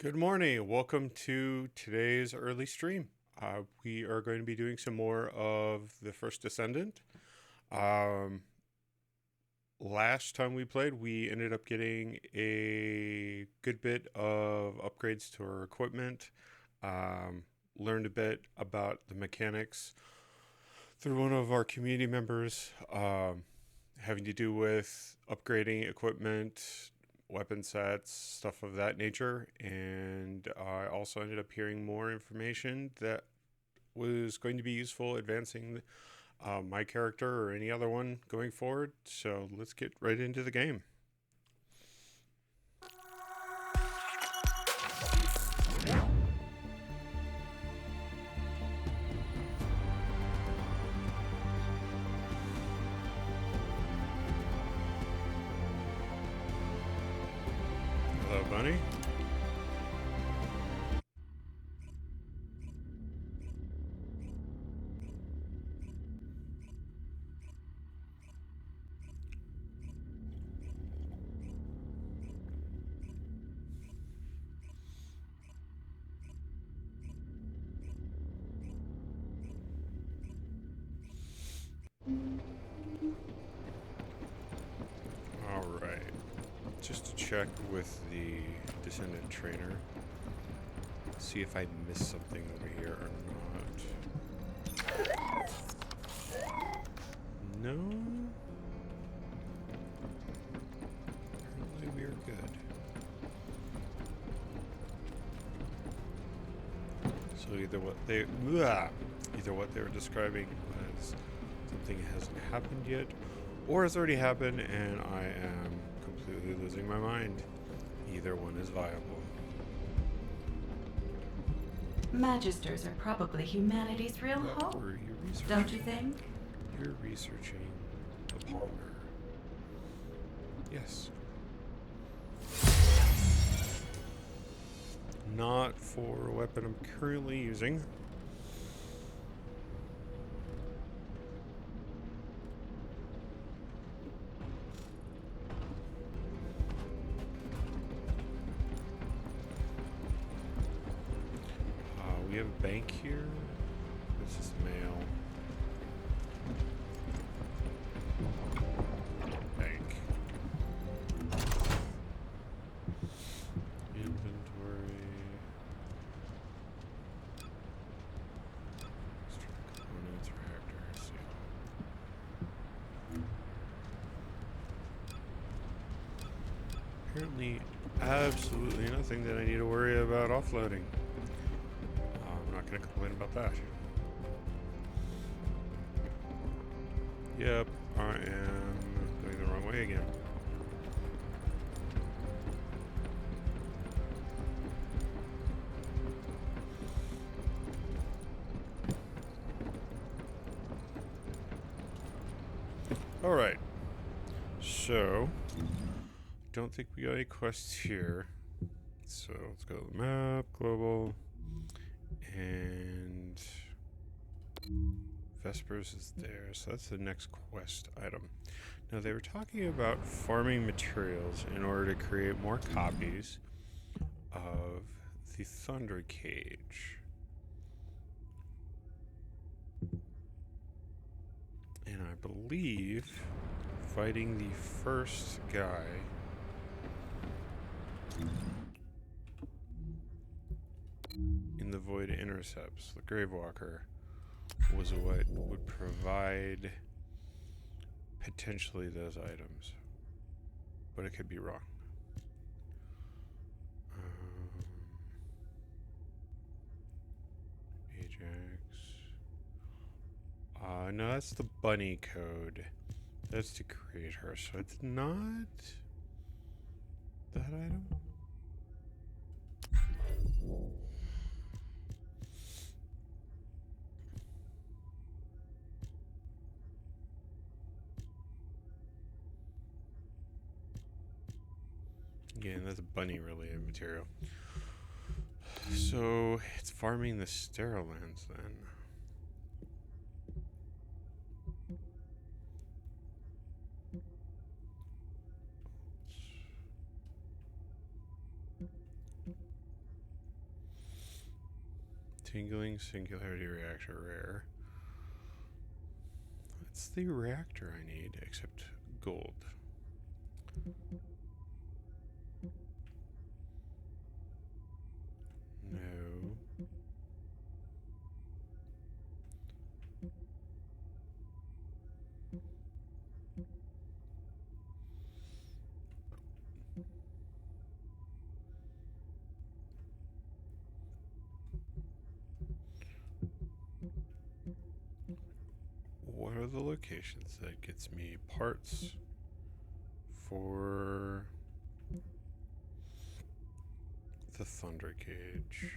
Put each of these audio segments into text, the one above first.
Good morning. Welcome to today's early stream. We are going to be doing some more of the first Descendant. Um, Last time we played, we ended up getting a good bit of upgrades to our equipment. Um, Learned a bit about the mechanics through one of our community members, having to do with upgrading equipment, weapon sets, stuff of that nature. And I also ended up hearing more information that was going to be useful advancing my character or any other one going forward. So let's get right into the game. Hello, Bunny. All right. Just to check with the Descendant trainer, see if I missed something over here or not. No. Apparently we are good. So either what they were describing was something hasn't happened yet, or it's already happened and I am completely losing my mind. Either one is viable. Magisters are probably humanity's real What hope, were you researching? don't you think? You're researching the Palmer. Yes. Not for a weapon I'm currently using. We have a bank here. This is mail. Bank. Inventory. Components, reactors. Apparently, absolutely nothing that I need to worry about offloading. I'm not going to complain about that. Yep, I am going the wrong way again. Alright, so don't think we got any quests here. So let's go to the map, global, and Vespers is there, so that's the next quest item. Now they were talking about farming materials in order to create more copies of the Thunder Cage. And I believe fighting the first guy in the Void Intercepts, the Gravewalker, was what would provide potentially those items. But it could be wrong. Ajax. No, that's the bunny code. That's to create her, so it's not that item. Yeah, and that's a bunny related material. So it's farming the sterile lands then. Tingling singularity reactor rare. That's the reactor I need, except gold. No. What are the locations that gets me parts for the Thunder Cage?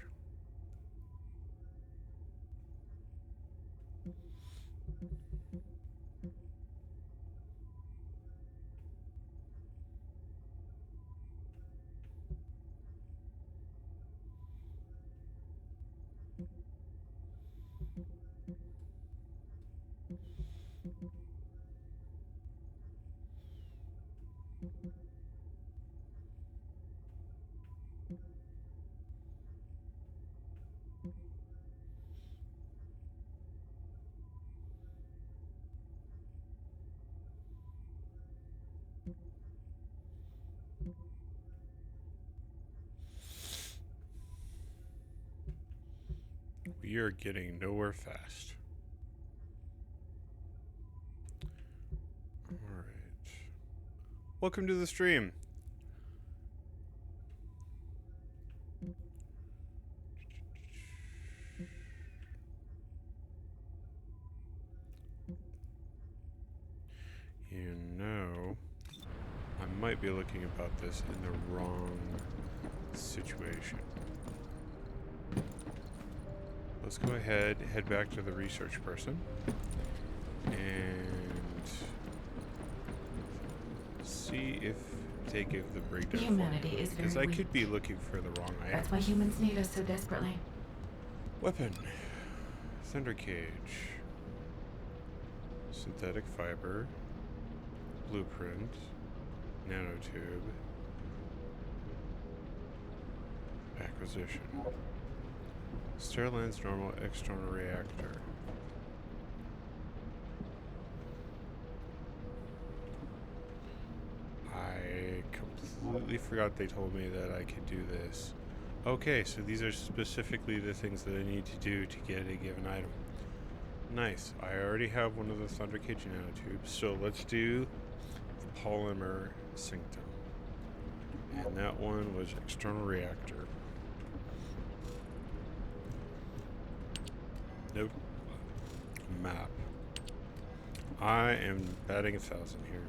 We are getting nowhere fast. Alright. Welcome to the stream. You know, I might be looking about this in the wrong situation. Let's go ahead, head back to the research person, and see if they give the breakdown. Humanity is very because I weak. could be looking for the wrong item. That's why humans need us so desperately. Weapon. Thunder Cage. Synthetic fiber. Blueprint. Nanotube. Acquisition. Sterlin's normal external reactor. I completely forgot they told me that I could do this. Okay, so these are specifically the things that I need to do to get a given item. Nice. I already have one of the Thunder Cage nanotubes, so let's do the polymer synctum. And that one was external reactor. Nope. Map. I am batting 1,000 here.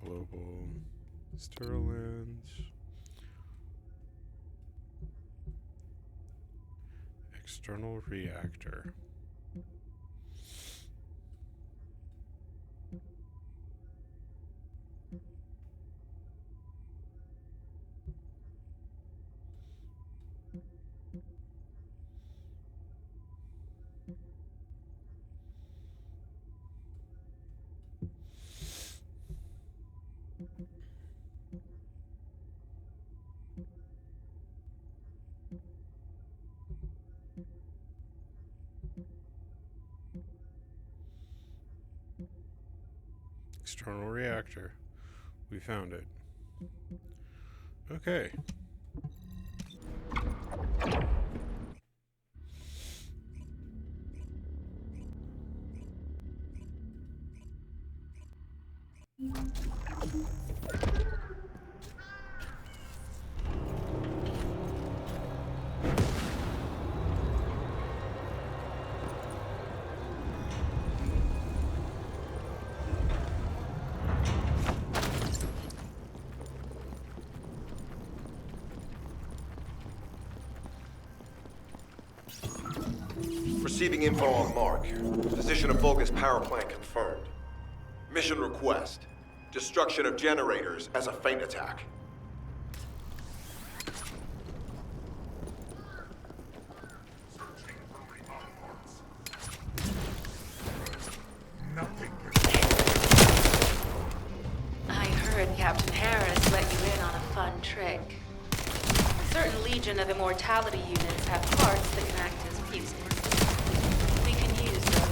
Global. Sterlins. External reactor. External reactor. We found it. Okay. Receiving info on Mark. Position of Vulgus power plant confirmed. Mission request. Destruction of generators as a feint attack. I heard Captain Harris let you in on a fun trick. A certain legion of the mortality units have parts that can act as fuses. We can use those.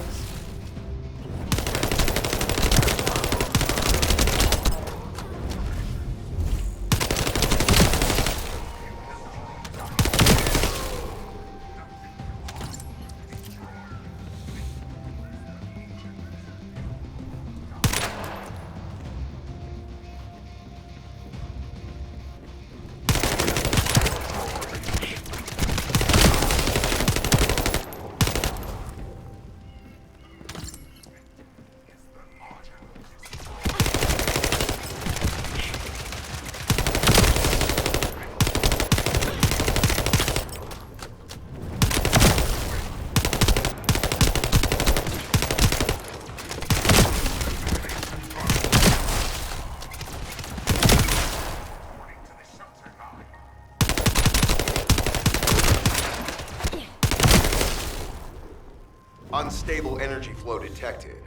Unstable energy flow detected.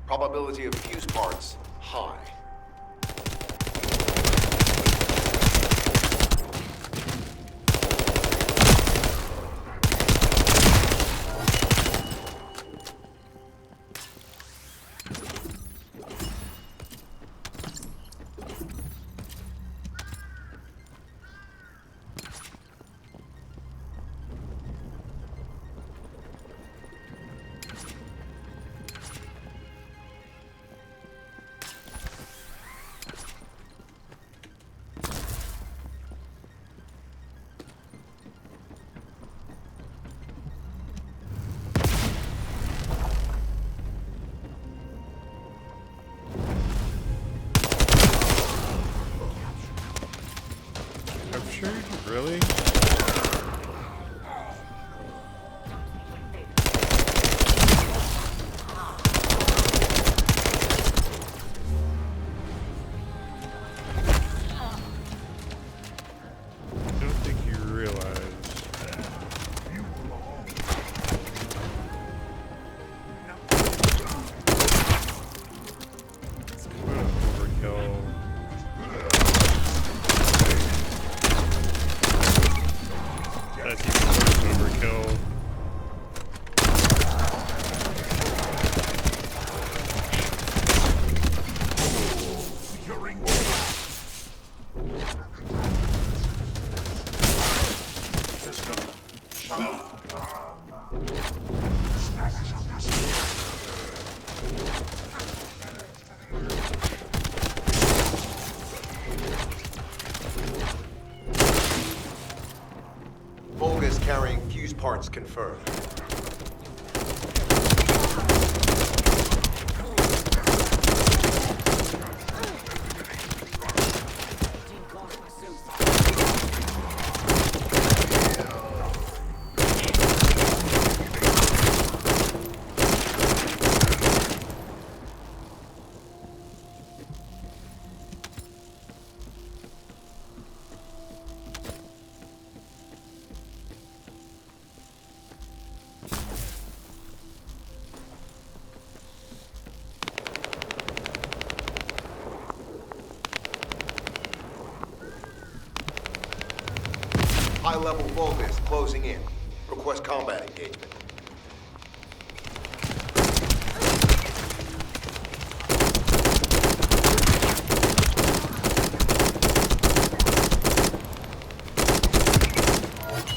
Probability of fuse parts, high. Captured? Really? I don't think you realize. It's kind of overkill. That's even worse overkill. Vulgus carrying fuse parts confirmed. High-level Vulgus closing in. Request combat engagement.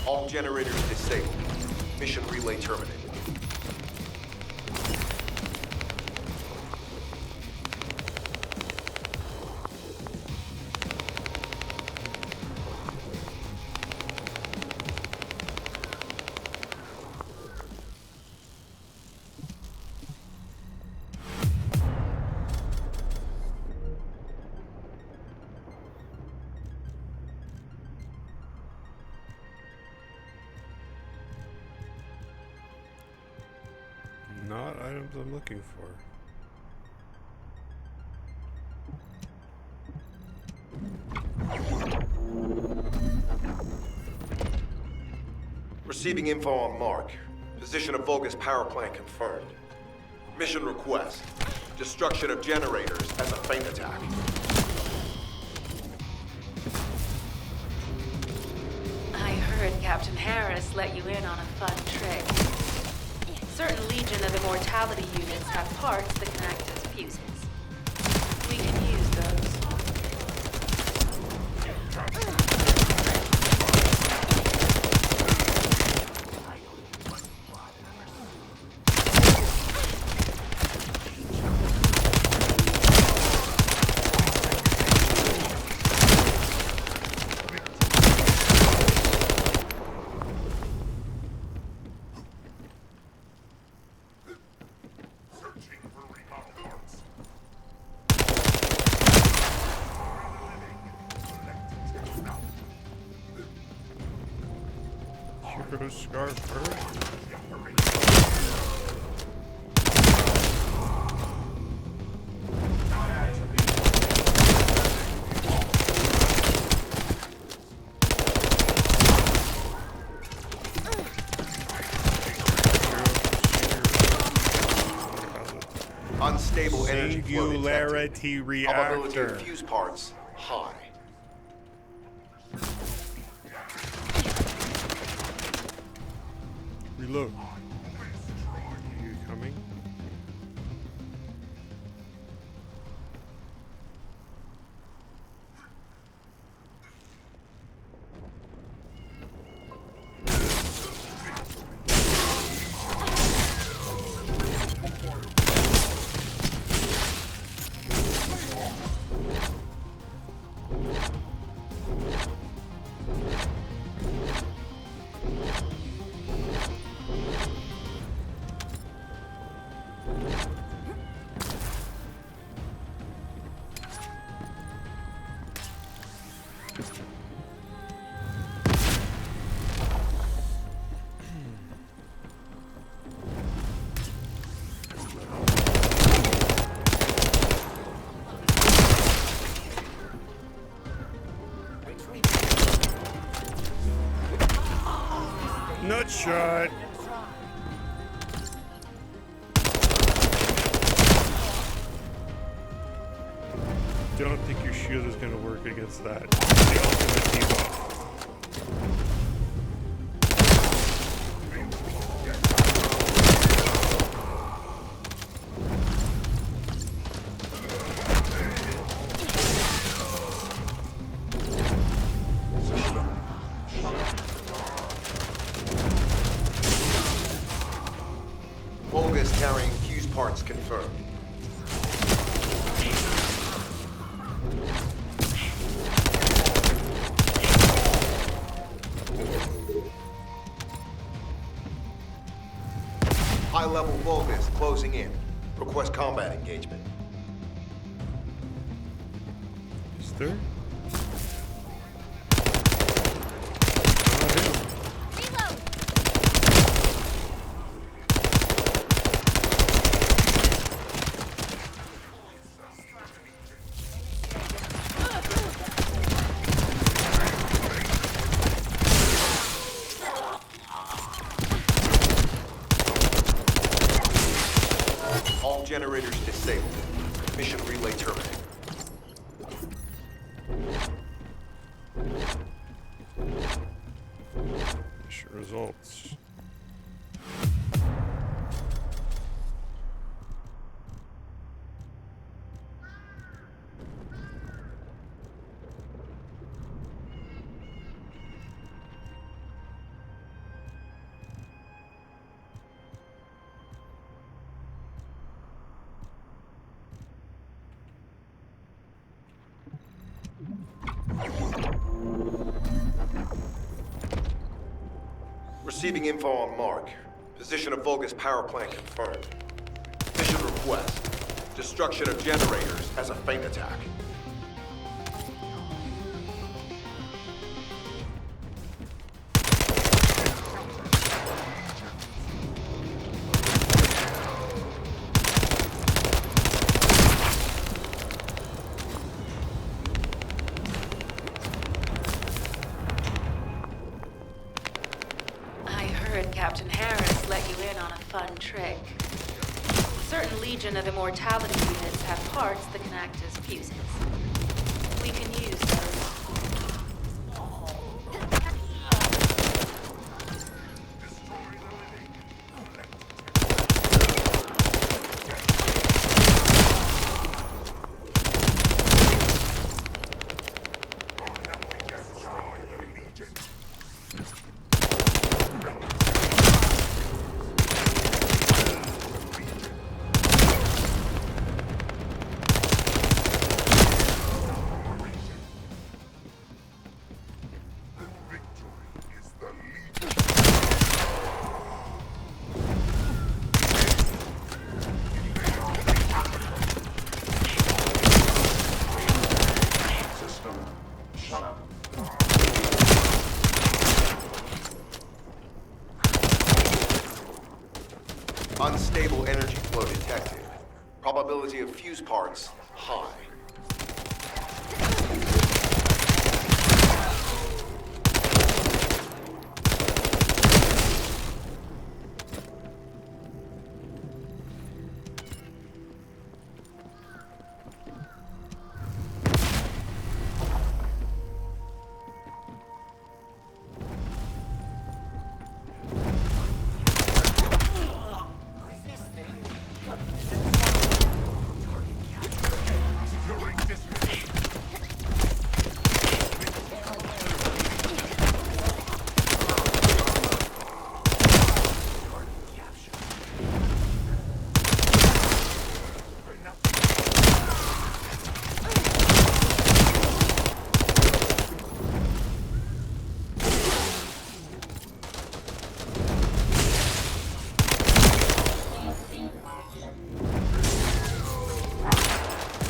All generators disabled. Mission relay terminated. Not items I'm looking for. Receiving info on Mark. Position of Vulgus power plant confirmed. Mission request. Destruction of generators as a feint attack. I heard heard Captain Harris let you in on a fun trick. Certain Legion of Immortality units have parts that can act as fuses. We can use those. Hero Scarf first. Unstable energy flow detected. Singularity Probability reactor. of fuse parts high. Reload. Are you coming? Nut shot. Don't think your shield is going to work against that. The ultimate debuff. Volga is carrying fuse parts confirmed. High-level Volga is closing in. Request combat engagement. Is there? All generators disabled. Mission relay terminated. Mission results. Receiving info on Mark. Position of Volga's power plant confirmed. Mission request. Destruction of generators as a feint attack. Captain Harris let you in on a fun trick. Certain Legion of Immortality units have parts that can act as fuses. We can use those. Unstable energy flow detected. Probability of fuse parts high.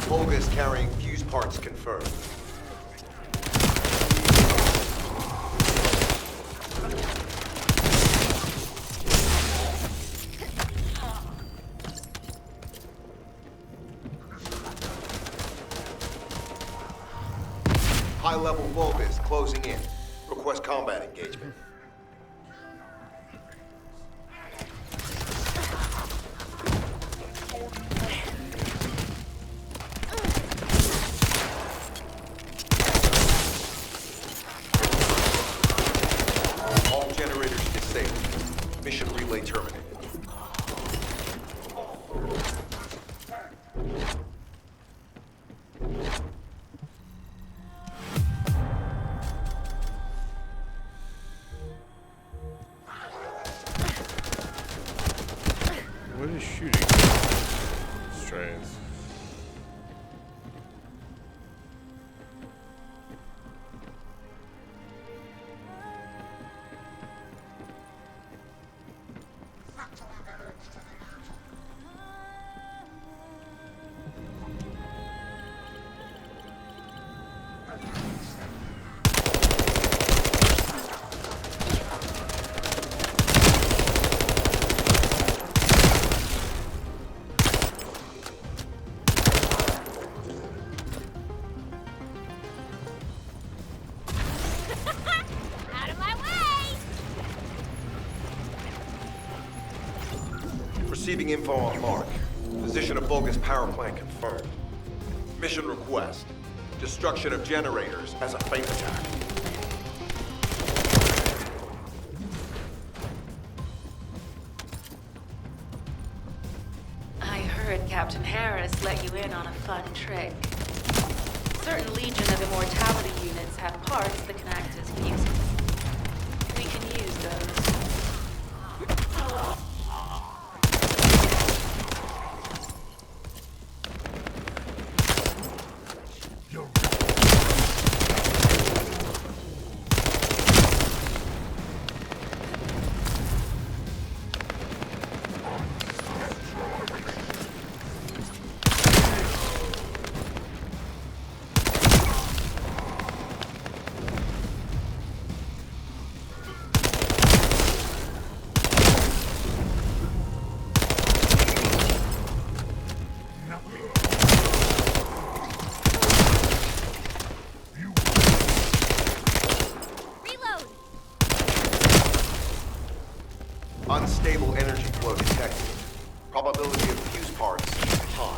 Volga is carrying fuse parts confirmed. High-level Volga is closing in. Request combat engagement. All generators disabled. Mission relay terminated. What is shooting? Strays. Out of my way! Receiving info on Mark. Position of Volga's power plant confirmed. Mission request. Destruction of generators as a feint attack. I heard Captain Harris let you in on a fun trick. Certain Legion of Immortality units have parts that can act as fuses. We can use those. Reload! Unstable energy flow detected. Probability of fuse parts high.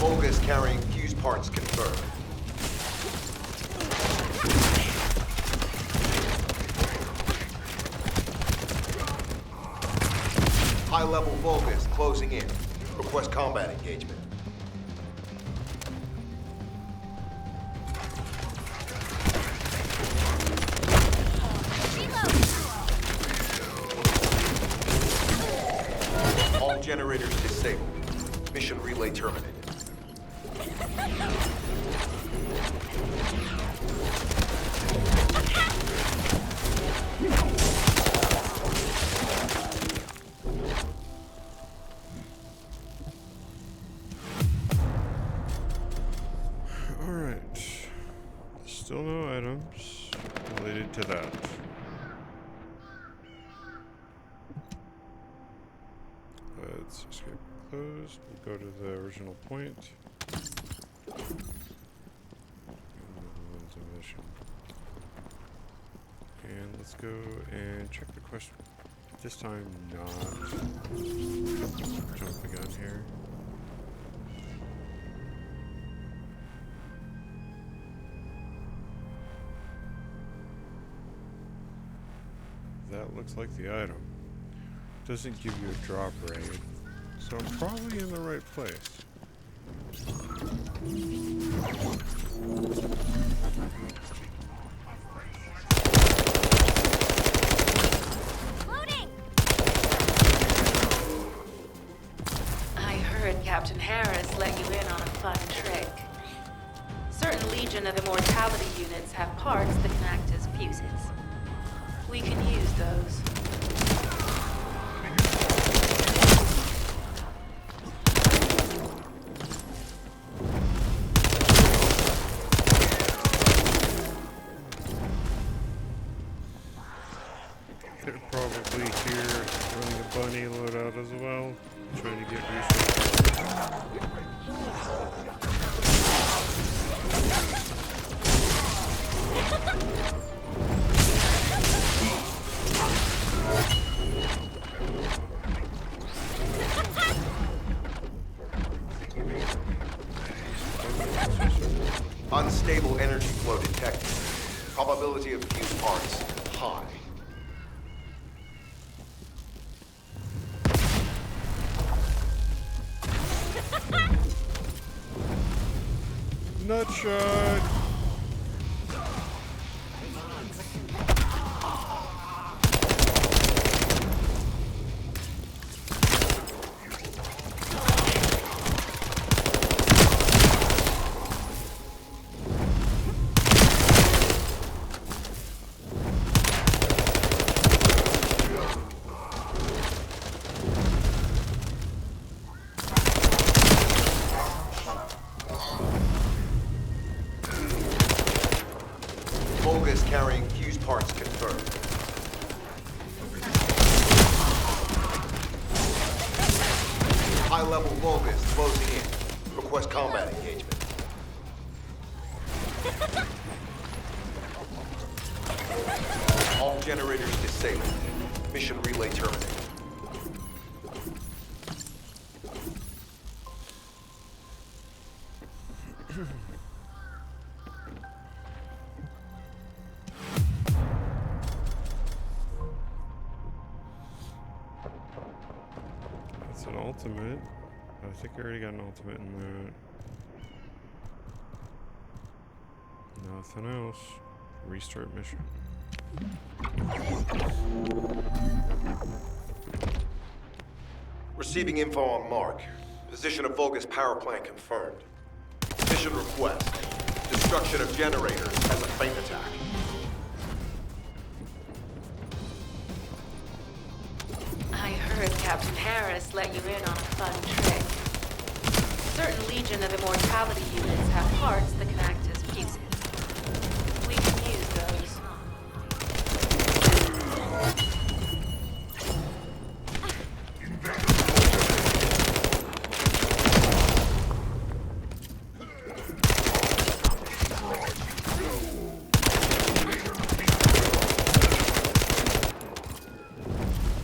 Vulgus carrying fuse parts confirmed. High-level Vulgus closing in. Request combat engagement. All generators disabled. Mission relay terminated. Alright. Still no items related to that. Let's escape and close. We'll go to the original point. And let's go and check the question. This time not jump the gun here. That looks like the item. Doesn't give you a drop rate, so I'm probably in the right place. Loading! I heard Captain Harris let you in on a fun trick. Certain Legion of Immortality units have parts that can act as fuses. We can use those. They're probably here when the bunny loadout as well, trying to get resources. Unstable energy flow detected. Probability of fuse parts high. Nutshot! Vulgus carrying fuse parts confirmed. High-level Vulgus closing in. Request combat engagement. All generators disabled. Mission relay terminated. That's an ultimate. I think I already got an ultimate in that. Nothing else. Restart mission. Receiving info on Mark. Position of Vulgus power plant confirmed. Mission request. Destruction of generators as a feint attack. I heard Captain Harris let you in on a fun trick. Certain Legion of Immortality units have parts that can act as fuses. We can use those.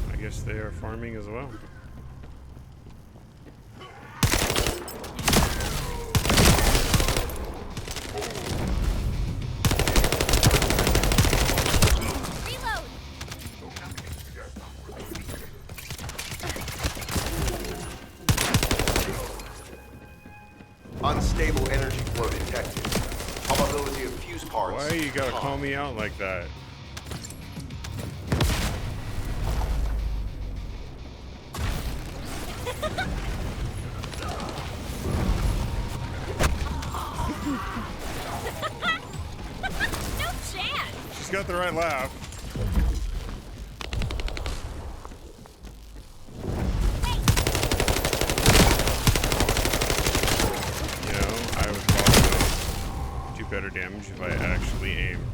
I guess they are farming as well. Unstable energy flow detected. Probability of fuse parts. Why you gotta high. call me out like that? No chance! She's got the right laugh. You know, I would probably do better damage if I actually aimed.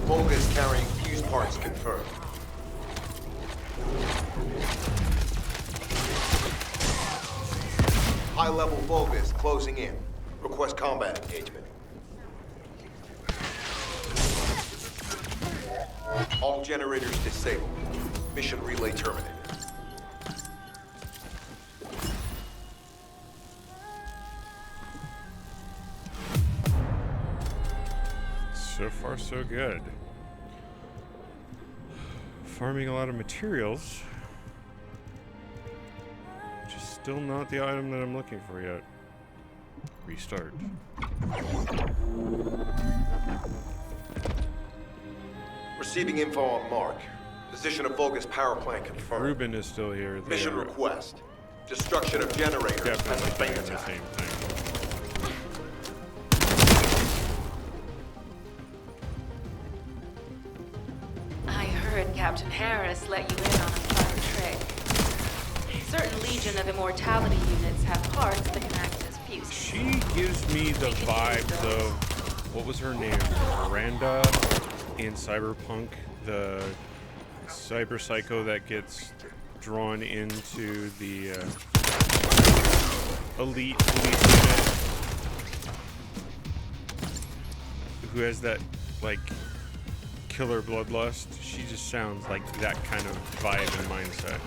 Volga's carrying fuse parts confirmed. High-level Volgas closing in. Request combat engagement. All generators disabled. Mission relay terminated. So far, so good. Farming a lot of materials. Which is still not the item that I'm looking for yet. Restart. Receiving info on Mark. Position of Volga's power plant confirmed. Ruben is still here. They Mission are request. Destruction of generators as a definitely feint doing the attack. same thing. I heard Captain Harris let you in on a fun trick. Certain Legion of Immortality units have parts that can act as fuses. She gives me the vibes of, what was her name? Miranda in Cyberpunk, the cyber psycho that gets drawn into the elite police unit, who has that like killer bloodlust. She just sounds like that kind of vibe and mindset.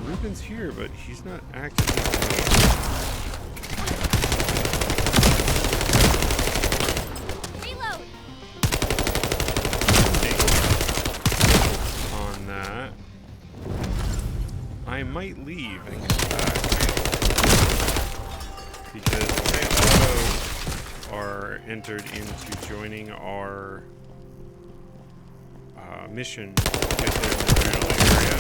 Ruben's here, but he's not actively Reload! on that. I might leave and come back because they also are entered into joining our mission within the general area,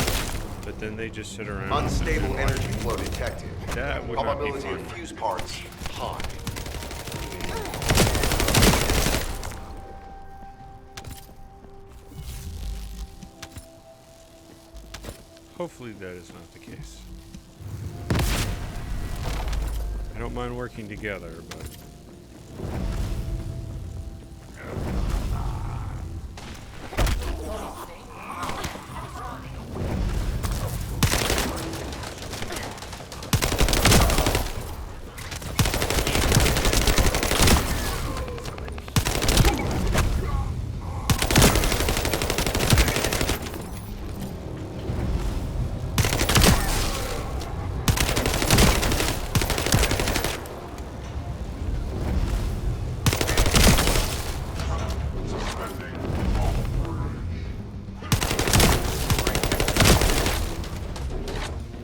but then they just sit around. Unstable and energy watch. flow detected. That would not be Probability fun. of fuse parts high. Hopefully that is not the case. I don't mind working together, but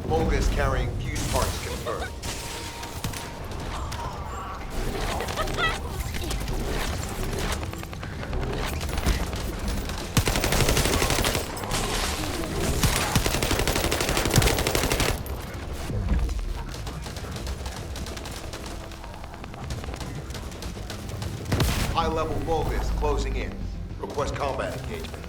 Volga's carrying fuse parts confirmed. High-level Volgas closing in. Request combat engagement.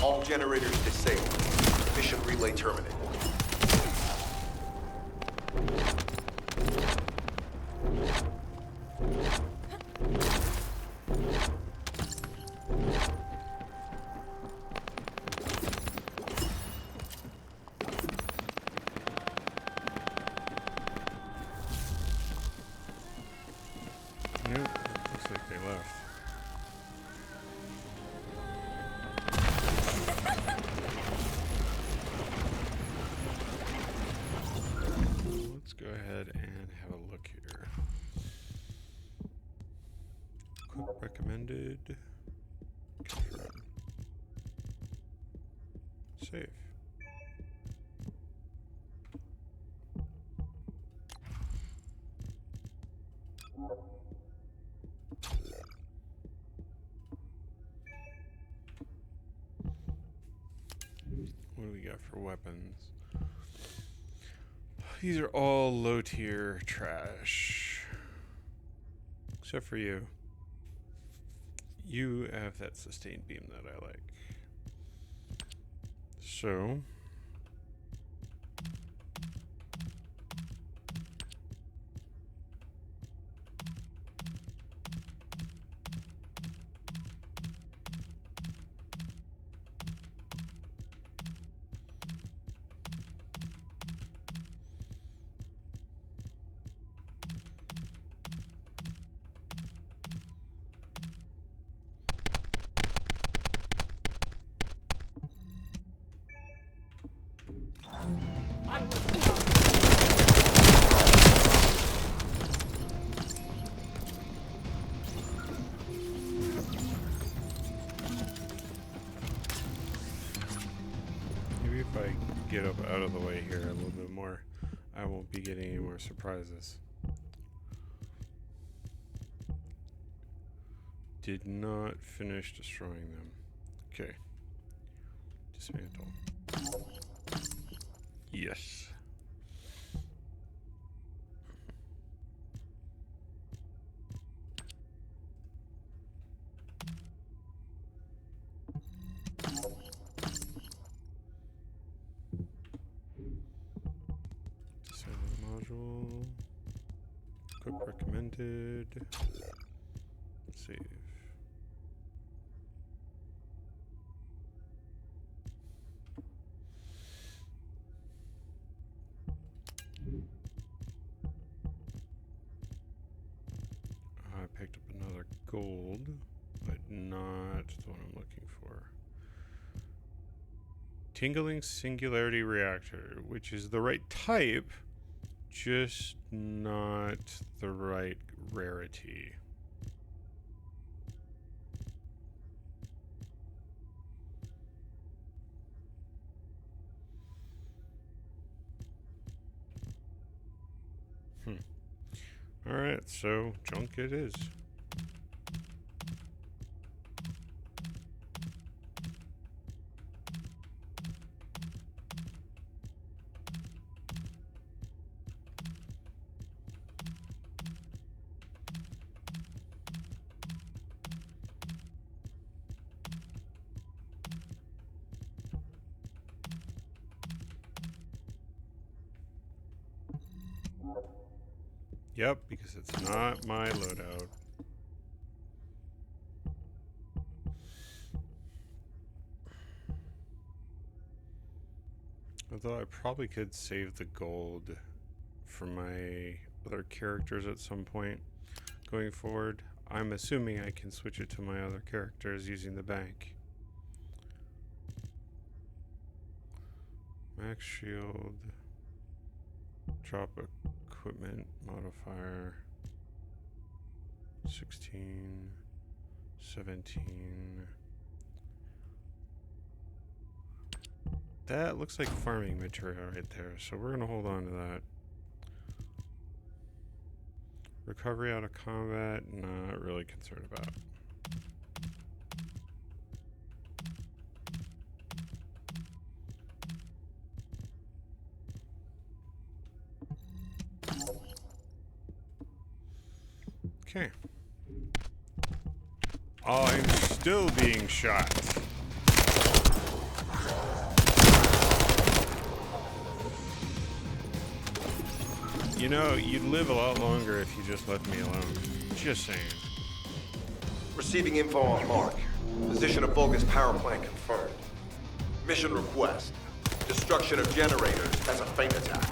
All generators disabled. Mission relay terminated. recommended. Confirm. Save. What do we got for weapons? These are all low tier trash. Except for you. You have that sustained beam that I like. So maybe if I get up out of the way here a little bit more, I won't be getting any more surprises. Did not finish destroying them. Okay. Dismantle. Yes. Descendant module. Equip recommended. Save. I picked up another gold, but not the one I'm looking for. Tingling Singularity Reactor, which is the right type, just not the right rarity. Alright, so junk it is. Yep, because it's not my loadout. Although I probably could save the gold for my other characters at some point going forward. I'm assuming I can switch it to my other characters using the bank. Max shield. Drop equipment modifier. 16. 17. That looks like farming material right there, so we're going to hold on to that. Recovery out of combat, not really concerned about. Okay. I'm still being shot. You know, you'd live a lot longer if you just left me alone. Just saying. Receiving info on Mark. Position of Vulgus power plant confirmed. Mission request. Destruction of generators as a feint attack.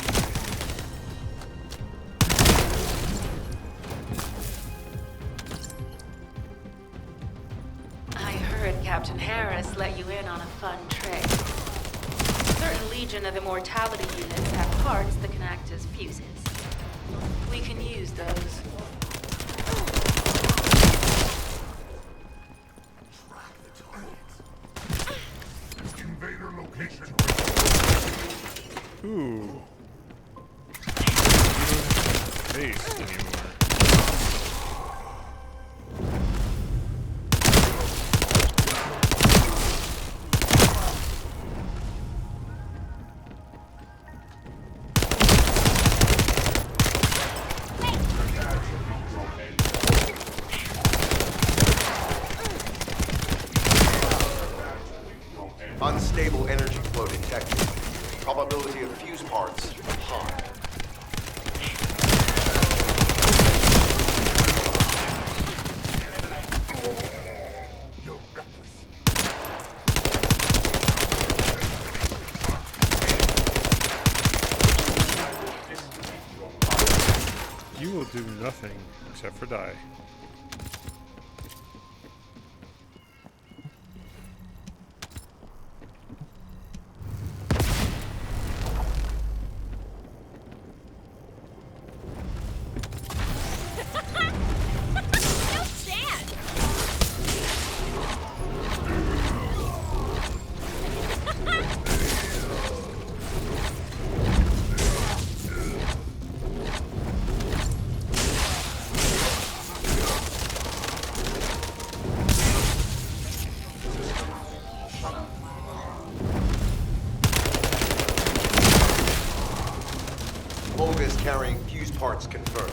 I heard Captain Harris let you in on a fun trick. Certain Legion of Immortality units have parts that can act as fuses. We can use those. Ooh. You don't have face anymore. Unstable energy flow detected. Probability of fuse parts high. You will do nothing except for die. No chance! Volga is carrying fuse parts confirmed.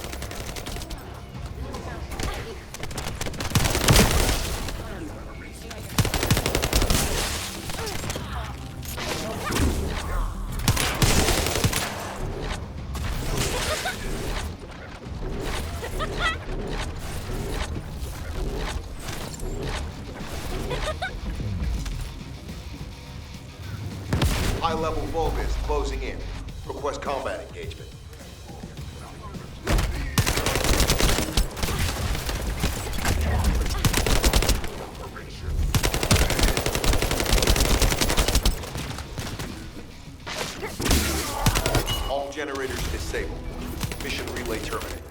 High-level Volga is closing in. Request combat engagement. All generators disabled. Mission relay terminated.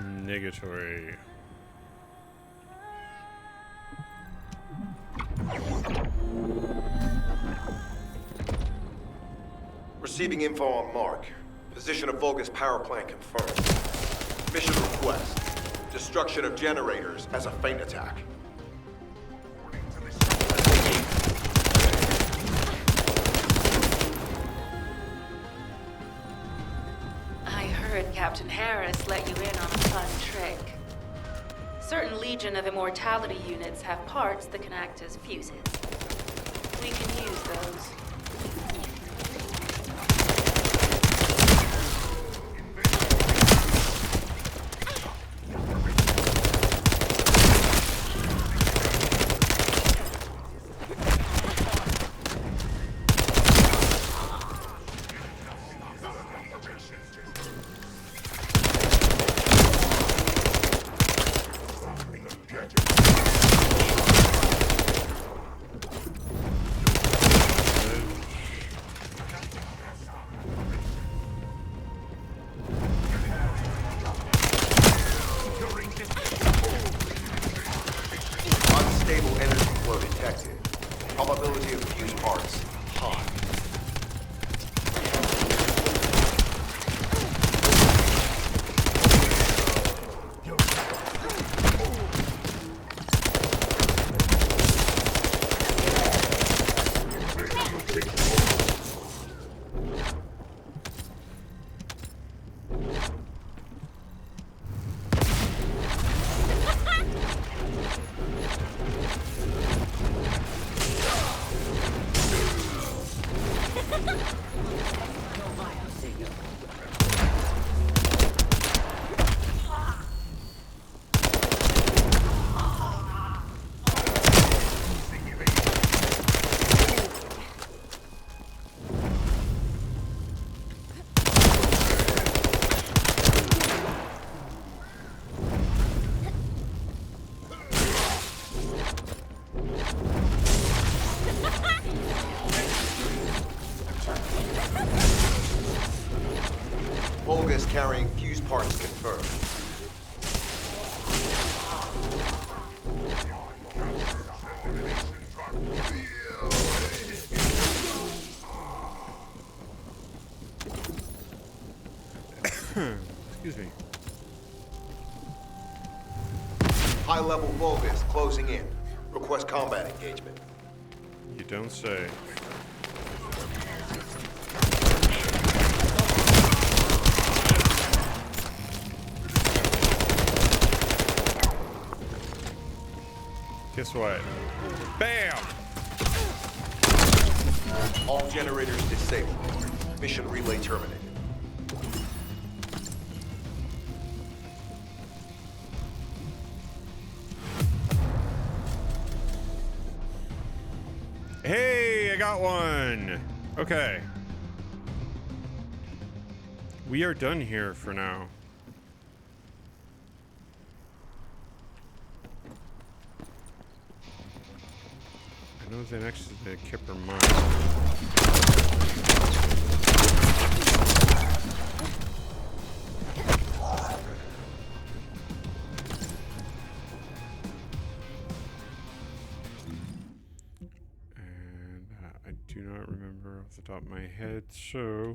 Negatory. Receiving info on Mark. Position of Volga's power plant confirmed. Mission request. Destruction of generators as a feint attack. I heard Captain Harris let you in on a fun trick. Certain Legion of Immortality units have parts that can act as fuses. We can use those. Vulgus carrying fuse parts confirmed. Excuse me. High-level Vulgus closing in. Request combat engagement. You don't say. Guess what? Bam! All generators disabled. Mission relay terminated. Hey, I got one! Okay. We are done here for now. I know they're next to the Kipper mine. And I do not remember off the top of my head, so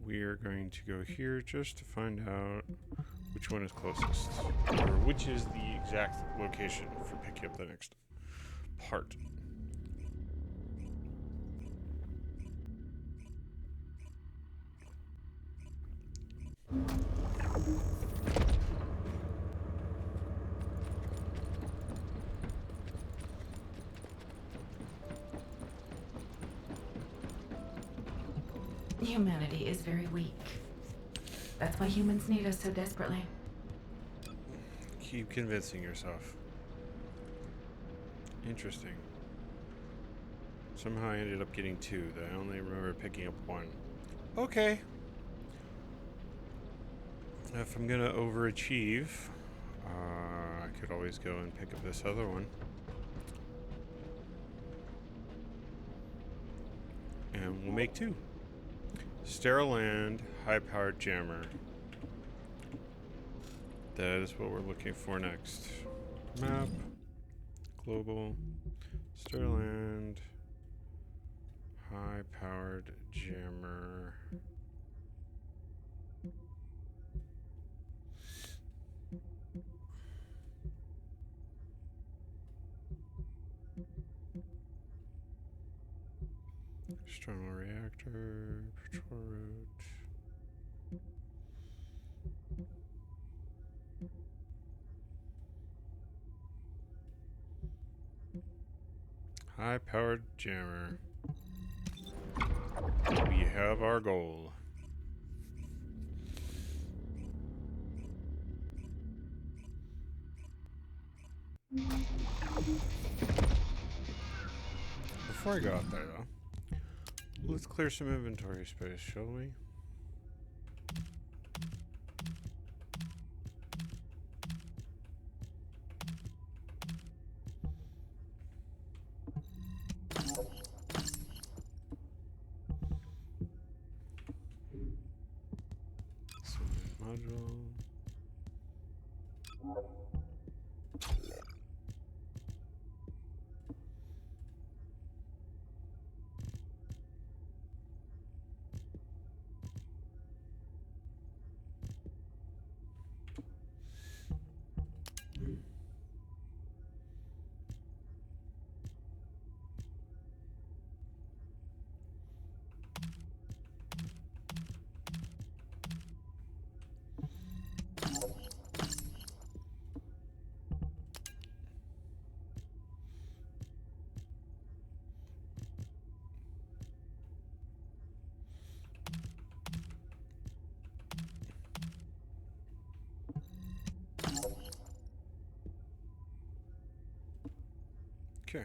we are going to go here just to find out which one is closest, or which is the exact location for picking up the next part. Humanity is very weak. That's why humans need us so desperately. Keep convincing yourself. Interesting. Somehow I ended up getting two, though I only remember picking up one. Okay. If I'm gonna overachieve, I could always go and pick up this other one. And we'll make two. Sterile Land, high-powered jammer. That is what we're looking for next. Map. Global. Sterile Land. High-powered jammer. External reactor, patrol route. High-powered jammer. We have our goal. Before I go out there, though, let's clear some inventory space, shall we? Module. Okay.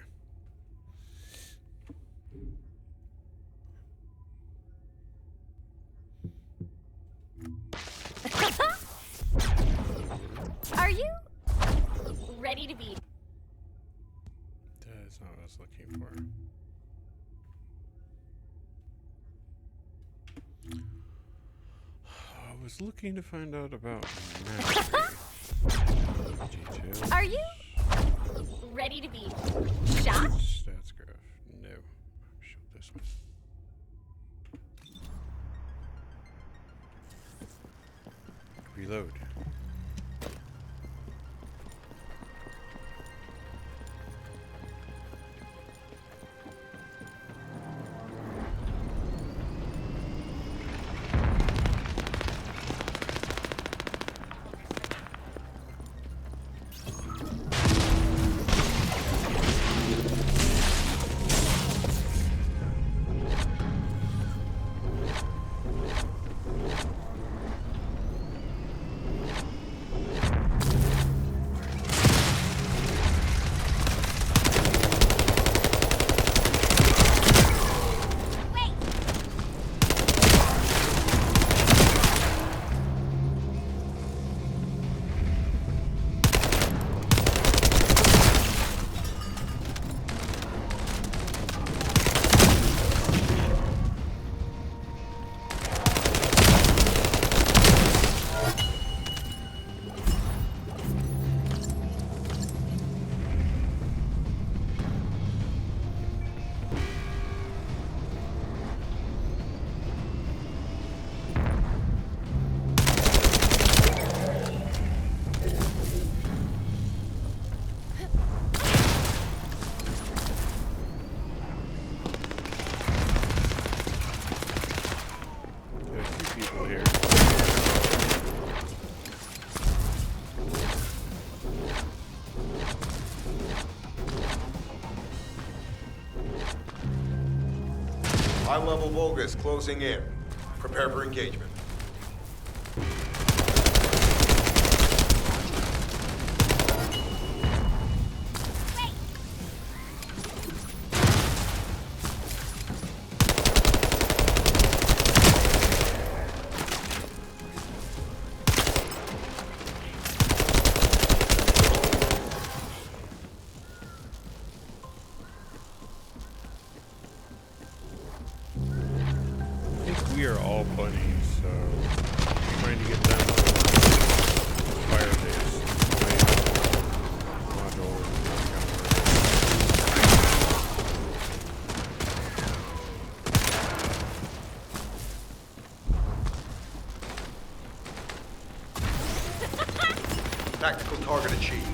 Are you ready to be? That is not what I was looking for. was looking to find out about mastery. Detail. Are you ready to be shot? Stats graph. No. Show this one. Reload. Wait! There's two people here. High-level Vulgus closing in. Prepare for engagement. Wait! I think we are all bunnies, so trying to get them to fire base. Module Tactical target achieved.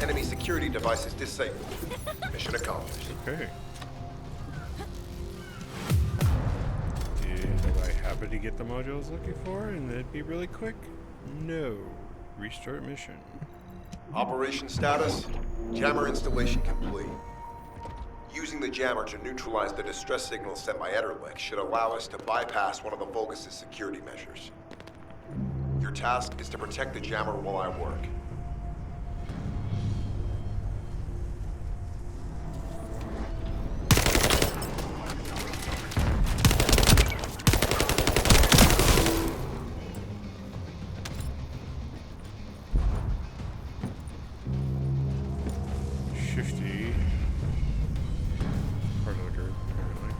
Enemy security devices disabled. Mission accomplished. Okay. Did I happen to get the module I was looking for and that'd be really quick? No. Restart mission. Operation status, jammer installation complete. Using the jammer to neutralize the distress signal sent by Ederlich should allow us to bypass one of the Vulgus' security measures. Your task is to protect the jammer while I work. Shifty. Part of the group, apparently.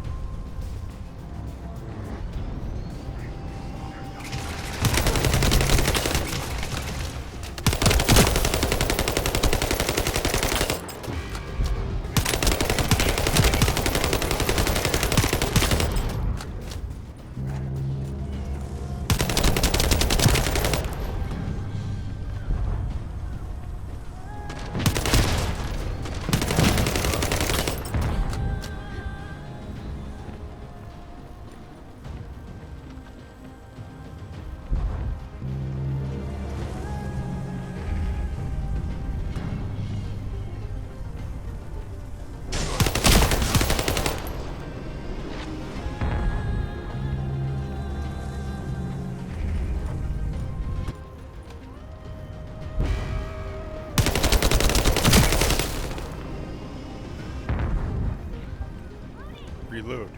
Reload.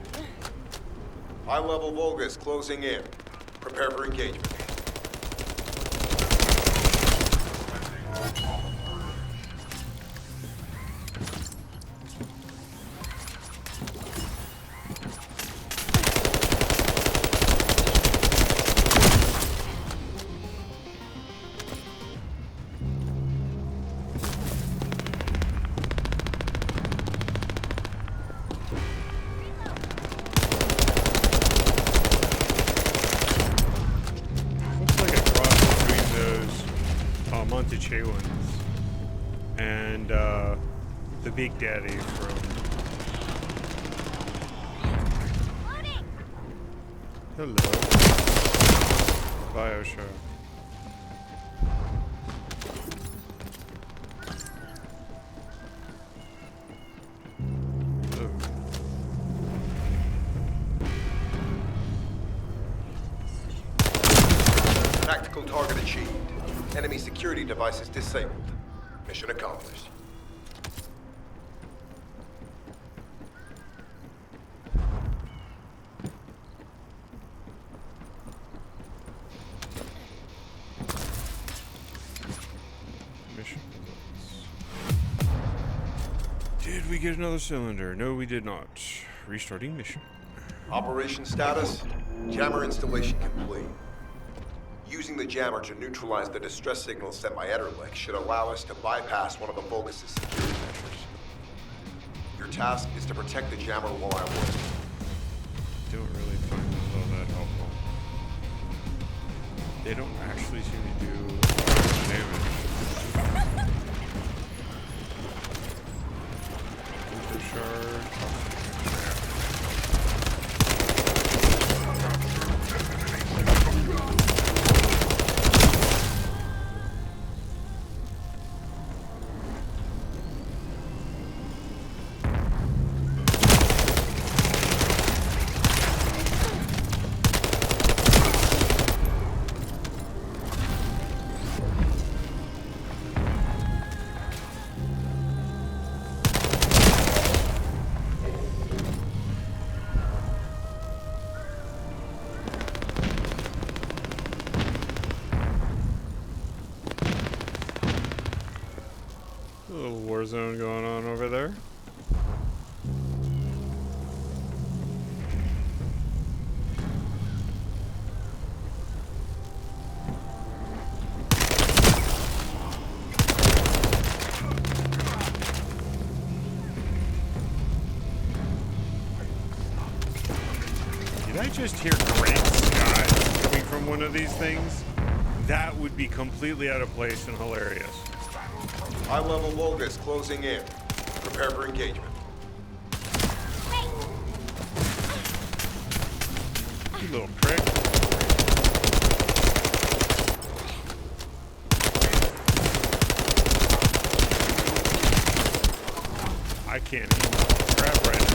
High-level Vulgus closing in. Prepare for engagement. cliche ones. And the Big Daddy from Loading. Hello. BioShock. Tactical target achieved. Enemy security devices disabled. Mission accomplished. Mission results. Did we get another cylinder? No, we did not. Restarting mission. Operation status, jammer installation complete. Using the jammer to neutralize the distress signal sent by Ederlich should allow us to bypass one of the Vulgus' security measures. Your task is to protect the jammer while I work. Don't really find this all that helpful. They don't actually seem to do damage. Super shard. A little war zone going on over there. Did I just hear great skies coming from one of these things? That would be completely out of place and hilarious. High-level Vulgus closing in. Prepare for engagement. You little prick. I can't eat crap right now.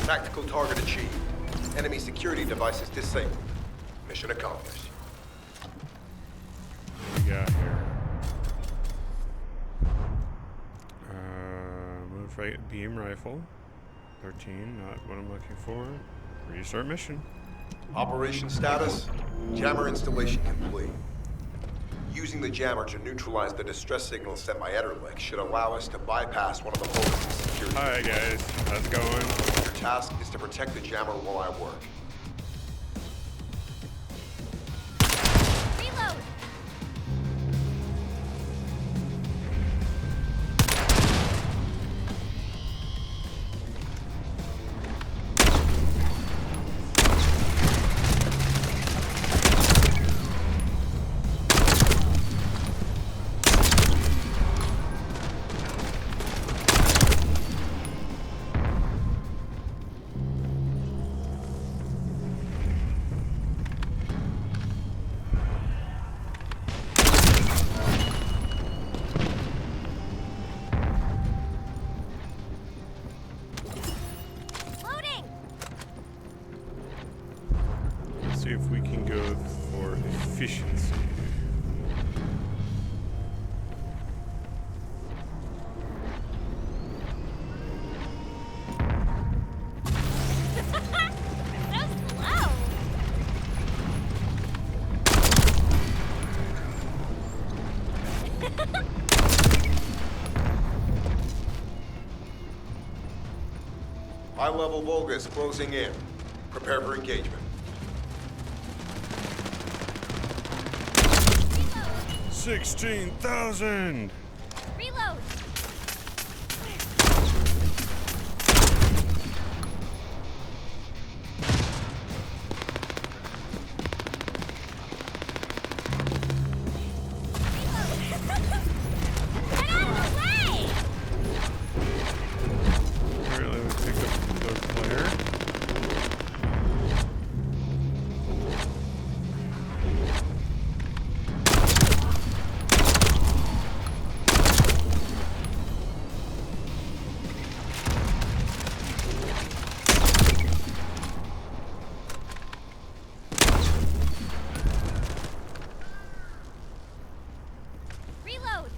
Tactical target achieved. Enemy security devices disabled. Mission accomplished. What we got here? Modified beam rifle. 13, not what I'm looking for. Restart mission. Operation status, jammer installation complete. Using the jammer to neutralize the distress signal sent by Ederlich should allow us to bypass one of the Vulgus' security. Hi guys, how's it going? Your task is to protect the jammer while I work. Reload. Let's see if we can go for efficiency. High-level Vulgus closing in. Prepare for engagement. 16,000! Reload! Apparently we picked up the player. Reload!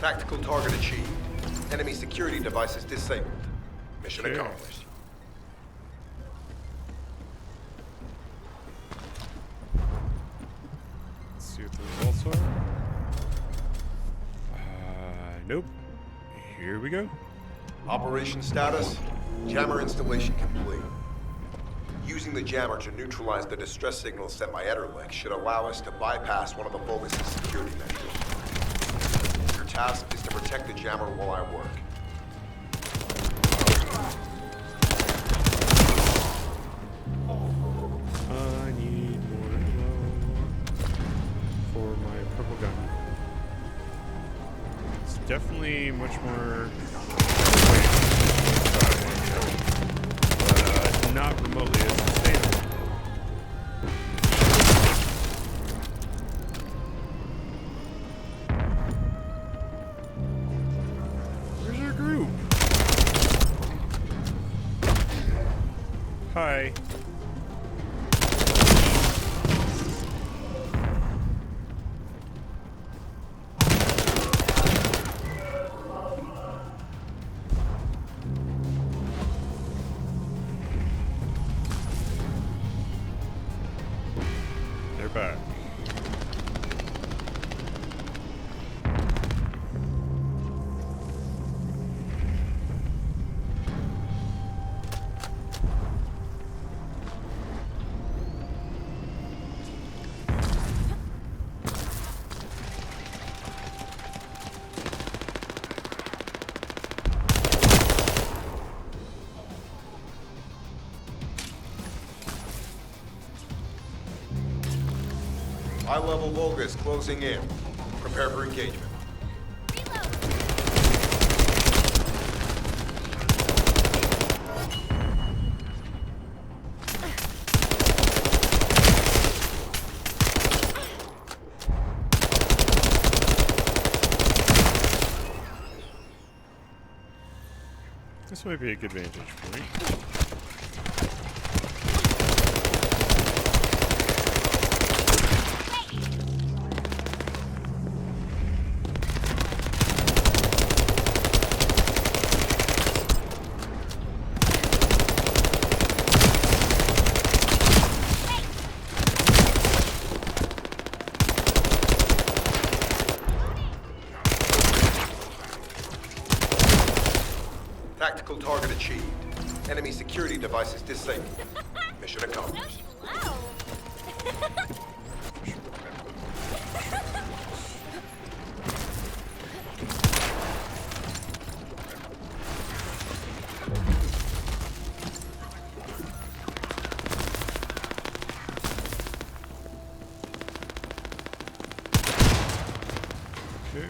Tactical target achieved. Enemy security devices disabled. Mission Okay. accomplished. Let's see what the results are. Nope. Here we go. Operation status, jammer installation complete. Using the jammer to neutralize the distress signal sent by Ederlich should allow us to bypass one of the Vulgus' security measures. Your task is to protect the jammer while I work. I need more ammo for my purple gun. It's definitely much more, but not remotely as sustainable. Where's our group? Hi. They're back. High-level Vulgus closing in. Prepare for engagement. This might be a good vantage point. Tactical target achieved. Enemy security devices disabled. Mission accomplished. Wow. Okay.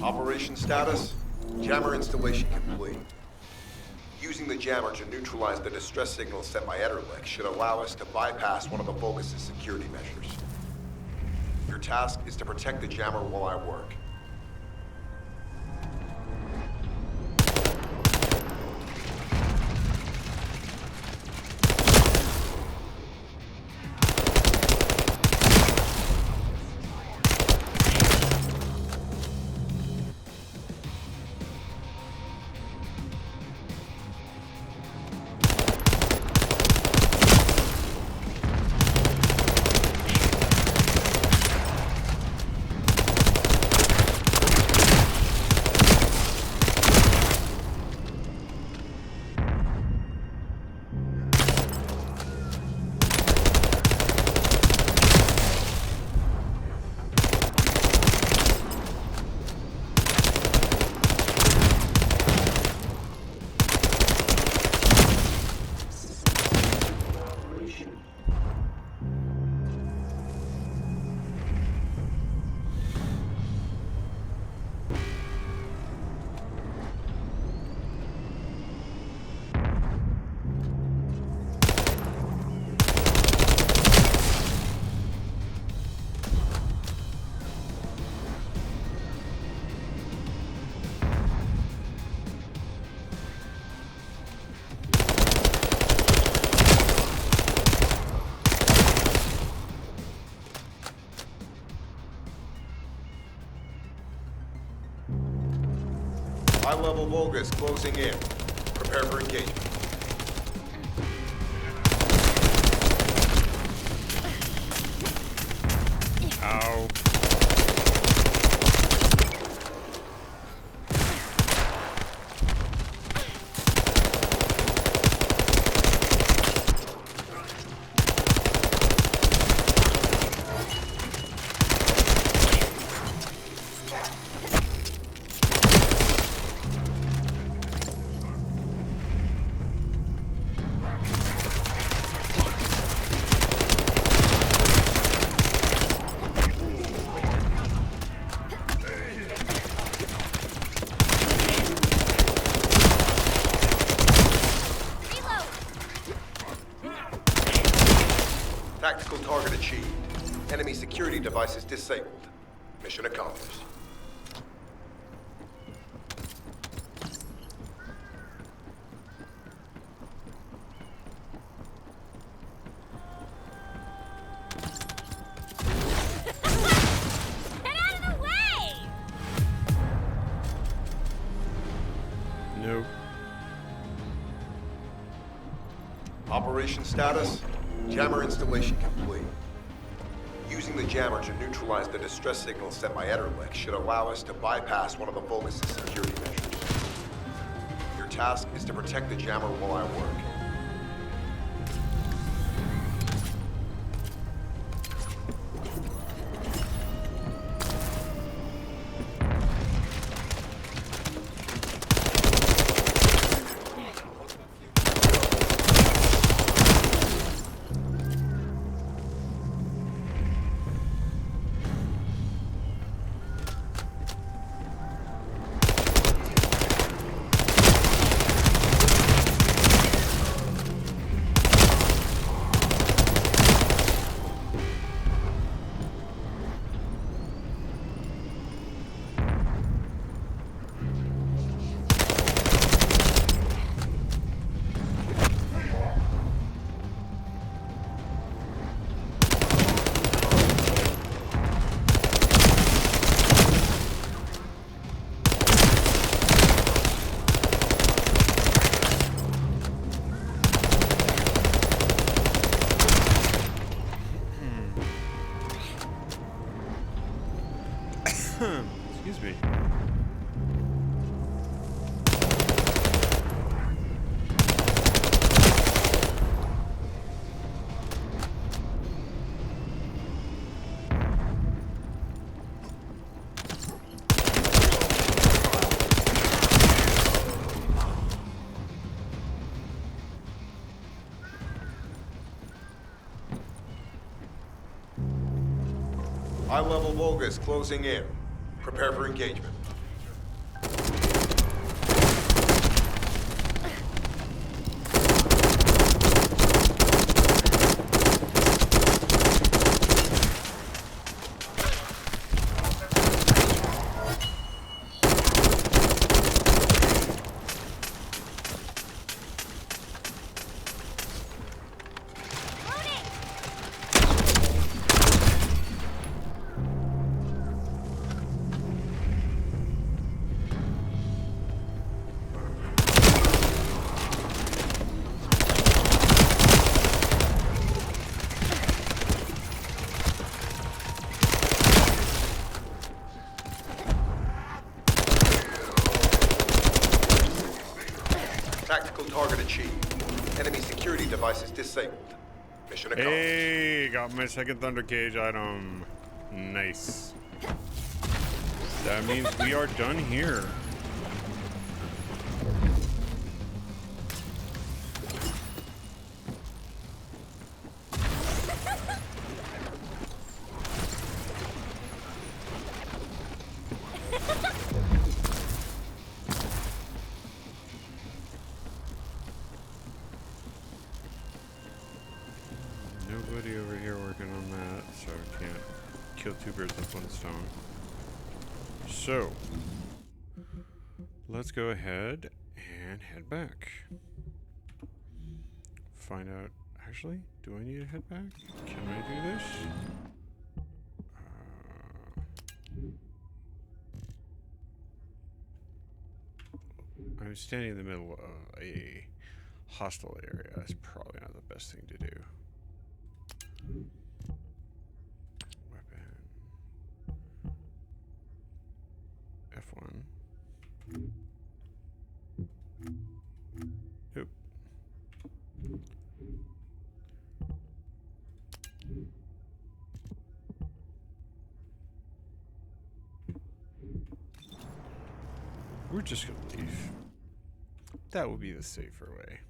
Operation status, jammer installation complete. Using the jammer to neutralize the distress signal sent by Ederlich should allow us to bypass one of the Vulgus' security measures. Your task is to protect the jammer while I work. High-level Vulgus closing in. Prepare for engagement. Ow. Tactical target achieved. Enemy security devices disabled. Mission accomplished. Get out of the way! Nope. Operation status? Jammer installation complete. Using the jammer to neutralize the distress signal sent by Ederlich should allow us to bypass one of the Vulgus' security measures. Your task is to protect the jammer while I work. Excuse me. High-level Vulgus closing in. Prepare for engagement. Tactical target achieved. Enemy security devices disabled. Mission accomplished. Hey, got my second Thunder Cage item. Nice. That means we are done here. Nobody over here working on that, so I can't kill two birds with one stone. So, let's go ahead and head back. Find out. Actually, do I need to head back? Can I do this? standing in the middle of a hostile area. That's probably not the best thing to do. Weapon. F1. Oop. We're just gonna leave. That would be the safer way.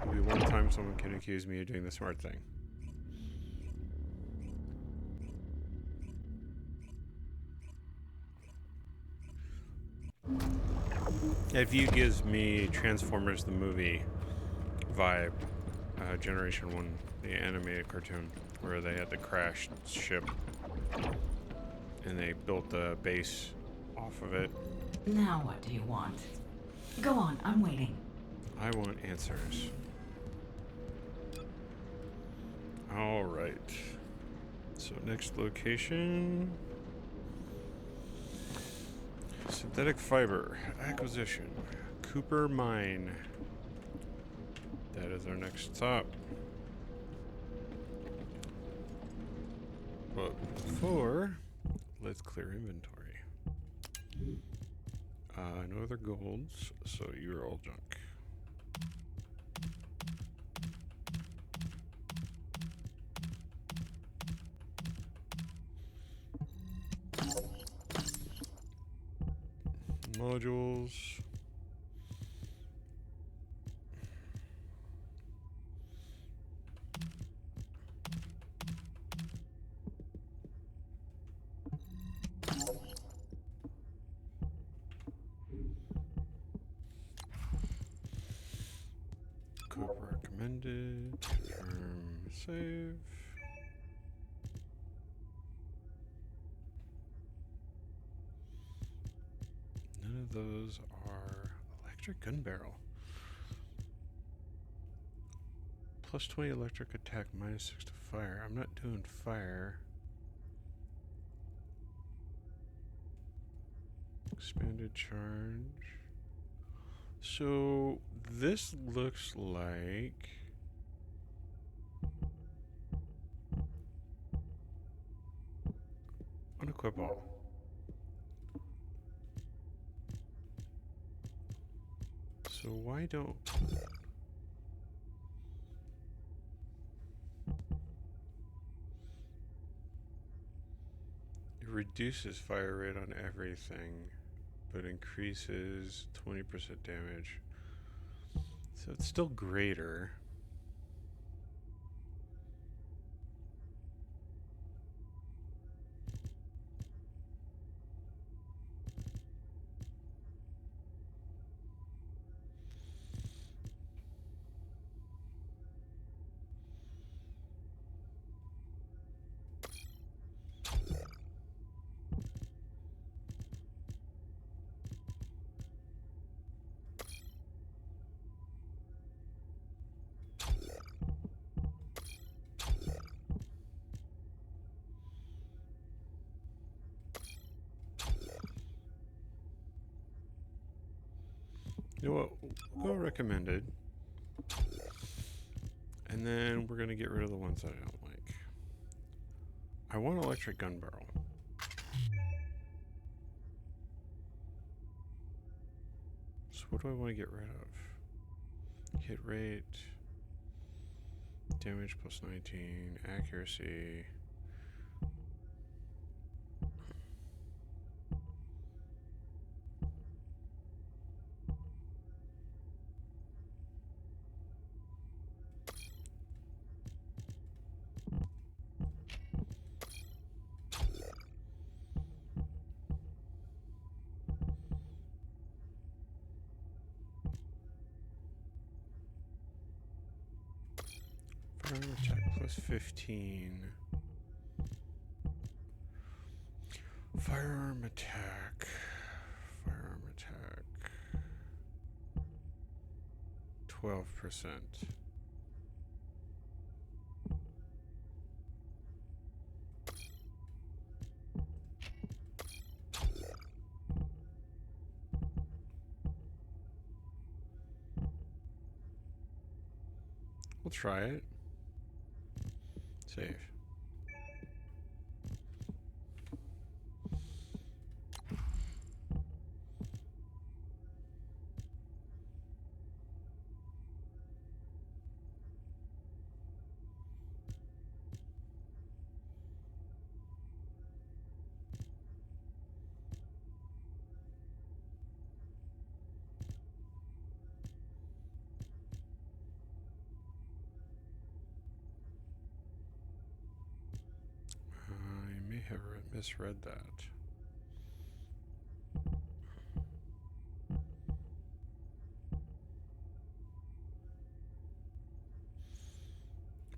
Maybe one time someone can accuse me of doing the smart thing. That view gives me Transformers the movie vibe. Generation 1, the animated cartoon, where they had the crashed ship and they built the base off of it. Now what do you want? Go on, I'm waiting. I want answers. Alright. So next location. Synthetic fiber acquisition. Cooper Mine. That is our next stop. But before, let's clear inventory. No other golds, so you're all junk. Modules. Code recommended. Save. None of those are electric gun barrel. Plus 20 electric attack, minus 6 to fire. I'm not doing fire. Expanded charge. So this looks like unequip all. So why don't it reduces fire rate on everything, but increases 20% damage. So it's still greater. You know what? We'll go recommended. And then we're going to get rid of the ones that I don't like. I want electric gun barrel. So what do I want to get rid of? Hit rate. Damage plus 19. Accuracy. Firearm attack plus 15. Firearm attack. Firearm attack. 12%. We'll try it. Save. I may have misread that.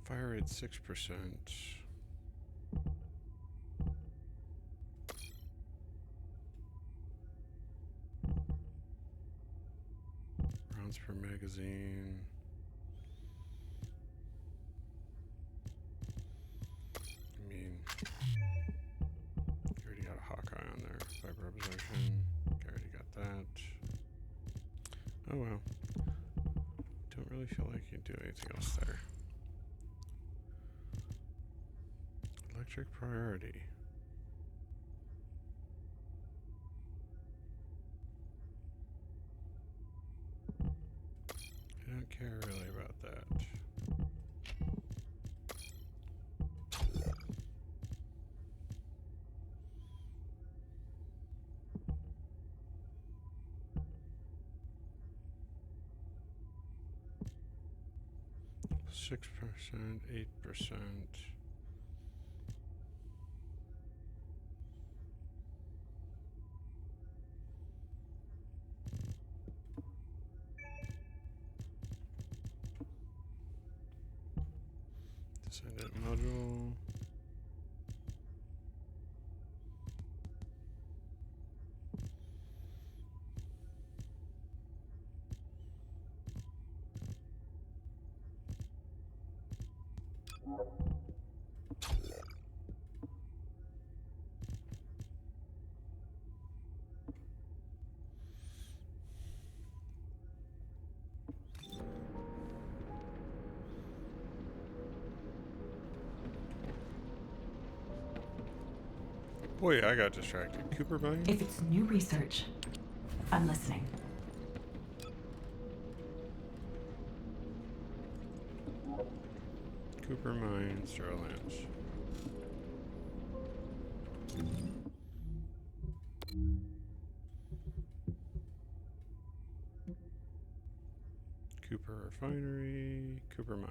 Fire rate 6%. Rounds per magazine. I mean, you already got a Hawkeye on there. Fiber absorption. You already got that. Oh well. Don't really feel like you do anything else there. Electric priority. I don't care really about that. %, 8%. Descendant module. Boy, I got distracted. Cooper Mine? If it's new research, I'm listening. Cooper Mine, Starlands. Cooper Refinery, Cooper Mine.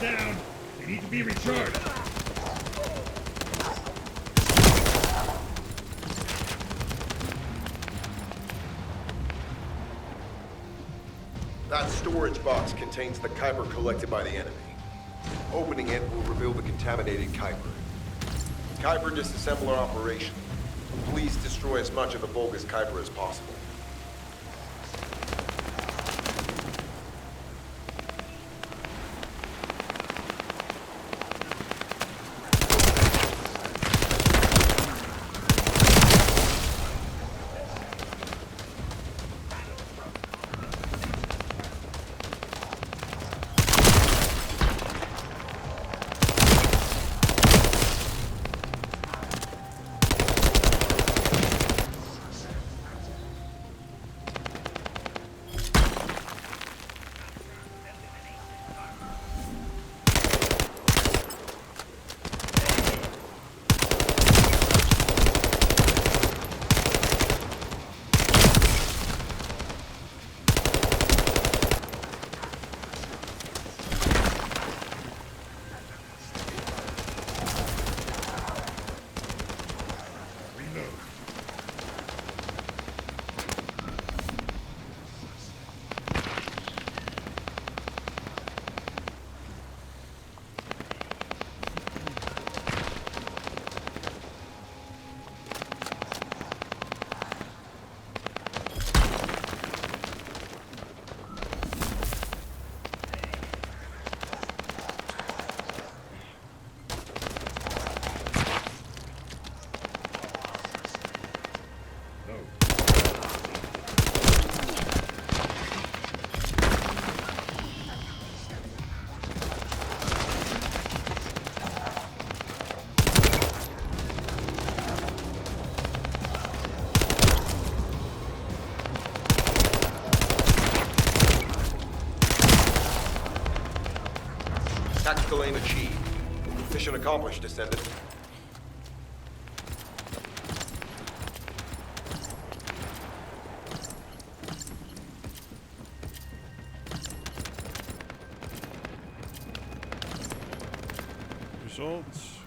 Down. They need to be recharged. That storage box contains the Kuiper collected by the enemy. Opening it will reveal the contaminated Kuiper. Kuiper disassembler operation. Please destroy as much of the bogus Kuiper as possible. Tactical aim achieved. Mission accomplished, Descendant. Results.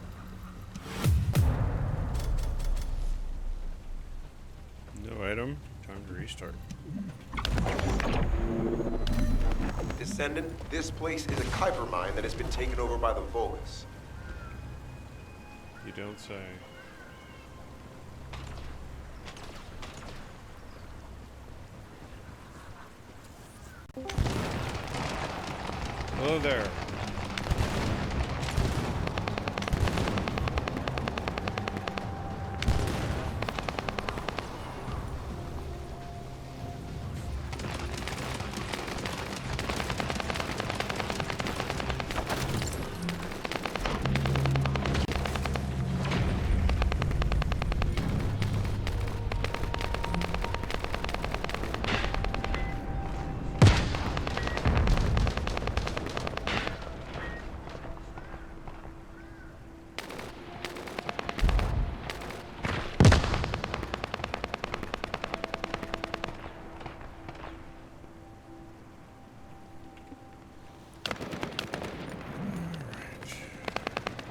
No item. Time to restart. Descendant, this place is a Kuiper mine that has been taken over by the Vulgus. You don't say. Hello there.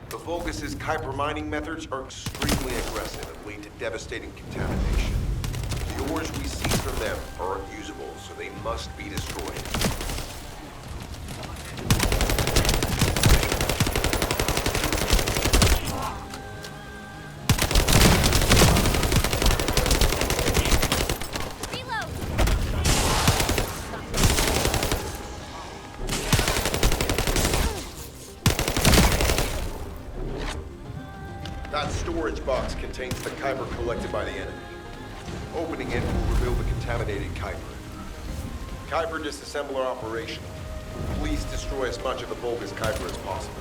The Vulgus' Kuiper mining methods are extremely aggressive and lead to devastating contamination. The ores we seize from them are unusable, so they must be destroyed. Reload! That storage box contains the Kuiper collected by the enemy. Opening it will reveal the contaminated Kuiper. Kuiper disassembler operational. Please destroy as much of the Vulgus Kuiper as possible.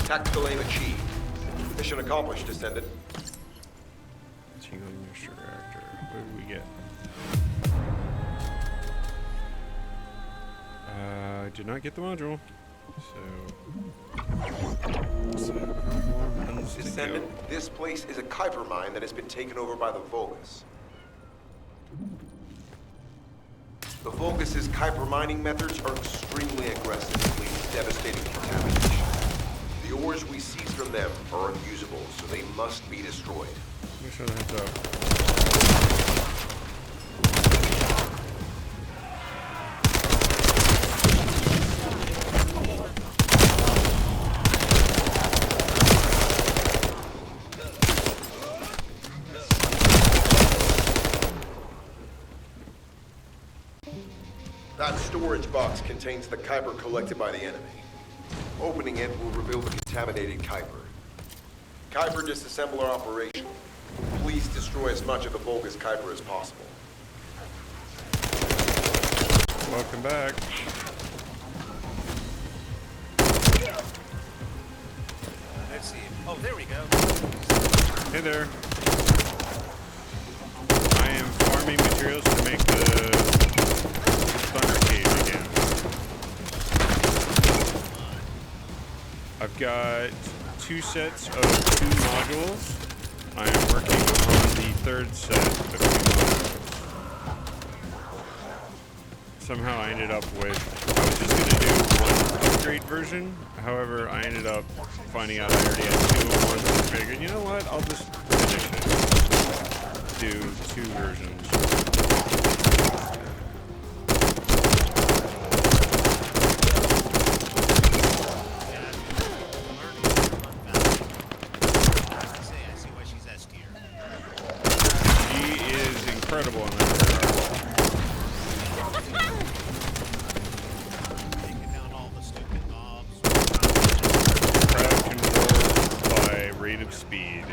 Tactical aim achieved. Mission accomplished, Descendant. Tingling mixture reactor. What did we get? I did not get the module. So runs to Descendant, go. this place is a Kuiper mine that has been taken over by the Vulgus. The Vulgus' Kuiper mining methods are extremely aggressive and lead to devastating contamination. The ores we seize from them are unusable, so they must be destroyed. Make sure that heads up. That storage box contains the Kuiper collected by the enemy. Opening it will reveal the contaminated Kuiper. Kuiper disassembler operation. Please destroy as much of the Vulgus Kuiper as possible. Welcome back. Let's see. Oh, there we go. Hey there. I am farming materials to make the Thunder Cave again. I've got 2 sets of 2 modules. I am working on the 3rd set of 2 modules. Somehow I ended up with, I was just going to do 1 upgrade version. However, I ended up finding out I already had 2 of 1, so I figured, you know what, I'll just finish it. Do 2 versions. I see why she's S tier. She is incredible in that regard. Taking down all the stupid mobs. Crowd control by rate of speed.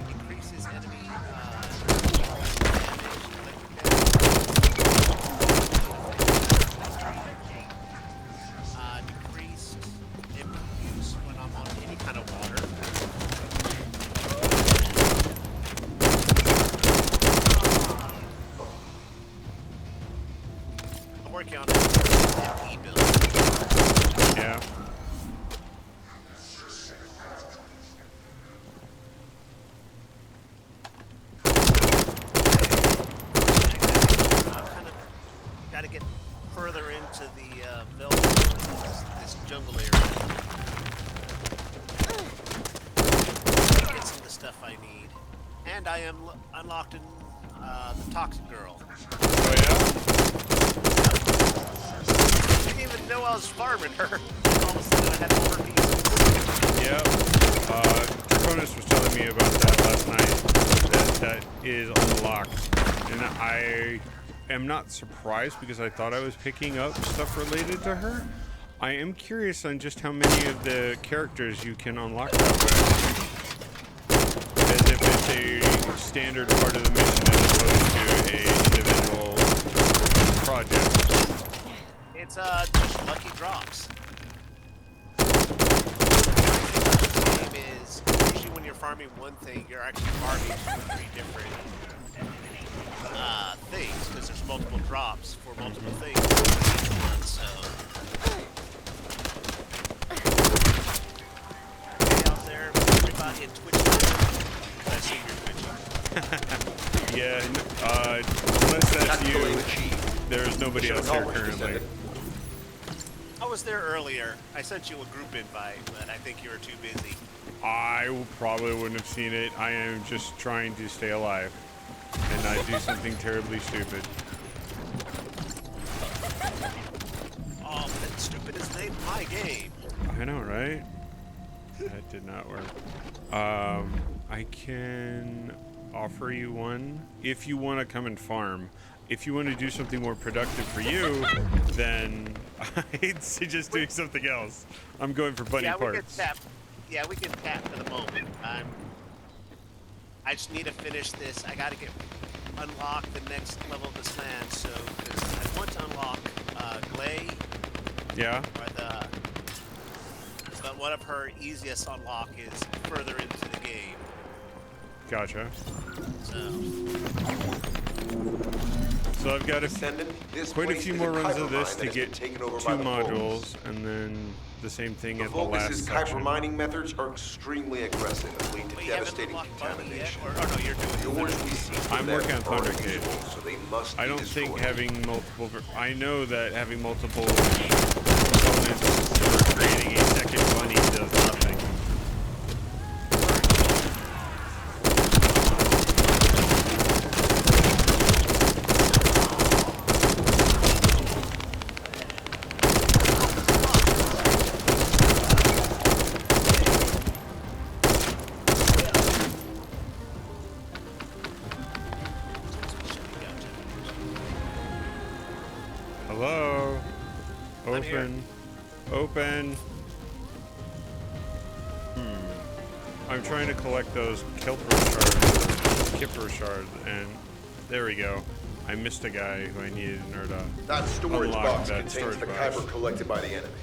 Increases enemy decreased use when I'm on any kind of water. I'm working on an build. Yeah. I've kind of got to get further into the this jungle area. Get some of the stuff I need. And I am unlocked in the Toxic Girl. Oh yeah? I didn't even know I was farming her. All of a sudden I had all her pieces. Yep. Draconis was telling me about that last night. That is unlocked. And I am not surprised because I thought I was picking up stuff related to her. I am curious on just how many of the characters you can unlock that way. As if it's a standard part of the mission as opposed to a individual project. It's just lucky drops. The game is usually when you're farming one thing, you're actually farming 2 or 3 different things because there's multiple drops for multiple things. So, hey out there, everybody in Twitch land, I see you're twitching. Yeah, unless that's Tactical aim you, achieved. there's nobody Mission else here accomplished, currently. Descendant. I was there earlier. I sent you a group invite, but I think you were too busy. I probably wouldn't have seen it. I am just trying to stay alive and not do something terribly stupid. Oh, that stupid is named my game. I know, right? That did not work. I can offer you one if you want to come and farm. If you want to do something more productive for you, then I'd suggest doing something else. I'm going for bunny Yeah, we can parts. tap. Yeah, we can tap for the moment. I just need to finish this. I gotta unlock the next level of this land. So, because I want to unlock Glay, Yeah. but one of her easiest unlock is further into the game. Gotcha. So, I've got Descendant, this quite a place few is more runs Kuiper of this mine to that has get been taken over 2 by the modules, Vulgus. and then the same thing The at the last Vulgus' section. Kuiper mining methods are extremely aggressive and lead to but you haven't devastating unlocked Bunny yet, contamination. or no, you're doing The ores we see from I'm them working on are Thunder unusual, Cables. so they must I be don't think destroyed. having multiple... I know that having multiple components for creating a second bunny does nothing. Hello? I'm here. Open. Open. I'm trying to collect those Kipper shards, and there we go. I missed a guy who I needed in order to That storage unlock box that contains storage the box. Kuiper collected by the enemy.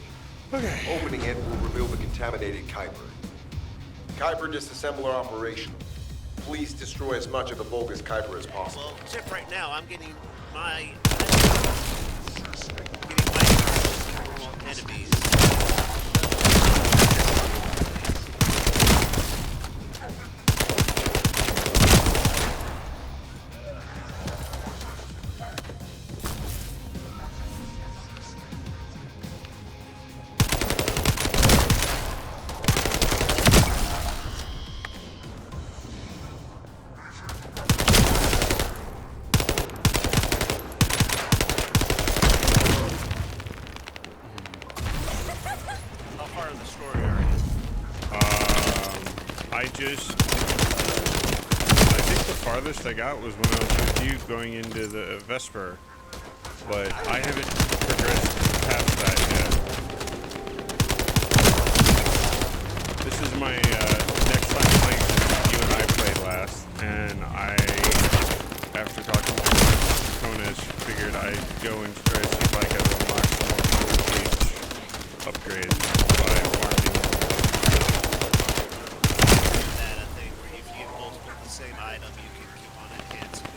Okay. Opening it will reveal the contaminated Kuiper. Kuiper disassembler operational. Please destroy as much of the bogus Kuiper as possible. Well, except right now, I'm getting my enemies. How far in the story are you? I think the farthest I got was when I was with you going into the Vesper, but I haven't progressed past that yet. This is my next time playing since you and I played last, and after talking to Jonas, figured I'd go and try to see if I could unlock some more page upgrades by farming. That a thing where if you have multiple of the same item, you can keep on enhancing.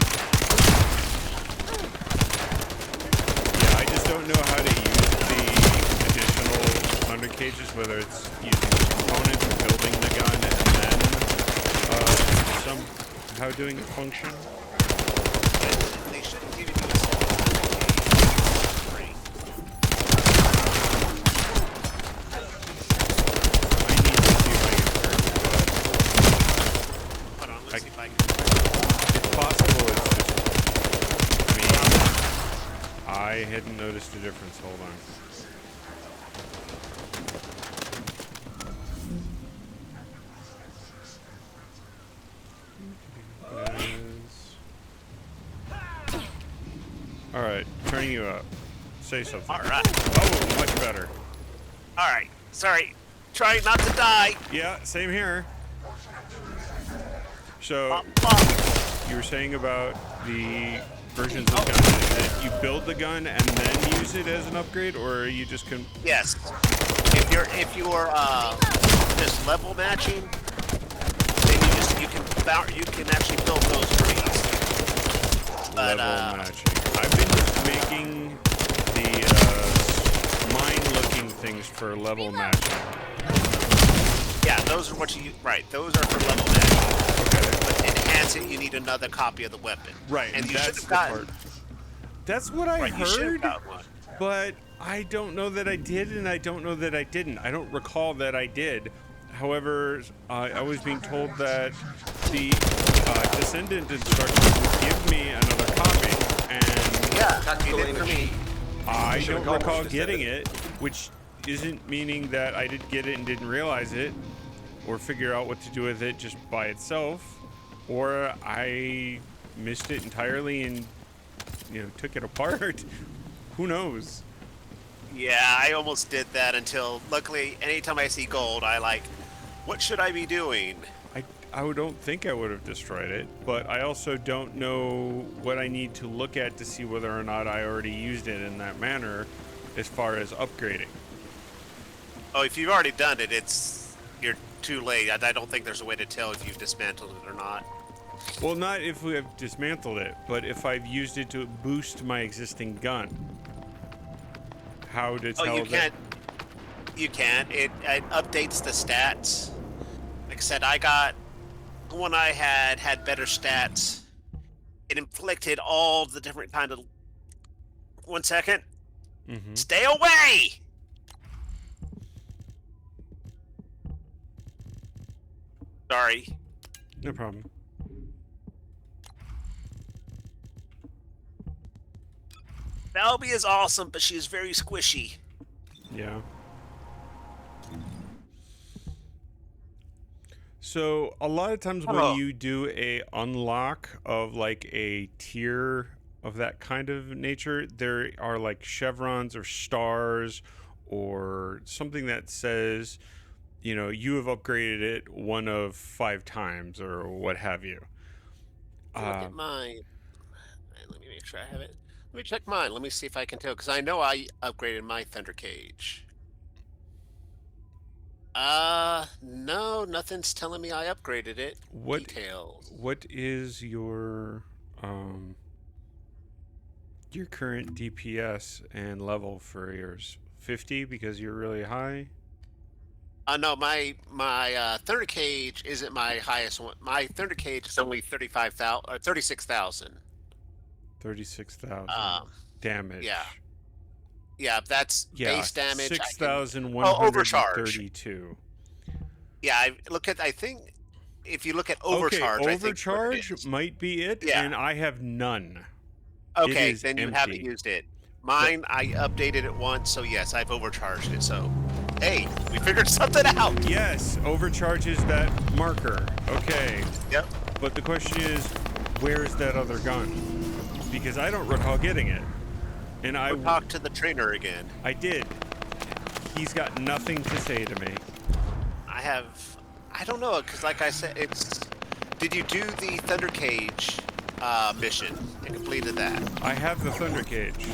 Yeah, I just don't know how to use the additional under cages, whether it's using the components or building the gun and then somehow doing a function. They shouldn't give you a separate free. I need to see if I can turn it Hold on, let's see if I can. It's possible, it's just me. I hadn't noticed a difference. Hold on. Alright, turning you up. Say something. Alright. Oh, much better. Alright. Sorry. Trying not to die. Yeah, same here. So, you were saying about the versions of guns. Is it you build the gun and then use it as an upgrade, or you just can... Yes. If you're just level matching, then you can actually build those trees. But level matching. I've been just making the mine-looking things for level matching. yeah, those are what you right. Those are for level matching. Okay. But to enhance it, you need another copy of the weapon. Right, and you should that's have the gotten. part. That's what I Right, you should have heard, got one. but I don't know that I did, and I don't know that I didn't. I don't recall that I did. However, I was being told that the Descendant instructions would give me another copy, and Yeah, you did for me. I You should've don't gone recall with getting Descendant. it, which isn't meaning that I did get it and didn't realize it, or figure out what to do with it just by itself, or I missed it entirely and took it apart. Who knows? Yeah, I almost did that until, luckily, anytime I see gold, I like, what should I be doing? I don't think I would have destroyed it, but I also don't know what I need to look at to see whether or not I already used it in that manner as far as upgrading. Oh, if you've already done it, you're too late. I don't think there's a way to tell if you've dismantled it or not. Well, not if we have dismantled it, but if I've used it to boost my existing gun. How to tell Oh, you that- can't. You can't. It updates the stats. Like I said, I got the one I had better stats. It inflicted all the different kind of. 1 second. Mhm. Stay away. Sorry. No problem. Valby is awesome, but she is very squishy. Yeah. So a lot of times when Oh. you do a unlock of like a tier of that kind of nature, there are like chevrons or stars or something that says, you know, you have upgraded it 1 of 5 times or what have you. Look at mine. Let me make sure I have it. Let me check mine. Let me see if I can tell, because I know I upgraded my Thunder Cage. No, nothing's telling me I upgraded it. What Details. what is your current DPS and level for yours? 50 because you're really high? No, my Thunder Cage isn't my highest one. My Thunder Cage is only 35,000 or 36,000. 36,000 damage. Yeah. Yeah, that's base damage. 6,132. Yeah, I think if you look at overcharge, Okay, I think overcharge might be it, Yeah. and I have none. Okay, is then you empty. haven't used it. Mine, I updated it once, so yes, I've overcharged it. So, hey, we figured something out. Yes, overcharges that marker. Okay. Yep. But the question is, where's that other gun? Because I don't recall getting it. And I Talk to the trainer again. I did. He's got nothing to say to me. I don't know, because like I said, did you do the Thunder Cage mission and completed that? I have the Thunder Cage.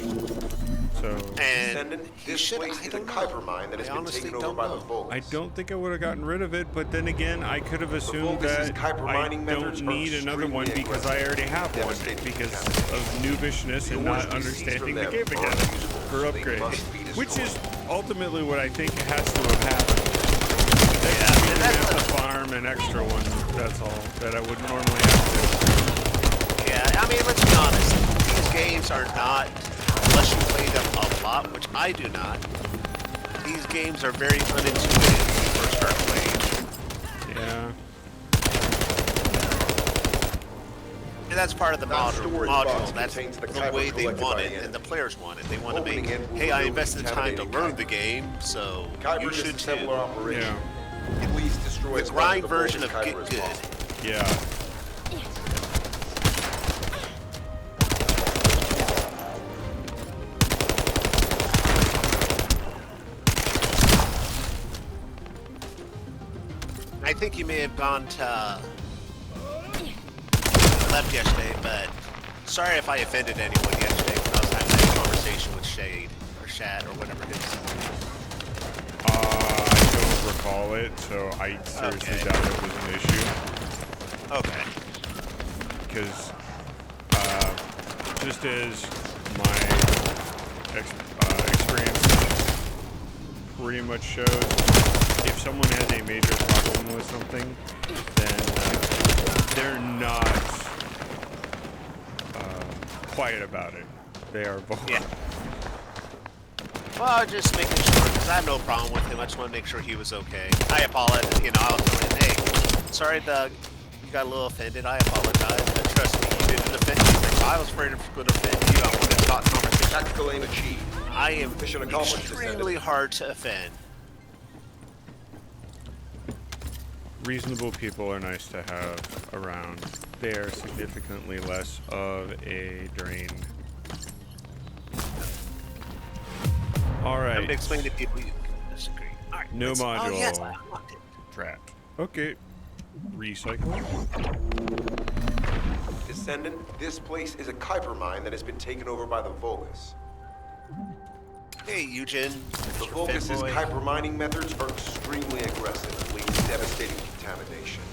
So And Descendant, this should, place I is a don't know. Kuiper mine that has I been honestly taken over don't by the know. Vulgus. I don't think I would have gotten rid of it, but then again, I could have assumed Vulgus' that Kuiper I mining don't methods are need another one extremely because I already have one devastating because contaminants. of noobishness and The ores not we seize understanding from the them game are again unusable, for so they upgrades, must be which is destroyed. ultimately what I think has to have happened. Yeah, and I that's have to farm an extra one, that's all, that I would normally have Yeah, I mean, let's be honest. These games are not, unless you play them a lot, which I do not. These games are very unintuitive when you first start playing. to. Yeah. And that's part of the That storage box module. That's contains the the Kuiper way they collected want by it, the and the enemy. players want it. They want to Opening make, it will hey, I reveal invested the time to contaminated learn Kuiper. the game, so Kuiper you should disassembler too. operation. Yeah. Please destroy The as much grind the version Vulgus of Kuiper Get as Good. possible. Yeah. I think you may have gone to left yesterday, but sorry if I offended anyone yesterday when I was having that conversation with Shade or Shad or whatever it is. I don't recall it, so I seriously Okay. doubt it was an issue. Okay. Because just as my experience pretty much shows, if someone has a major problem with something, then they're not quiet about it. They are vocal. Yeah. Well, just making sure, because I have no problem with him. I just want to make sure he was okay. I apologize. You know, I'll tell him, hey, sorry, Doug. You got a little offended. I apologize. But trust me, you didn't offend me. If I was afraid of going to offend you, I wanted to talk conversation. Tactical aim achieved. I am Mission accomplished, extremely Descendant. hard to offend. Reasonable people are nice to have around. They are significantly less of a drain. All I'm right. going to explain to people you disagree. All right. No module. Oh, yes, I unlocked it. Trapped. Okay. Recycle. Descendant, this place is a Kuiper mine that has been taken over by the Vulgus. Hey, Eugen. The Mr. Vulgus' Fanboy. Kuiper mining methods are extremely aggressive and lead to devastating contamination.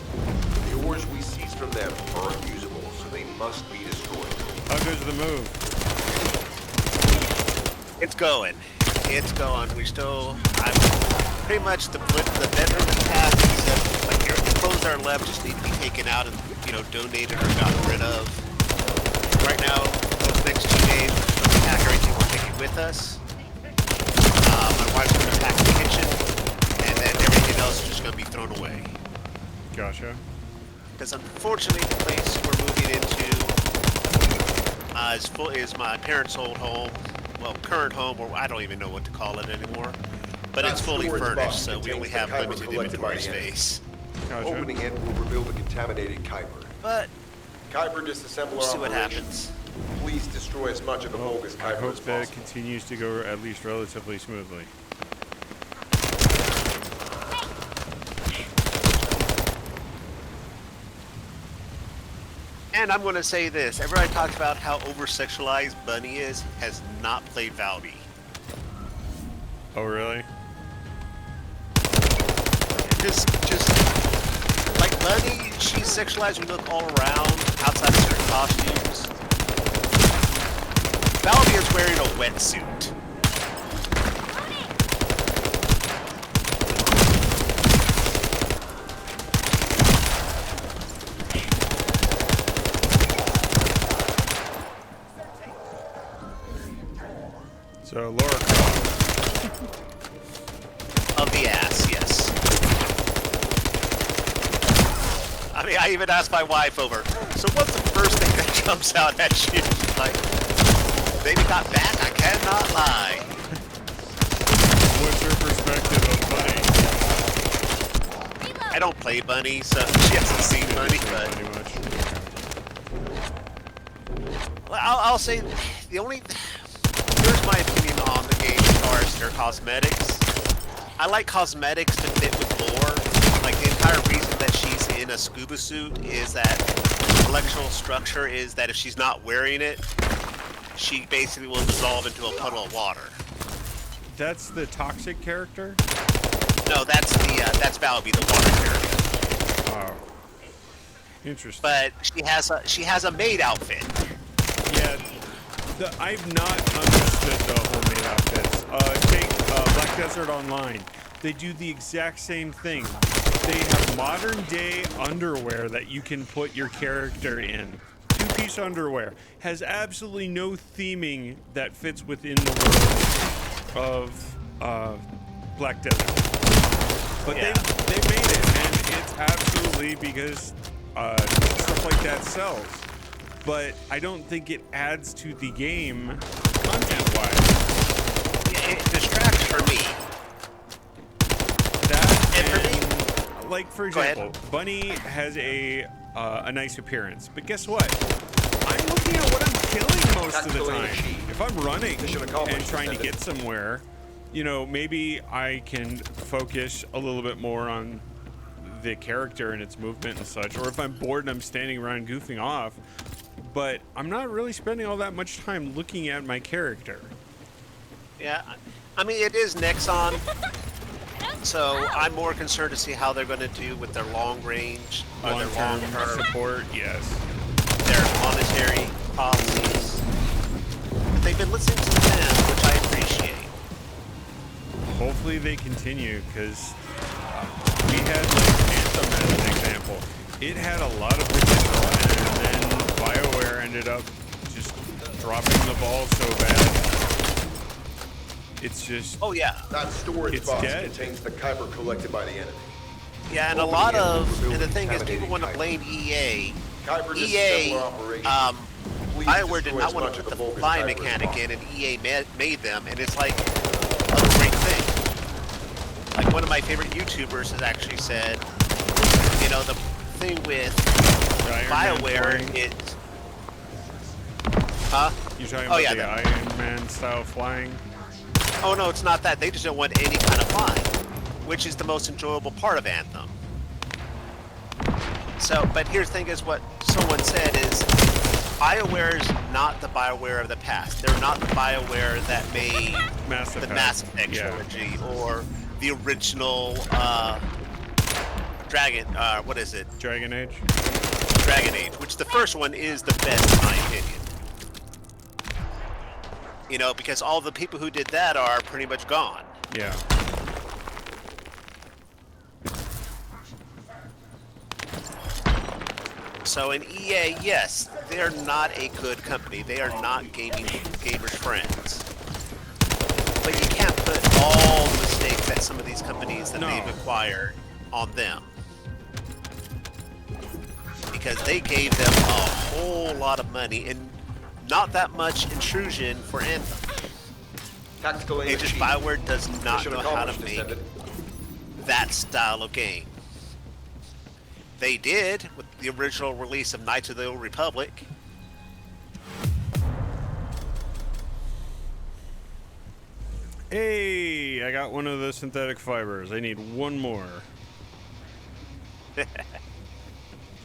The ores we seize from them are unusable, so they must be destroyed. How goes the move? It's going. It's going. We still, I'm pretty much the bedroom and path is that, like, your clothes are left just need to be taken out and, you know, donated or gotten rid of. Right now, those next 2 days, we're going to pack everything we're taking with us. My wife's going to pack the kitchen, and then everything else is just going to be thrown away. Gotcha. Because unfortunately, the place we're moving into is my parents' old home. Well, current home, or I don't even know what to call it anymore. But That it's fully storage box furnished, so we contains only the have Kuiper limited collected by inventory the enemy. space. Gotcha. Opening it will reveal the contaminated Kuiper. But Kuiper disassembler we'll see what operation. happens. Please destroy as much of the bogus I Kuiper hope as that it possible. continues to go at least relatively smoothly. And I'm going to say this. Everybody talks about how over-sexualized Bunny is, has not played Valby. Oh, really? Just like Bunny, she's sexualized. We look all around, outside of certain costumes. Valby is wearing a wetsuit. So, Laura Croft. Of the ass, yes. I mean, I even asked my wife over, so what's the first thing that jumps out at you? She's like, baby got back, I cannot lie. What's your perspective of Bunny? I don't play Bunny, so she hasn't seen Bunny, but... Bunny much. Well, I'll say, the only... Here's my opinion on the game as far as their cosmetics. I like cosmetics to fit with lore. Like, the entire reason that she's in a scuba suit is that molecular structure is that if she's not wearing it, she basically will dissolve into a puddle of water. That's the toxic character? No, that's Valby, the water character. Oh. Interesting. But she has a maid outfit. Yeah, I've not understood the whole maid outfits. Take Black Desert Online. They do the exact same thing. They have modern day underwear that you can put your character in. Two-piece underwear. Has absolutely no theming that fits within the world of Black Desert. But Yeah. they made it, and it's absolutely because stuff like that sells. But I don't think it adds to the game content-wise. Yeah, it distracts for me. That And for and, like for Go ahead. example, Bunny has a nice appearance, but guess what? I'm looking at what I'm killing most of the Tactical time. achieved. If I'm running Mission accomplished, and trying to Descendant. get somewhere, you know, maybe I can focus a little bit more on the character and its movement and such, or if I'm bored and I'm standing around goofing off, but I'm not really spending all that much time looking at my character. Yeah, I mean, it is Nexon, so I'm more concerned to see how they're going to do with their long range, or their Long-term long-term, support, yes. their monetary policies. But they've been listening to them, which I appreciate. Hopefully they continue, because we had like Anthem as an example. It had a lot of potential, and then BioWare ended up just dropping the ball so bad. It's just, Oh yeah, That storage It's box dead. contains the Kuiper collected by the enemy. yeah, and a Opening lot and of, removing and the thing is, people contaminated want to blame EA. Kuiper EA, disassembler operation. Please BioWare did destroy not as want much to of put the the bogus flying Kuiper as mechanic in, possible. and EA made them, and it's like a great thing. Like one of my favorite YouTubers has actually said, you know, the thing with Iron Man BioWare flying. is, huh? You're talking Oh, about yeah, the that- Iron Man style flying? Oh no, it's not that. They just don't want any kind of flying, which is the most enjoyable part of Anthem. So, but here's the thing: is what someone said is, BioWare is not the BioWare of the past. They're not the BioWare that made Mass the Effect. Mass Effect Yeah. trilogy or the original Dragon. What is it? Dragon Age? Dragon Age, which the first one is the best in my opinion. You know, because all the people who did that are pretty much gone. Yeah. So in EA, yes, they're not a good company. They are not gamers' friends. But you can't put all the mistakes that some of these companies that No. they've acquired on them. Because they gave them a whole lot of money and not that much intrusion for Anthem. Tactical aim It's just achieved. BioWare does not Mission know how to accomplished, make Descendant. that style of game. They did with the original release of Knights of the Old Republic, Hey, I got one of the synthetic fibers. I need one more.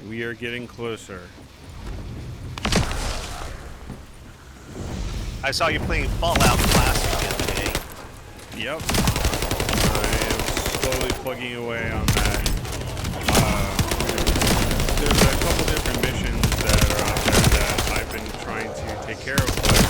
We are getting closer. I saw you playing Fallout Classic the other day. Yep. I am slowly plugging away on that. There's a couple different missions that are out there that I've been trying to take care of, but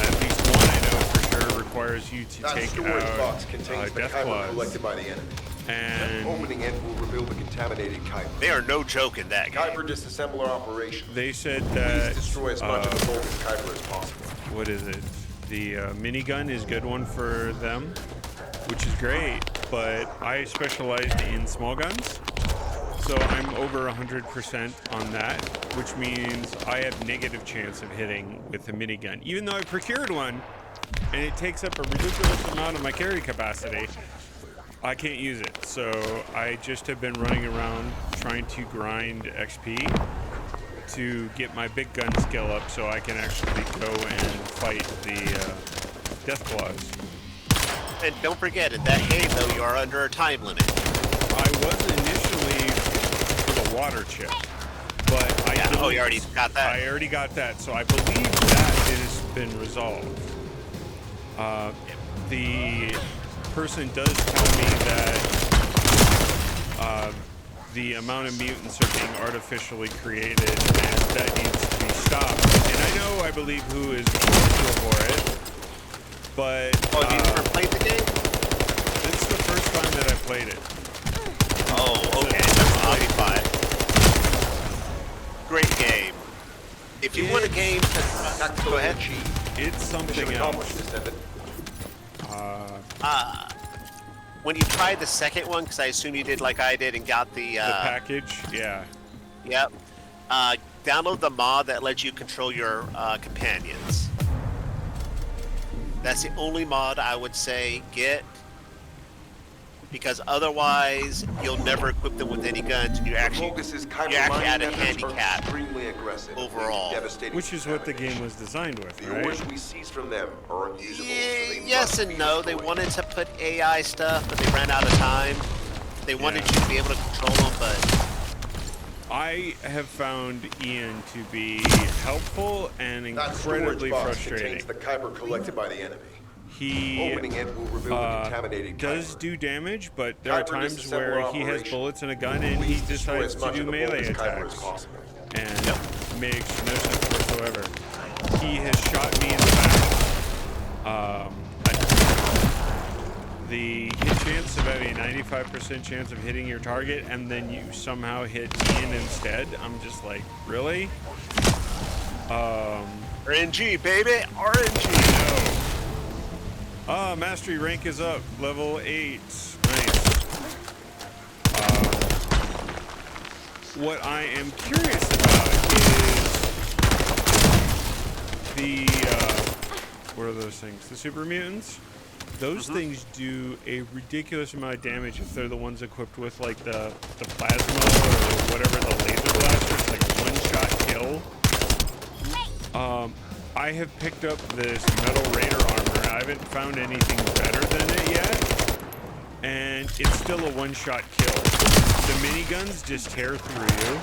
at least one I know for sure requires you to That take storage out box contains the death Kyber claws. collected by the enemy. And Opening it will reveal the contaminated Kyber. They are no joke in that game. Kyber disassembler operation. they said Please that destroy as much of the bogus Kyber as possible. what is it? The minigun is a good one for them, which is great, but I specialized in small guns, so I'm over 100% on that, which means I have negative chance of hitting with a minigun. Even though I procured one, and it takes up a ridiculous amount of my carry capacity, I can't use it. So I just have been running around trying to grind XP to get my big gun skill up so I can actually go and fight the death claws. And don't forget, in that game, though, you are under a time limit. I was initially for the water chip, but I Yeah, oh, you already got that? I already got that, so I believe that has been resolved. The person does tell me that the amount of mutants are being artificially created, and that needs to be stopped. And I believe who is responsible for it, but Oh, you never played the game? it's the first time that I played it. Oh, okay. I'll be fine. Great game. If you want a game to... Tactical Go ahead. achieved. It's something Mission accomplished, else. Descendant. When you tried the second one, because I assume you did like I did and got the... The package, yeah. Yep. Download the mod that lets you control your companions. That's the only mod I would say get, because otherwise you'll never equip them with any guns, and you actually Focus's Kyber add a mining methods are handicap extremely aggressive, overall. devastating Which is what the game contamination. was designed with, The right? ores we seize from them are unusable, so they Yes must and be no. They destroyed. wanted to put AI stuff, but they ran out of time. They wanted you to be able to control them, but I have found Ian to be helpful and That storage incredibly box frustrating. contains the Kyber collected by the enemy. He Opening it will reveal the contaminated does Kyber. do damage, but there are Kyber times disassembler where he has operation. bullets and a gun and he Please destroy decides as to much do of the melee bogus Kyber as attacks. possible. And makes no sense whatsoever. He has shot me in the back. The hit chance of having a 95% chance of hitting your target and then you somehow hit Ian instead. I'm just like, really? RNG, baby, RNG. No. Mastery rank is up, level 8. Nice. What I am curious about is the, what are those things? The super mutants? Those things do a ridiculous amount of damage if they're the ones equipped with like the plasma or whatever, the laser blaster. It's like a one-shot kill. I have picked up this metal raider armor. I haven't found anything better than it yet, and it's still a one-shot kill. The miniguns just tear through you.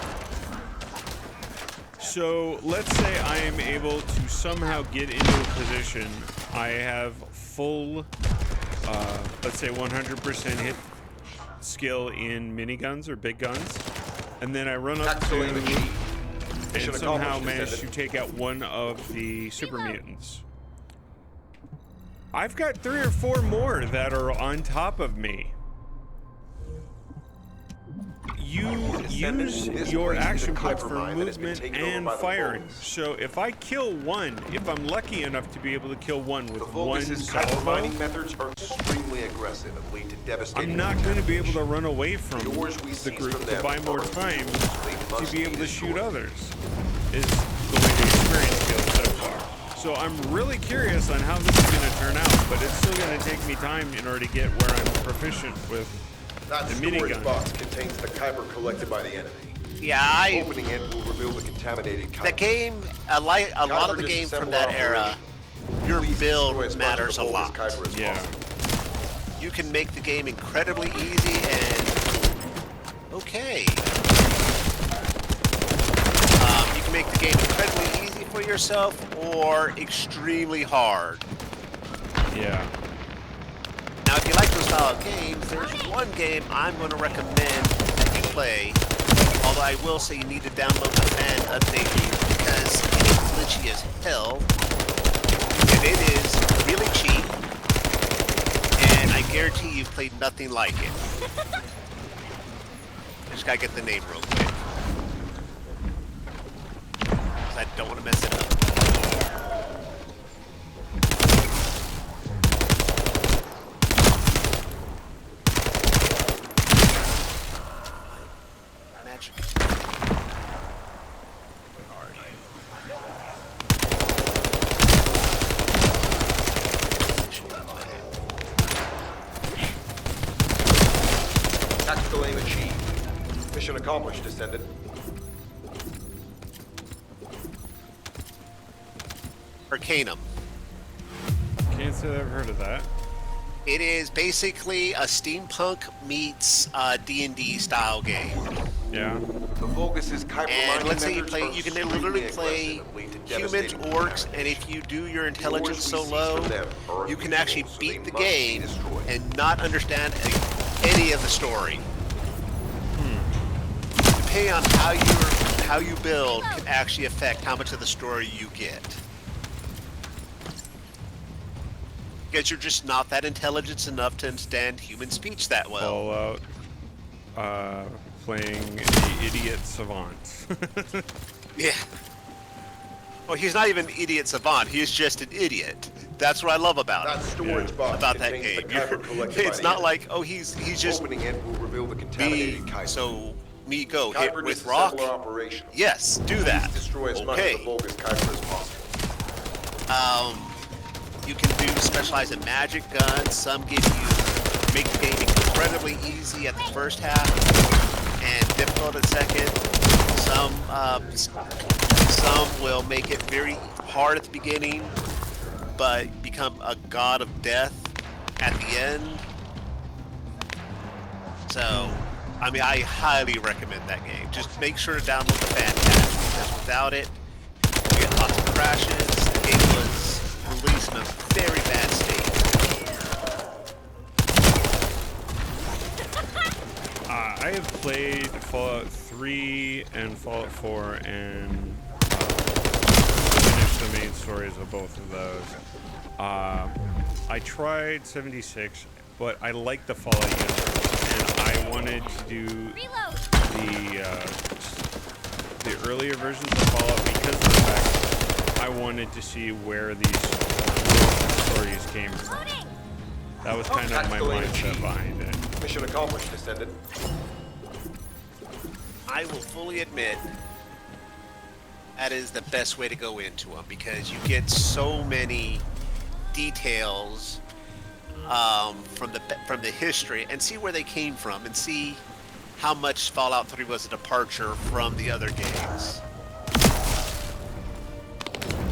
So let's say I am able to somehow get into a position. I have full, let's say 100% hit skill in miniguns or big guns, and then I run up Tactical to aim achieved. and Mission somehow accomplished, manage to Descendant. take out one of the super mutants. I've got 3 or 4 more that are on top of me. You use This your place is a action points Kyber for mine that has been movement taken over and by the firing. Vulgus. So if I kill one, if I'm lucky enough to be able to kill one with The one Vulgus' Kyber salvo, mining methods are extremely aggressive and lead to devastating I'm not going to be able to contamination. run away from The ores we the seize group from to them buy more are time unusable. They to must be able to shoot destroyed. others, is the way the experience feels so far. So I'm really curious on how this is going to turn out, but it's still going to take me time in order to get where I'm proficient with That the storage minigun. box contains the Kyber collected by the enemy. Yeah, Opening it will reveal the contaminated Kyber. the game, a lot of the game from that era, your build matters a lot. Yeah. you can make the game incredibly easy and okay. You can make the game incredibly easy for yourself or extremely hard. Yeah. Now, if you like those style of games, there's one game I'm going to recommend that you play. Although I will say you need to download the fan update because it is glitchy as hell. And it is really cheap. And I guarantee you've played nothing like it. Just gotta get the name real quick. 'Cause I don't want to mess it up. Magic. Tactical aim achieved. Mission accomplished, Descendant. Arcanum. Can't say I've heard of that. It is basically a steampunk meets D&D style game. Yeah. The Vulgus' Kuiper And let's say you mining play, methods you are can literally extremely play aggressive and lead to humans, devastating orcs, damage. and if you do your The intelligence ores so we seize low, from them are you can unusual, actually so beat they the must be game destroyed. and not understand any of the story. Depending on how you build can actually affect how much of the story you get. Because you're just not that intelligent enough to understand human speech that well. Fallout, playing the idiot savant. Yeah. Well, he's not even an idiot savant. He's just an idiot. That's what I love about That it. storage box About that contains game. the Kuiper collected by It's the not enemy. like, oh, he's just Opening it will reveal the me. contaminated Kuiper. So me go hit Kuiper with rock. disassembler operational. Yes, do that. Destroy as much of Okay. the Vulgus Kuiper as possible. You can do specialize in magic guns. Some give you make the game incredibly easy at the first half and difficult at second. Some will make it very hard at the beginning, but become a god of death at the end. So, I mean, I highly recommend that game. Just make sure to download the fan patch because without it, you get lots of crashes. The game was released in a very bad state. I have played Fallout 3 and Fallout 4 and finished the main stories of both of those. I tried 76, but I like the Fallout universe, and I wanted to do the earlier versions of Fallout because of the fact I wanted to see where these stories came from. That was kind of my Tactical aim mindset achieved. behind it. Mission accomplished, Descendant. I will fully admit that is the best way to go into them because you get so many details from the history and see where they came from and see how much Fallout 3 was a departure from the other games.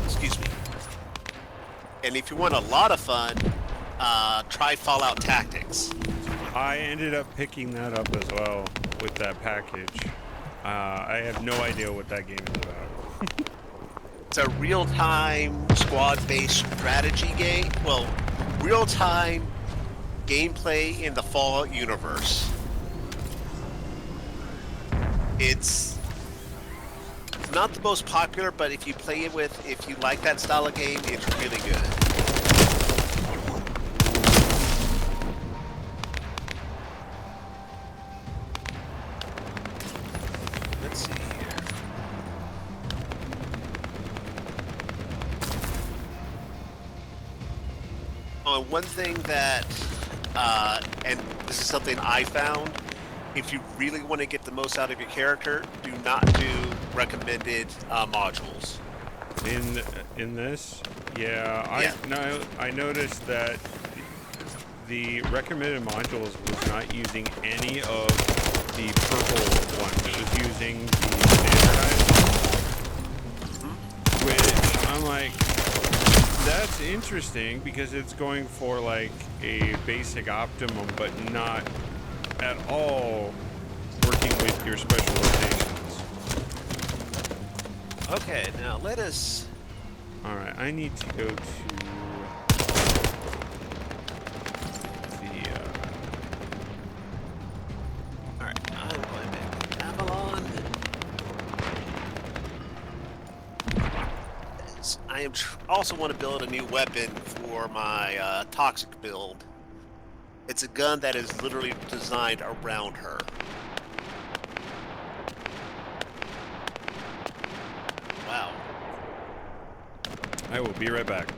Excuse me. And if you want a lot of fun, try Fallout Tactics. I ended up picking that up as well with that package. I have no idea what that game is about. It's a real-time squad-based strategy game. Well, real-time gameplay in the Fallout universe. It's not the most popular, but if you play it if you like that style of game, it's really good. Let's see here. One thing that, and this is something I found, if you really want to get the most out of your character, do not do recommended modules. In this, yeah, I noticed that the recommended modules was not using any of the purple ones. It was using the standardized, which I'm like, That's interesting because it's going for like a basic optimum, but not at all working with your specializations. Okay, now let us. All right, I need to go to the. All right, I'm going back to Avalon. I also want to build a new weapon for my toxic build. It's a gun that is literally designed around her. Wow. I will be right back.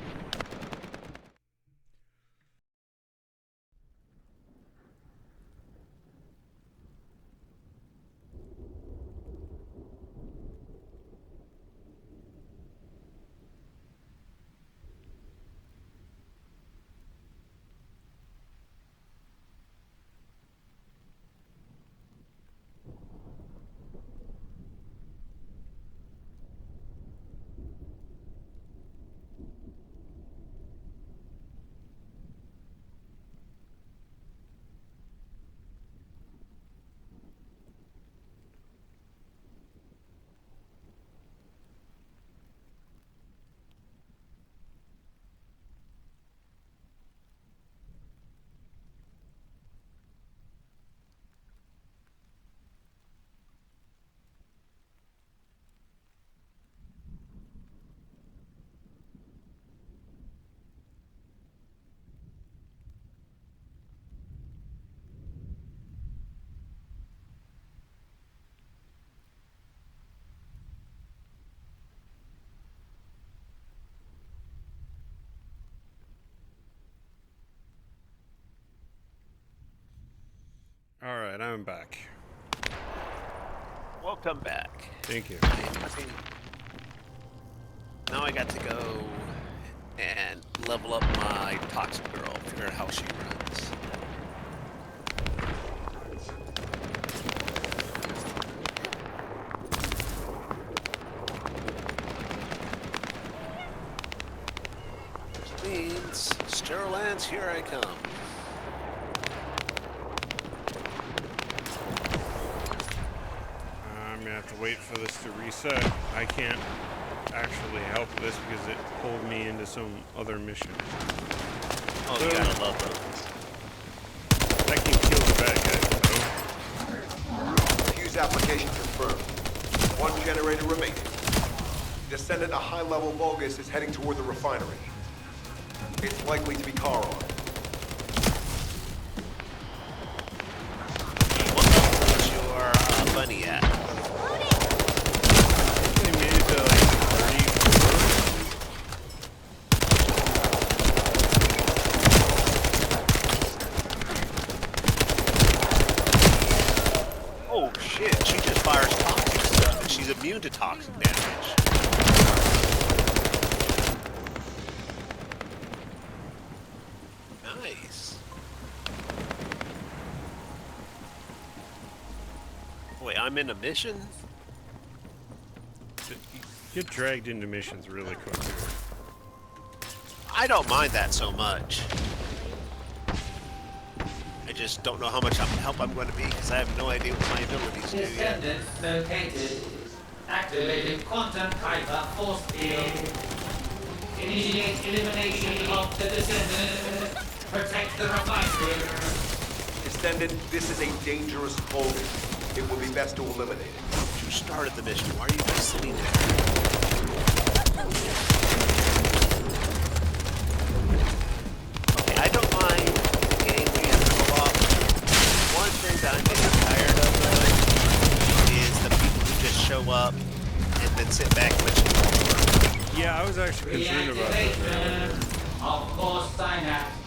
All right, I'm back. Welcome back. Thank you. Now I got to go and level up my toxic girl, figure out how she runs. Which means, Sterlance, here I come. I'm gonna have to wait for this to reset. I can't actually help this because it pulled me into some other mission. Oh, you gotta love those. I can kill the bad guys, Fuse application confirmed. One generator remaining. Descendant, a high-level Vulgus is heading toward the refinery. It's likely to be car armed. What level is your bunny at? They made it to like 34. Oh shit, she just fires toxic stuff and she's immune to toxic damage. Nice. Wait, I'm in a mission? Get dragged into missions really quick. I don't mind that so much. I just don't know how much help I'm going to be because I have no idea what my abilities do yet. Descendants located. Activating quantum hyper force field. Initiate elimination of the Descendant. Protect the refinery. Descendant, this is a dangerous Vulgus. It will be best to eliminate it. You started the mission. Why are you guys sitting there? Okay, I don't mind the game we have to co-op. One thing that I'm getting tired of though is the people who just show up and then sit back and let you. Yeah, I was actually concerned about that. Reactivation of core synapse.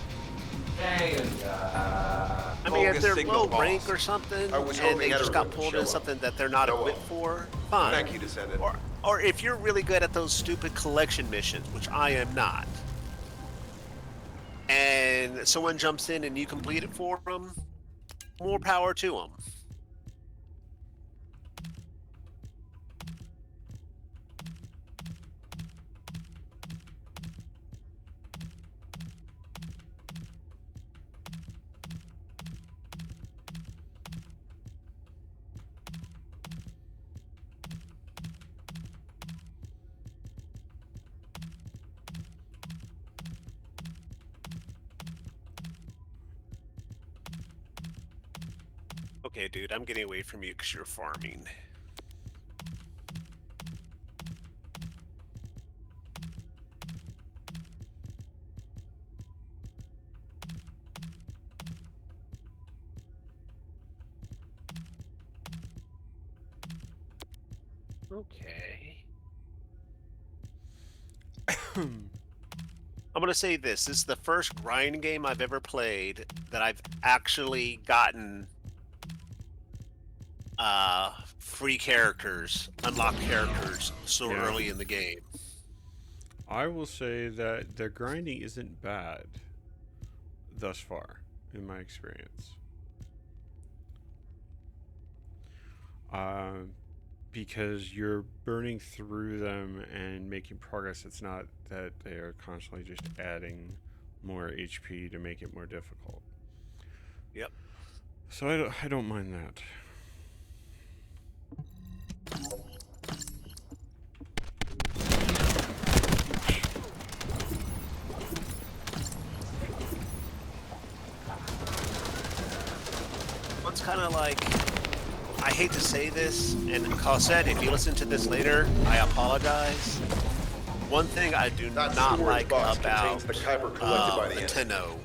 I mean, if Vulgus they're signal low lost. rank or something, I was and hoping they just got Ederer would pulled show into up. something that they're not No equipped hope. for, fine. Thank you, Descendant. Or if you're really good at those stupid collection missions, which I am not, and someone jumps in and you complete it for them, more power to them. Okay, dude, I'm getting away from you because you're farming. Okay. I'm gonna say this. This is the first grind game I've ever played that I've actually gotten free characters, unlocked characters so Yeah. early in the game. I will say that the grinding isn't bad thus far, in my experience. Because you're burning through them and making progress. It's not that they are constantly just adding more HP to make it more difficult. Yep. So I don't mind that. It's kind of like, I hate to say this, and Cosette, if you listen to this later, I apologize. One thing I do That not storage like box about contains the Kuiper collected by the enemy. Tenno,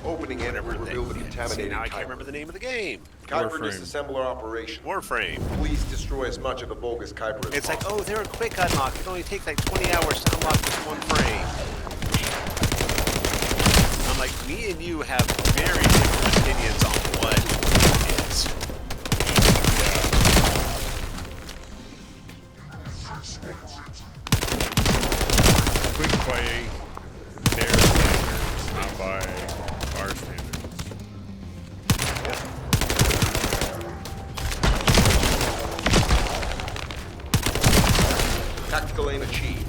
Opening it will whatever reveal the they see, contaminated now I can't Kuiper. remember the name of the game. Kuiper Warframe. disassembler operation. Warframe. Please destroy as much of the bogus Kuiper as It's like, possible. oh, they're a quick unlock. It only takes like 20 hours to unlock this one frame. I'm like, me and you have very different opinions on what it is. Quick by their standards, not by our standards. Tactical aim achieved.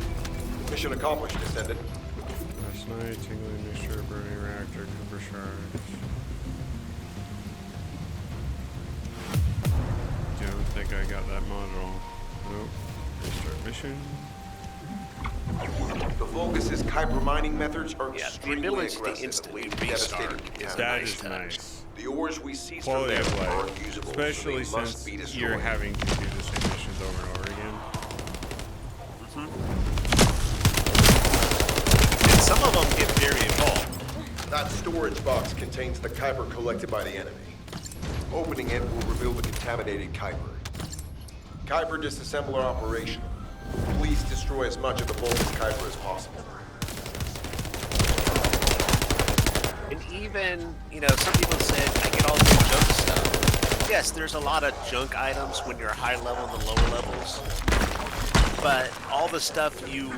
Mission accomplished, Descendant. Last night, tingling mixture, burning reactor, copper shards. Don't think I got that module. Nope. Restart mission. The Vulgus' Kuiper mining methods are Yeah, the extremely ability to aggressive and instantly lead to restart devastating is contamination. That nice is touch. nice. The ores we seized from Quality them of are life. unusable, Especially so they must since be destroyed. you're having to do the same missions over and over again. And some of them get very involved. That storage box contains the Kuiper collected by the enemy. Opening it will reveal the contaminated Kuiper. Kuiper disassembler operation. Please destroy as much of the Vulgus Kuiper as possible. And even, you know, some people said I get all the junk stuff. Yes, there's a lot of junk items when you're high level and the lower levels. But all the stuff you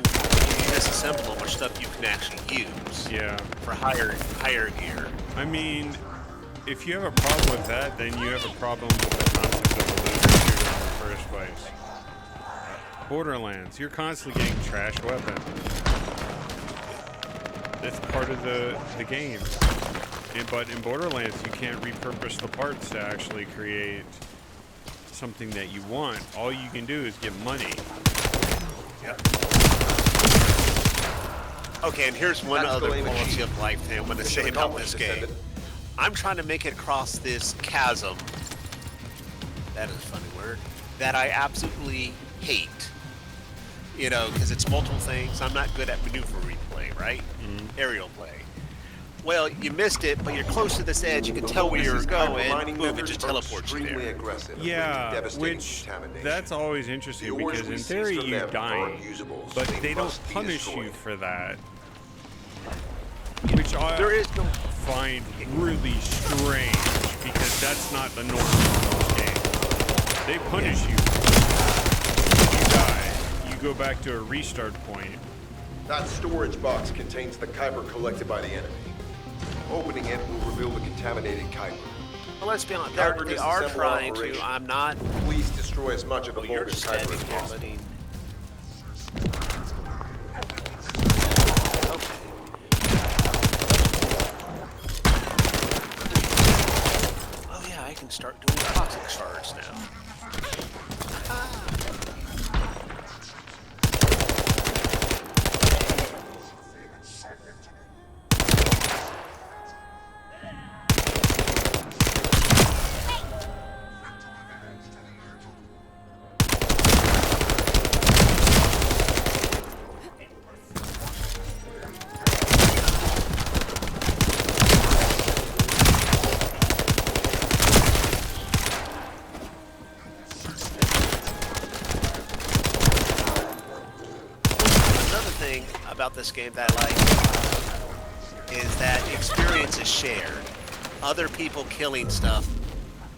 disassemble them are stuff you can actually use Yeah. for higher gear. I mean, if you have a problem with that, then you have a problem with the concept of a looter shooter in the first place. Borderlands, you're constantly getting trash weapons. That's part of the game. But in Borderlands, you can't repurpose the parts to actually create something that you want. All you can do is get money. Yep. Okay, and here's one Tactical other aim quality achieved. of life thing I'm going to say Mission about this accomplished, game. Descendant. I'm trying to make it across this chasm. That is a funny word. That I absolutely hate. You know, because it's multiple things. I'm not good at maneuver replay, right? Aerial play. Well, you missed it, but you're close to this edge. You can The tell where you're Vulgus' Kuiper going. mining Boom, it methods just are teleports you extremely there. aggressive and Yeah, lead to devastating which contamination. that's always interesting The ores because we in seized theory from you them are die, unusable, so but they they don't must be punish you destroyed. for that, which There is no... find really strange because that's not the norm in most games. They punish you. You die. You go back to a restart point. That storage box contains the Kuiper collected by the enemy. Opening it will reveal the contaminated Kuiper. Well, let's be honest. Kuiper They are disassemble trying operation. to. I'm not... Please destroy as much of the Well, you're Vulgus just Kuiper standing as here possible. letting... Oh yeah, I can start doing toxic shards now. another thing about this game that I like is that experience is shared. Other people killing stuff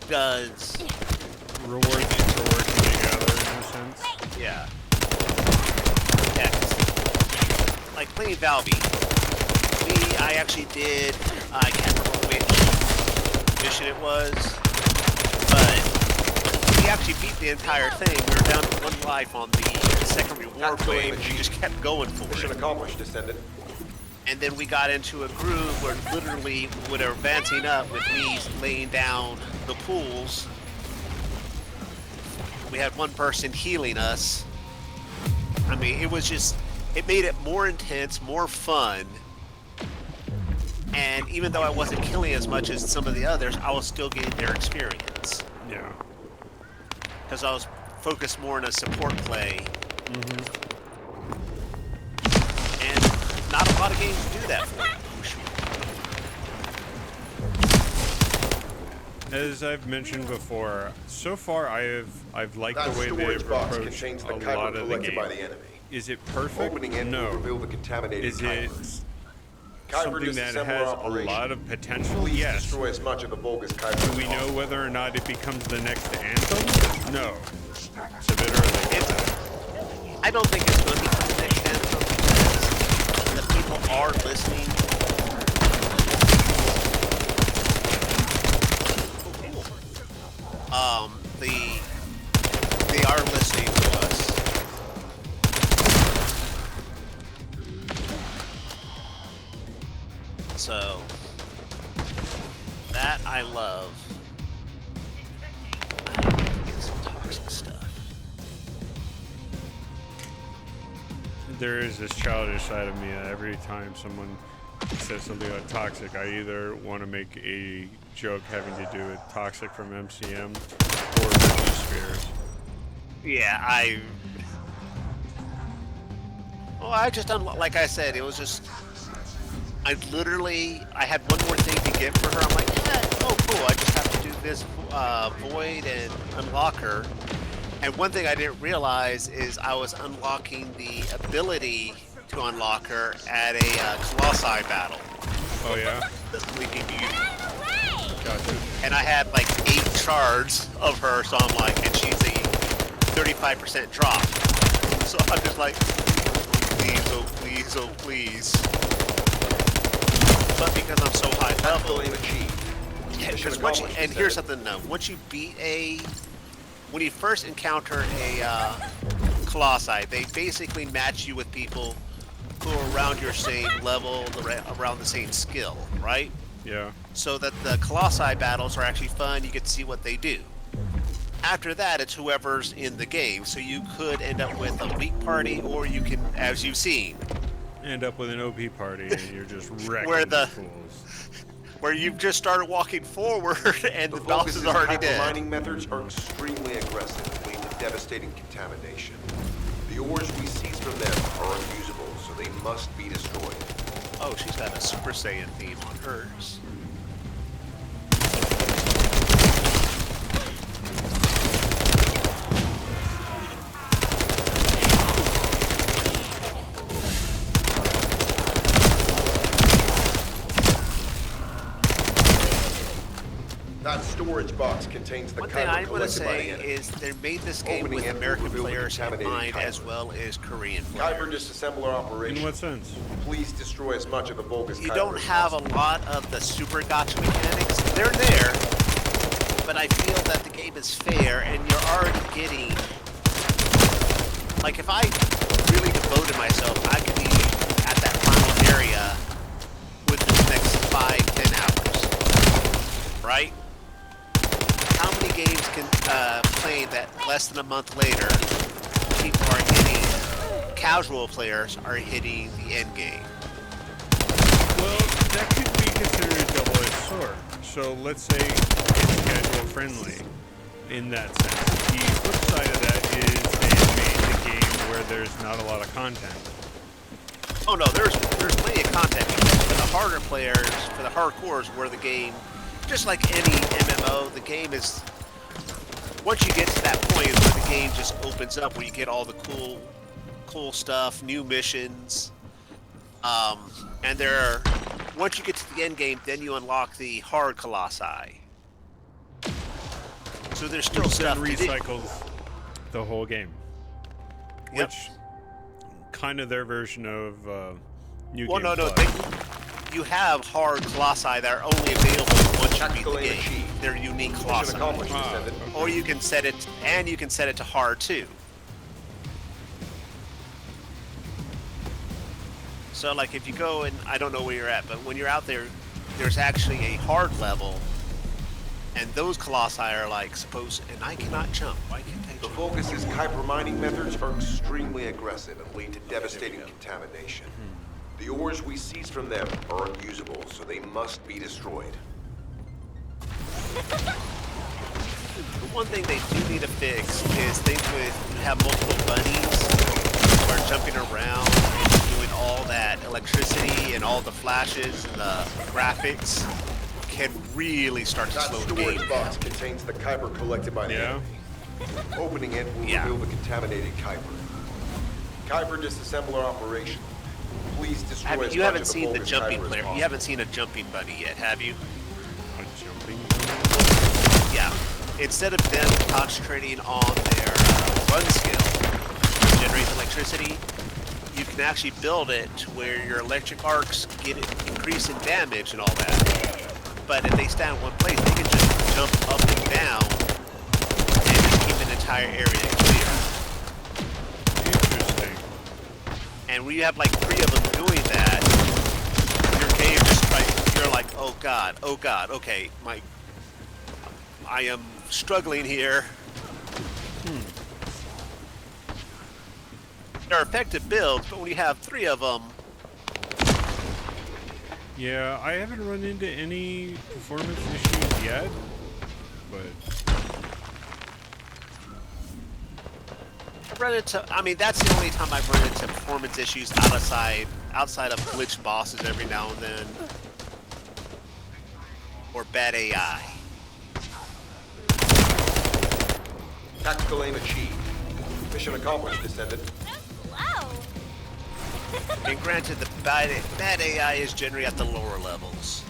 does Reward for working together in a sense. yeah. Yeah, 'cause, like playing Valve, I actually did. I can't remember which mission it was, but we actually beat the entire thing. We were down to 1 life on the second reward wave. We just kept going for Mission it. accomplished, Descendant. And then we got into a groove where literally we were advancing up with me laying down the pools. We had one person healing us. I mean, it was just, it made it more intense, more fun. And even though I wasn't killing as much as some of the others, I was still getting their experience. Yeah. Because I was focused more on a support play. And not a lot of games do that for you. As I've mentioned before, so far I've liked That the way storage they've box approached contains the a lot kyber of the collected game. by the enemy. Is it perfect? Opening it will No. reveal the contaminated Is it kyber. something that has a lot of potential? Please Yes. destroy as much of the bogus kyber Do as we know possible. whether or not it becomes the next Anthem? No. It's a bit early. I don't think it's going to become the next Anthem because the people are listening. They are listening to us. So that I love. I need to get some toxic stuff. There is this childish side of me that every time someone says something about toxic, I either want to make a joke having to do with toxic from MCM or Britney Spears. Yeah, I just like I said, it was just. I had one more thing to get for her. I'm like, oh cool, I just have to do this void and unlock her. And one thing I didn't realize is I was unlocking the ability to unlock her at a Colossi battle. Oh yeah? The Sleeping Beauty. Gotcha. And I had like 8 shards of her, so I'm like, and she's a 35% drop. So I'm just like, please, oh please, oh please. But because I'm so high level, because and here's something to know: once you beat when you first encounter a Colossi, they basically match you with people who are around your same level, around the same skill, right? Yeah. So that the Colossi battles are actually fun. You get to see what they do. After that, it's whoever's in the game. So you could end up with a weak party, or you can, as you've seen, End up with an OP party and you're just wrecking Where the- fools. where you've just started walking forward and the boss is Focus's already kyber dead. mining methods are extremely aggressive and lead to devastating contamination. The ores we seize from them are unusable, so they must be destroyed. Oh, she's got a Super Saiyan theme on hers. That storage box contains the One thing I kyber want to collected by the say enemy. is they made this game Opening with it will American reveal the players in contaminated mind kyber. as well as Korean Kyber players. disassembler operation. In what sense? Please destroy as much of the bogus You kyber don't as have a possible. lot of the super gotcha mechanics. They're there, but I feel that the game is fair and you're already getting... Like, if I really devoted myself, I could be at that final area within the next 5-10 hours. Right? How many games can play that less than a month later, people are hitting, casual players are hitting the end game? Well, that could be considered a double-edged sword. So let's say it's casual friendly in that sense. The flip side of that is they made the game where there's not a lot of content. Oh no, there's plenty of content because for the harder players, for the hardcores, where the game, just like any MMO, the game is, once you get to that point where the game just opens up, where you get all the cool stuff, new missions. And once you get to the end game, then you unlock the hard colossi. So there's still Which then stuff to do. recycles the whole game. Yep. Which kind of their version of New Well, Game no, Plus. you have hard colossi that are only available once you beat the Tactical aim game. achieved. They're unique Mission colossi. accomplished, Descendant. Or you can set it, to hard too. So, like, if you go and I don't know where you're at, but when you're out there, there's actually a hard level, and those colossi are like supposed. And I cannot jump. Why can't I The jump? focus is Kuiper mining methods are extremely aggressive and lead to devastating contamination. The ores we seize from them are unusable, so they must be destroyed. The one thing they do need to fix is things with you have multiple bunnies who are jumping around and doing all that electricity and all the flashes and the graphics can really start to That slow the game storage box contains the Kuiper collected by the Yeah. enemy. Opening it will Yeah. reveal the contaminated Kuiper. Kuiper disassembler operation. Please destroy as You much haven't of the seen the bogus jumping Kuiper as player. possible. You haven't seen a jumping bunny yet, have you? A jumping. Yeah. Instead of them concentrating on their run skill to generate electricity, you can actually build it to where your electric arcs get increase in damage and all that. But if they stand in one place, they can just jump up and down and just keep an entire area clear. Interesting. And when you have like 3 of them doing that, your game just like you're like, oh god, okay, I am struggling here. They're effective builds, but when you have 3 of them, Yeah, I haven't run into any performance issues yet, but I mean, that's the only time I've run into performance issues outside of glitched bosses every now and then, or bad AI. Tactical aim achieved. Mission accomplished, Descendant. Wow. And granted, the bad AI is generally at the lower levels.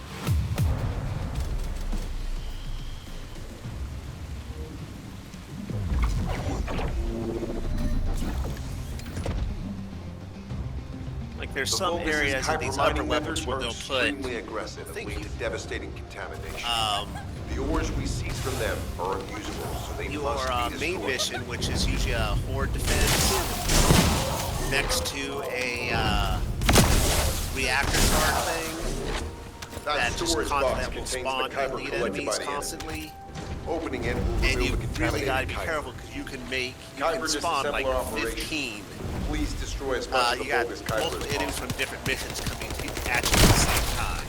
Like there's The some focus is areas in Kuiper these upper mining levels methods where are they'll put extremely aggressive and think lead you- to devastating contamination. um, The ores we seize from them are unusable, so they your must be main destroyed. mission, which is usually a horde defense, next to a reactor guard thing that just storage box that will contains the spawn Kuiper and lead collected by enemies the enemy. constantly. Opening it will And reveal you the really contaminated gotta be Kuiper. careful because you can Kuiper spawn like disassembler operation. 15. Please destroy as much of the You got bogus Kuiper multiple as enemies possible. from different missions coming at you at the same time.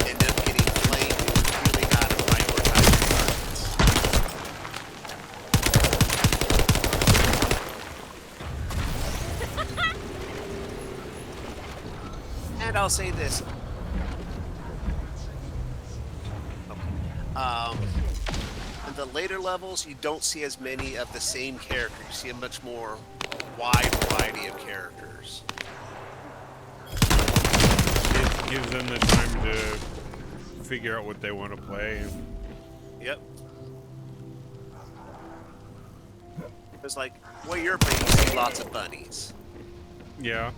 End up getting flamed. You really gotta prioritize your targets. And I'll say this. In the later levels, you don't see as many of the same characters. You see a much more wide variety of characters. it gives them the time to figure out what they want to play. Yep. It's like, where you're playing, you see lots of bunnies. Yeah.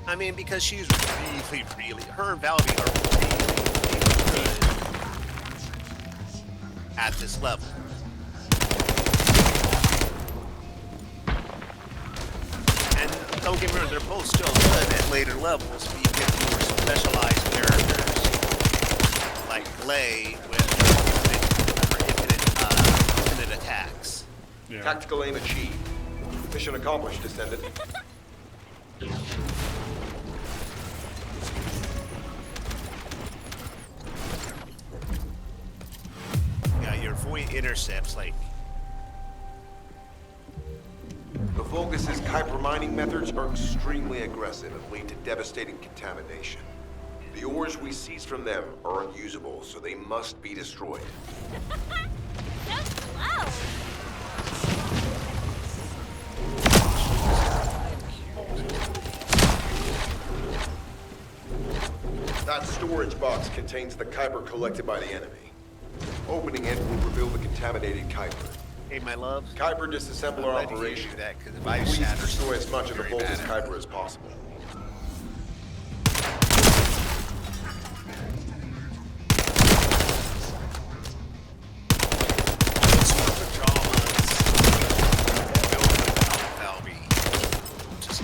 I mean, because she's really, her and Valby are really good at this level. And don't get me wrong, they're both still good at later levels, but you get more specialized characters, like Lay with infinite attacks. Yeah. Tactical aim achieved. Mission accomplished, Descendant. Yeah, your void intercepts, like, The focus is Kuiper mining methods are extremely aggressive and lead to devastating contamination. The ores we seize from them are unusable, so they must be destroyed. So slow. That storage box contains the Kuiper collected by the enemy. Opening it will reveal the contaminated Kuiper. Hey, my love. Kuiper disassembler I'm letting you operation. do that because if I Please shatter destroy as something, much of the very Vulgus bad. Kuiper as possible. Those are pajamas. Built without Valby. Just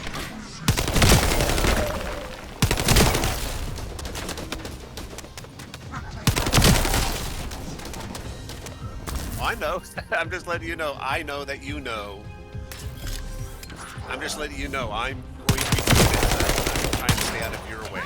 I know. I'm just letting you know. I know that you know. I'm just letting you know. I'm going to be doing it. I'm trying to stay out of your way.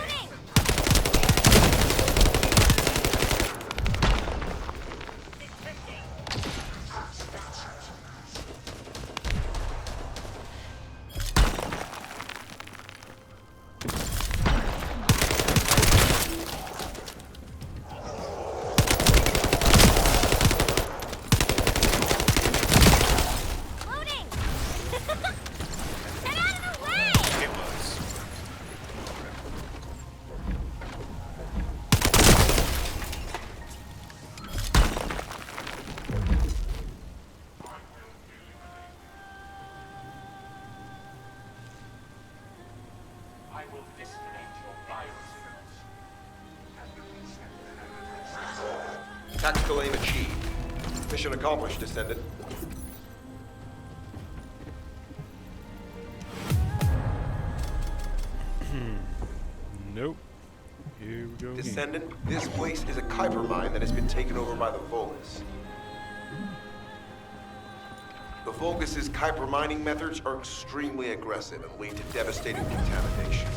Loading! Get out of the way! It was. Tactical aim achieved. Mission accomplished, Descendant. Nope. Here we go. Again. Descendant, this place is a Kuiper mine that has been taken over by the Vulgus. The Vulgus' Kuiper mining methods are extremely aggressive and lead to devastating contamination.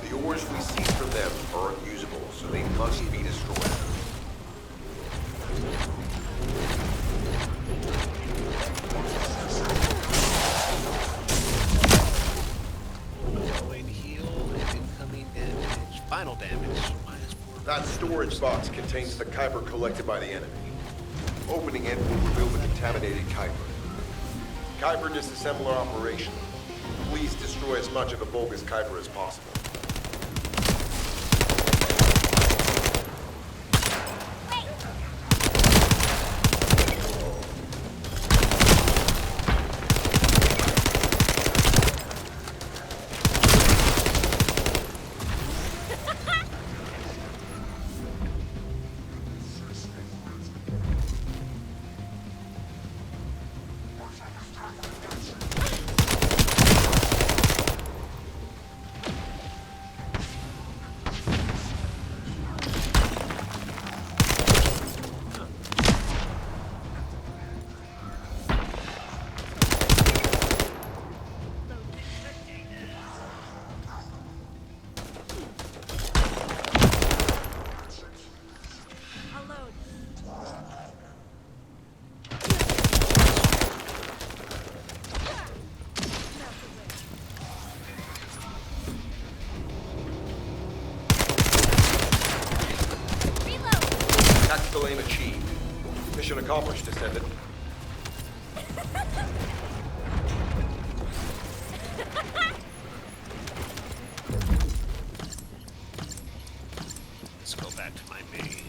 The ores we seize from them are unusable, so they must be destroyed. Going to heal and incoming damage. Final damage. -4. That storage box contains the Kuiper collected by the enemy. Opening it will reveal the contaminated Kuiper. Kuiper disassembler operation. Please destroy as much of the Vulgus Kuiper as possible. I'll load. Reload! Tactical aim achieved. Mission accomplished, Descendant. Let's go back to my main.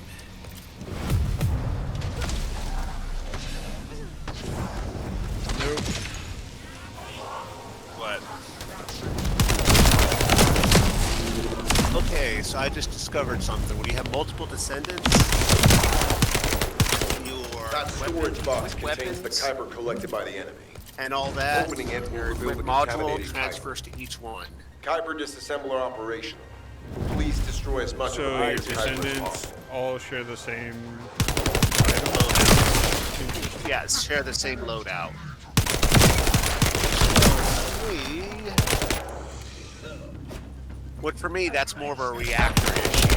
Nope. What? Okay, so I just discovered something. When you have multiple descendants, your That storage weapons, box contains the weapons Kuiper collected by the enemy. and all that, Opening it will your reveal the module contaminated transfers to each one. Kuiper disassembler operation. Please destroy as much So of the your Vulgus Kuiper as descendants possible. all share the same. Yeah, share the same loadout. For me, that's more of a reactor issue.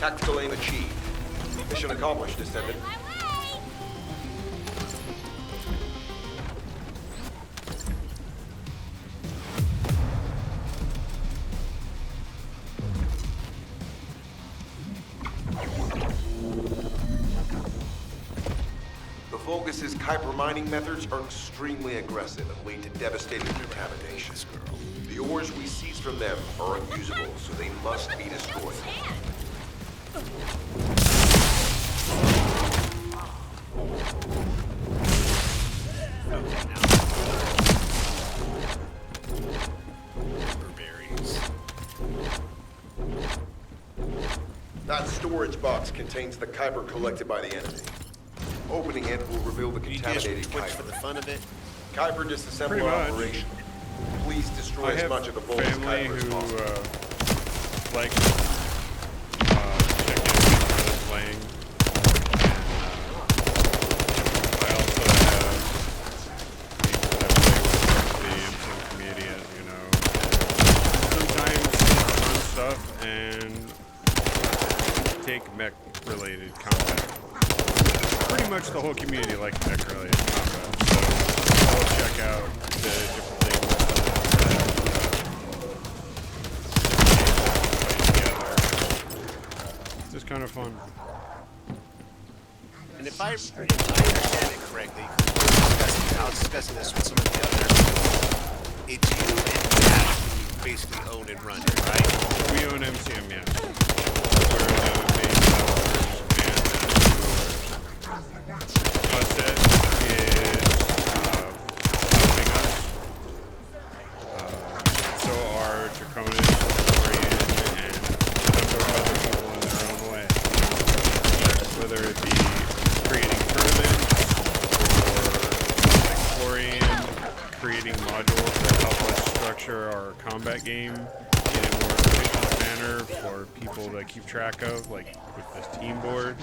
Tactical aim achieved. Mission accomplished, Descendant. My way! The Vulgus' Kuiper mining methods are extremely aggressive and lead to devastating contamination. The ores we seize from them are unusable, so they must be destroyed. Berries. That storage box contains the Kuiper collected by the enemy. Opening it will reveal the You contaminated just Twitch for the Kuiper. fun of it. Kuiper disassembler Pretty much. operation. Please destroy I as have much of the Vulgus family Kuiper as who possible. like check in when they're playing. And I also have people that play with the MCM community, as you know. Sometimes fun stuff and take mech-related combat. Pretty much the whole community likes mech-related combat, so I'll check out the different things it's just kind of fun. And if I understand it correctly, I was discussing this with some of the others. It's you and Matt who basically own and run it, right? We own MCM, yes. We're the main developers and Usset is helping us. So are Draconis, Orion, and a number of other people in their own way. Whether it be creating tournaments or like Orion creating modules that help us structure our combat game in a more efficient manner for people to keep track of, like with this team board.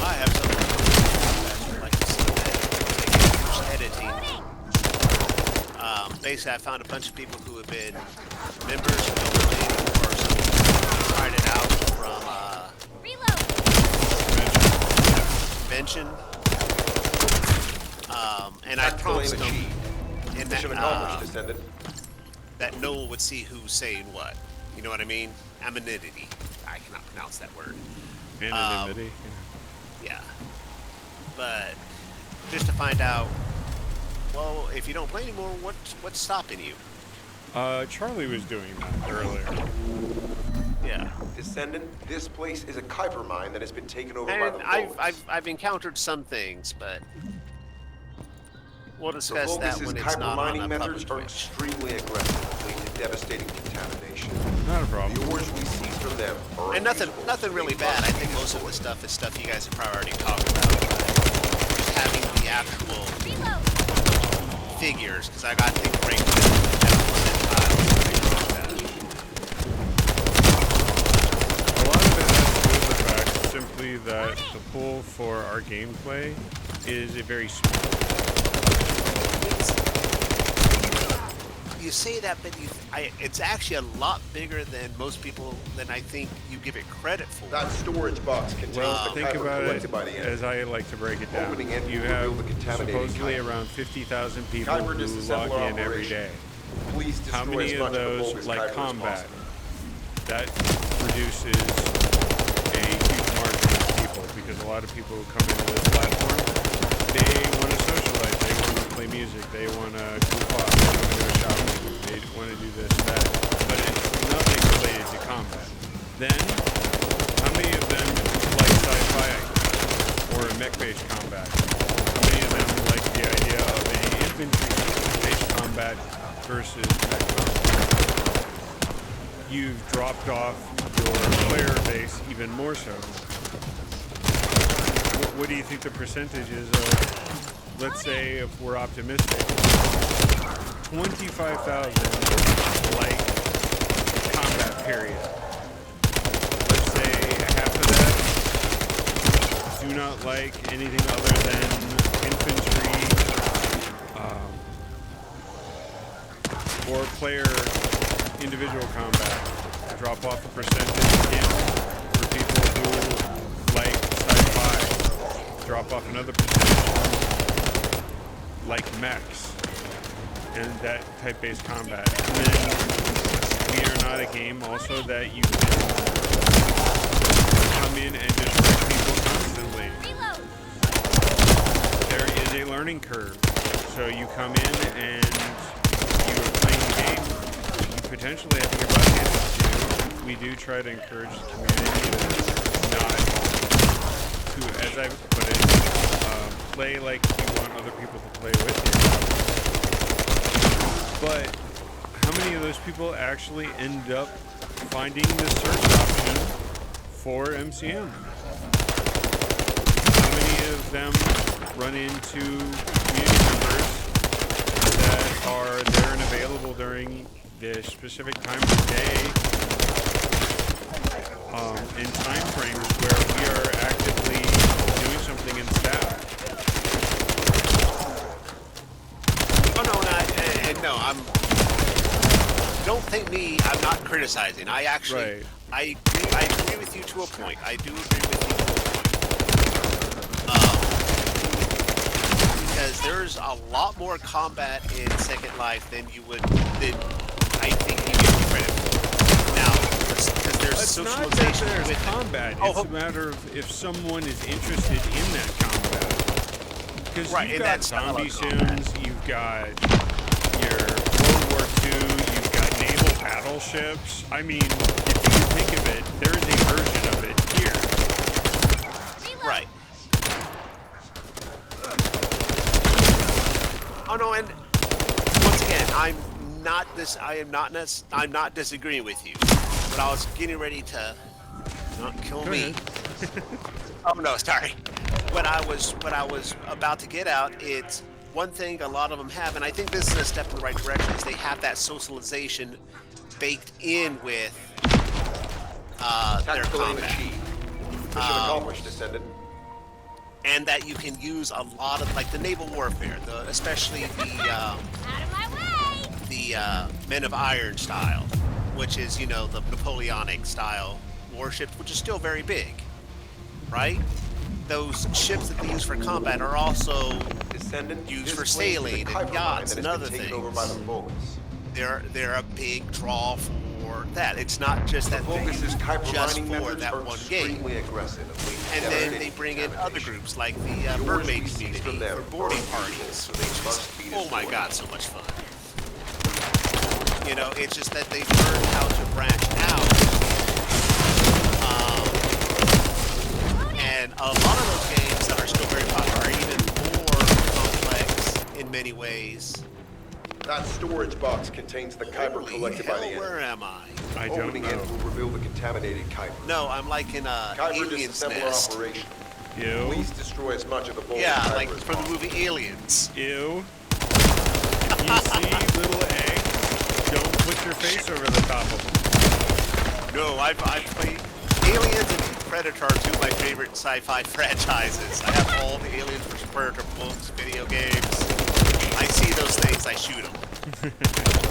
I have something like to see that editing. Basically, I found a bunch of people who have been members of the league or tried it out from Reload! Convention. And I Tactical aim promised them achieved. in Mission accomplished, Descendant. that Noel would see who's saying what. You know what I mean? Anonymity. I cannot pronounce that word. Anonymity. Yeah. But just to find out, well, if you don't play anymore, what's stopping you? Charlie was doing that earlier. Yeah. Descendant, this place is a Kuiper mine that has been taken over by And the Vulgus. I've encountered some things, but we'll The discuss that Vulgus' when it's Kuiper not mining on a methods public are Twitch. extremely aggressive and lead to devastating contamination. Not a The problem. ores we seize from them are And nothing unusable, really so they bad. must I be think most of destroyed. the stuff is stuff you guys have probably already talked about. Just having the actual Reload! figures, because I got things ranked at 100%. A lot of it has to do with the fact simply that the pool for our gameplay is a very small. You say that, but it's actually a lot bigger than most people, than I think you give it credit for. That storage box contains Well, the think Kuiper about it collected by the enemy. as I like to break it down. Opening it You will have reveal the contaminated supposedly Kuiper. around 50,000 people Kuiper who disassembler log in every operation. day. Please destroy How many as of much those the Vulgus like Kuiper as combat? possible. That reduces a huge margin of people because a lot of people who come into this platform, they want to socialize, they want to play music, they want to goof off, they want to go shopping, they want to do this, that, but it's nothing related to combat. Then, how many of them like sci-fi or mech-based combat? How many of them like the idea of a infantry-based combat versus mech combat? You've dropped off your player base even more so. What do you think the percentage is of, let's say, if we're optimistic, 25,000 like combat period. Let's say half of that do not like anything other than infantry or player individual combat. drop off a percentage again for people who like sci-fi. Drop off another percentage like mechs and that type-based combat. And then we are not a game also that you can come in and just wreck people constantly. There is a learning curve. So you come in and you are playing the game, you potentially have your butt handed to you. We do try to encourage the community to not, to, as I put it, play like you want other people to play with you. But how many of those people actually end up finding the search option for MCM? How many of them run into community members that are there and available during the specific time of the day in time frames where we are actively doing something in staff? Oh no, no, don't think me. I'm not criticizing. I actually, Right. I agree with you to a point. I do agree with you to a point. Because there's a lot more combat in Second Life than I think you give me credit for. Now, because there's It's not that socialization there's with combat. Oh, It's a matter of if someone is interested in that combat. Because Right, you've in got that style of zombie combat. sims, you've got your World War II, you've got naval battleships. I mean, if you think of it, there is a version of it here. right. Oh no, and once again, I'm not disagreeing with you, but I was getting ready to not kill Go me. ahead. Oh no, sorry. What I was about to get out, it's one thing a lot of them have, and I think this is a step in the right direction, is they have that socialization baked in with their Tactical aim combat. achieved. Mission accomplished, Descendant. And that you can use a lot of, like, the naval warfare, especially Out of my way! the Men of Iron style, which is, the Napoleonic style warships, which is still very big, right? Those ships that they use for combat are also Descendant used for this plane's sailing the and Kuiper mine yachts that and has other been taken over by things. the Vulgus. They're a big draw for that. It's not just that thing Vulgus' Kuiper just mining for methods that are one game. extremely aggressive And then they bring in other groups like the mermaid community for boarding parties, so they must be oh my destroyed. god, so much fun. It's just that they've learned how to branch out. And a lot of those games that are still very popular are even more complex in many ways. That storage box contains the Kuiper Holy collected by the hell, enemy. where am I? I don't Opening it know. will reveal the contaminated Kuiper. No, I'm like in a Kyber alien's disassembler nest. operation. Ew. Please destroy as much of the Vulgus Yeah, Kuiper like as from the possible. movie Aliens. Ew. If you see little eggs, don't put your face over the top of them. No, I've played Aliens and Predator are two of my favorite sci-fi franchises. I have all the Aliens vs. Predator books, video games. I see those things, I shoot them.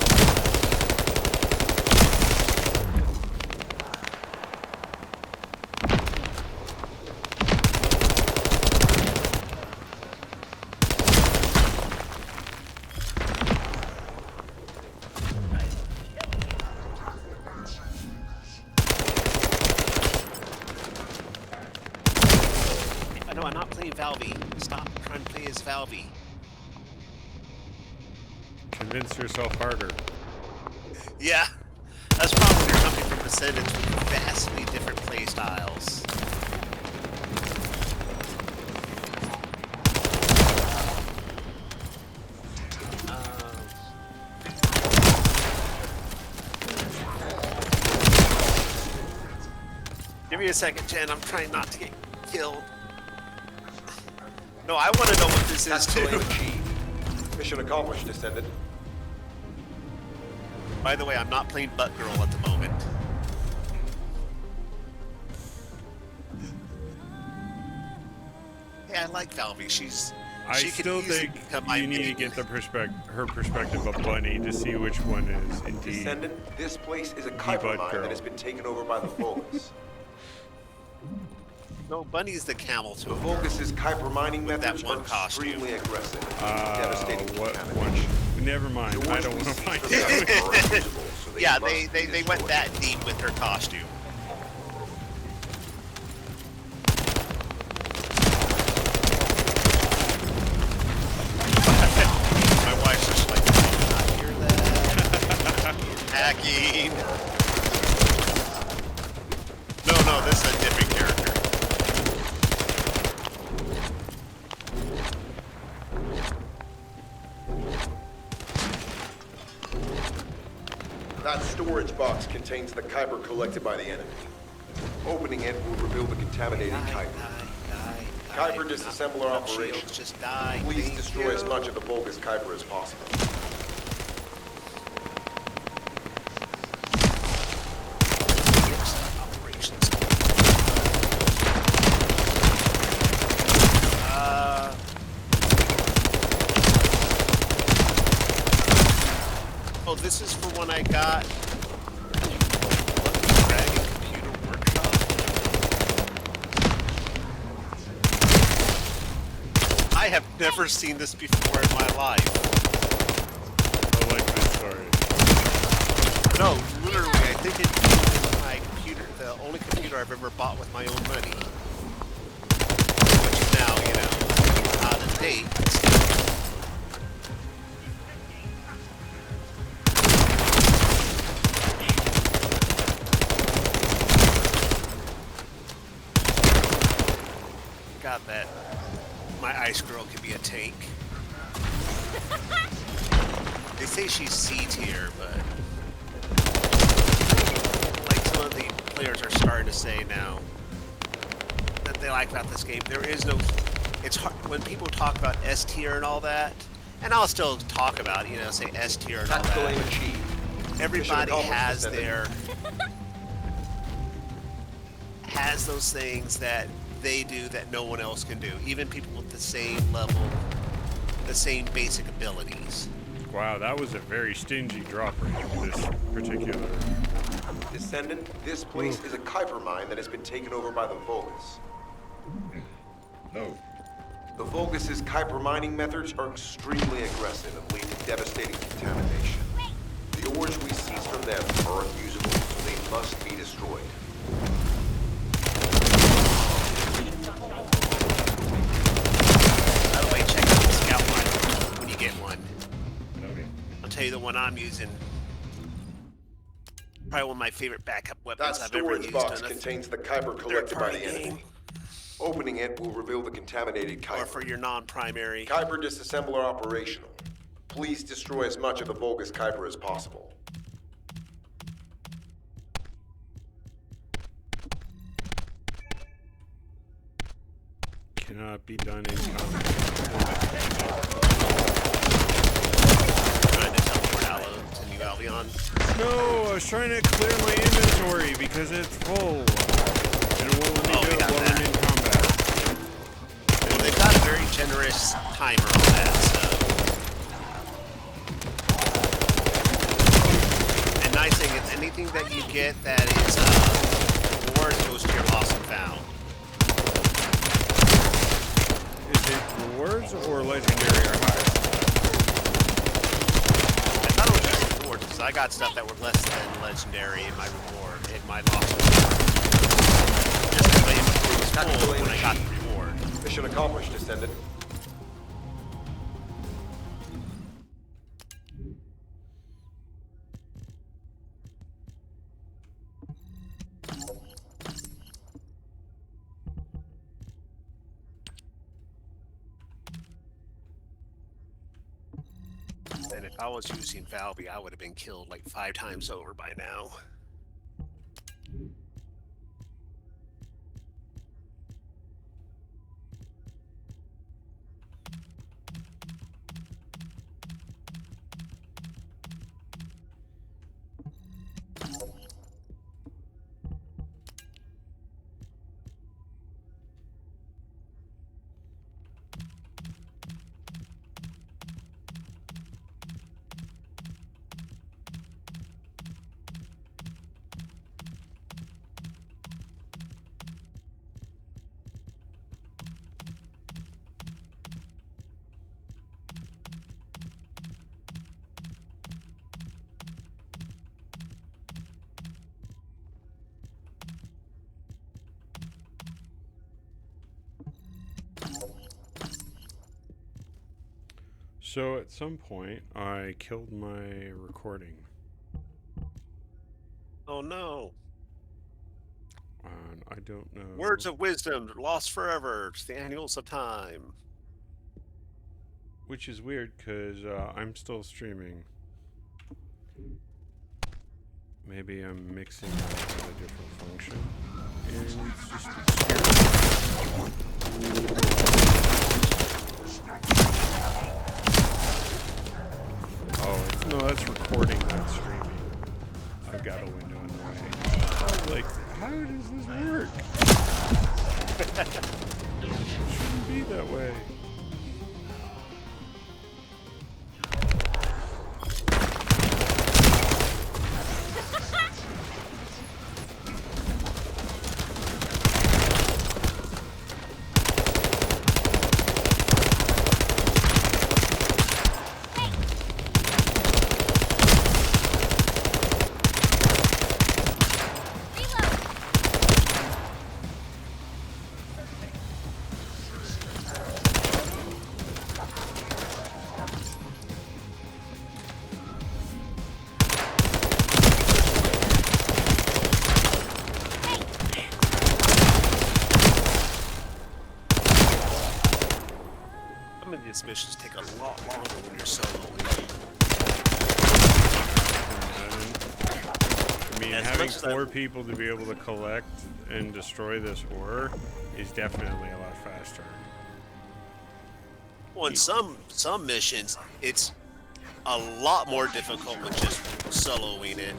No, I'm not playing Valve. Stop trying to play as Valve. Convince yourself harder. Yeah, that's probably when you're coming from Descendants with vastly different play styles. Give me a second, Jen. I'm trying not to get killed. No, I want to know what this is Tactical aim too. achieved. Mission accomplished, Descendant. By the way, I'm not playing Butt Girl at the moment. Hey, I like Valvy. I She could still easily think become my you need to main. get her perspective of Bunny to see which one is indeed. Descendant, this place is a Bud Kuiper mine girl. that has been taken over by the Vulgus. No, Bunny's the camel to The a Vulgus' Kuiper mining With that methods one are costume. extremely aggressive and devastating What contamination. one? Never mind. The I ores don't we want to seize find from them out. are unusable, so Yeah, must they be went destroyed. that deep with her costume. My wife's just like, "Did you not hear that? Hacking. No, this is a different character. That storage box contains the Kuiper collected by the enemy. Opening it will reveal the contaminated Kuiper. Kuiper disassembler operation. Just die. Please Thank destroy you. as much of the Vulgus Kuiper as possible. Operations. Oh, this is for when I got Dragon Computer Workshop. I have never seen this before in my life. I like this story. No, literally, I think it's my computer, the only computer I've ever bought with my own money. Which is now, out of date. God, that my ice girl could be a tank. They say she's C tier, but like some of the players are starting to say now that they like about this game. There is no. It's hard when people talk about S tier and all that, and I'll still talk about it, say S tier and all Tactical aim that. achieved. Everybody accomplished, has Descendant. has those things that they do that no one else can do. Even people with the same level, the same basic abilities. Wow, that was a very stingy drop rate for this particular. Descendant, this place is a Kuiper mine that has been taken over by the Vulgus. No. The Vulgus' Kuiper mining methods are extremely aggressive and lead to devastating contamination. The ores we seize from them are unusable, so they must be destroyed. By the way, check out the scout rifle when you get one. Okay. I'll tell you the one I'm using. Probably one of my favorite backup That weapons I've ever storage used box on a contains the Kuiper collected by third-party the enemy. game, Opening it will reveal the contaminated or for Kuiper. your non-primary. Kuiper disassembler operational. Please destroy as much of the Vulgus Kuiper as possible. Cannot be done in combat. Trying to teleport to New Albion. No, I was trying to clear my inventory because it's full. And it won't let me Oh, do we it got while that. I'm in combat. Well, they've got a very generous timer on that stuff. And nice thing is anything that you get that is rewards goes to your lost and found. Is it rewards or legendary or higher? I thought it was just rewards because I got stuff that were less than legendary in my reward, in my lost and found. Just because my inventory was full when I got the reward. Mission accomplished, Descendant. And if I was using Valby, I would have been killed like 5 times over by now. So at some point, I killed my recording. Oh no. And I don't know. Words of wisdom lost forever. It's the annuals of time. Which is weird because I'm still streaming. Maybe I'm mixing it with a different function. And it's just oh, no, that's recording, not streaming. I've got a window in the way. I was like, how does this work? It shouldn't be that way. Some of these missions take a lot longer when you're soloing. I mean, As having much as 4 people to be able to collect and destroy this ore is definitely a lot faster. Well, in some missions, it's a lot more difficult with just soloing it.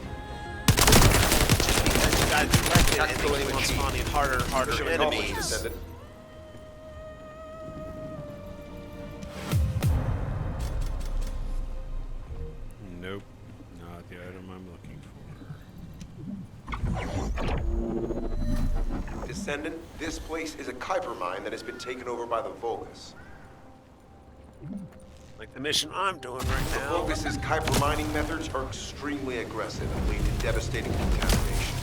Just because you gotta direct it and they keep on spawning harder and harder Mission accomplished, enemies. Descendant. Nope, not the item I'm looking for. Descendant, this place is a Kuiper mine that has been taken over by the Vulgus. Like the mission I'm doing right The now. Vulgus' Kuiper mining methods are extremely aggressive and lead to devastating contamination.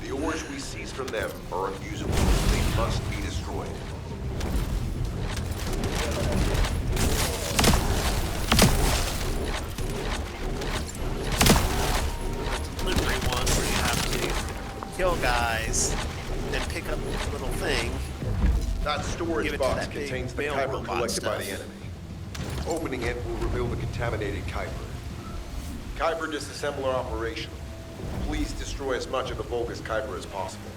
The ores we seize from them are unusable. They must be destroyed. Delivery one where you have to kill guys, then pick up this little thing. That Give storage it to box that big contains the mail Kuiper robot collected by stuff. the enemy. Opening it will reveal the contaminated Kuiper. Kuiper disassembler operational. Please destroy as much of the Vulgus Kuiper as possible.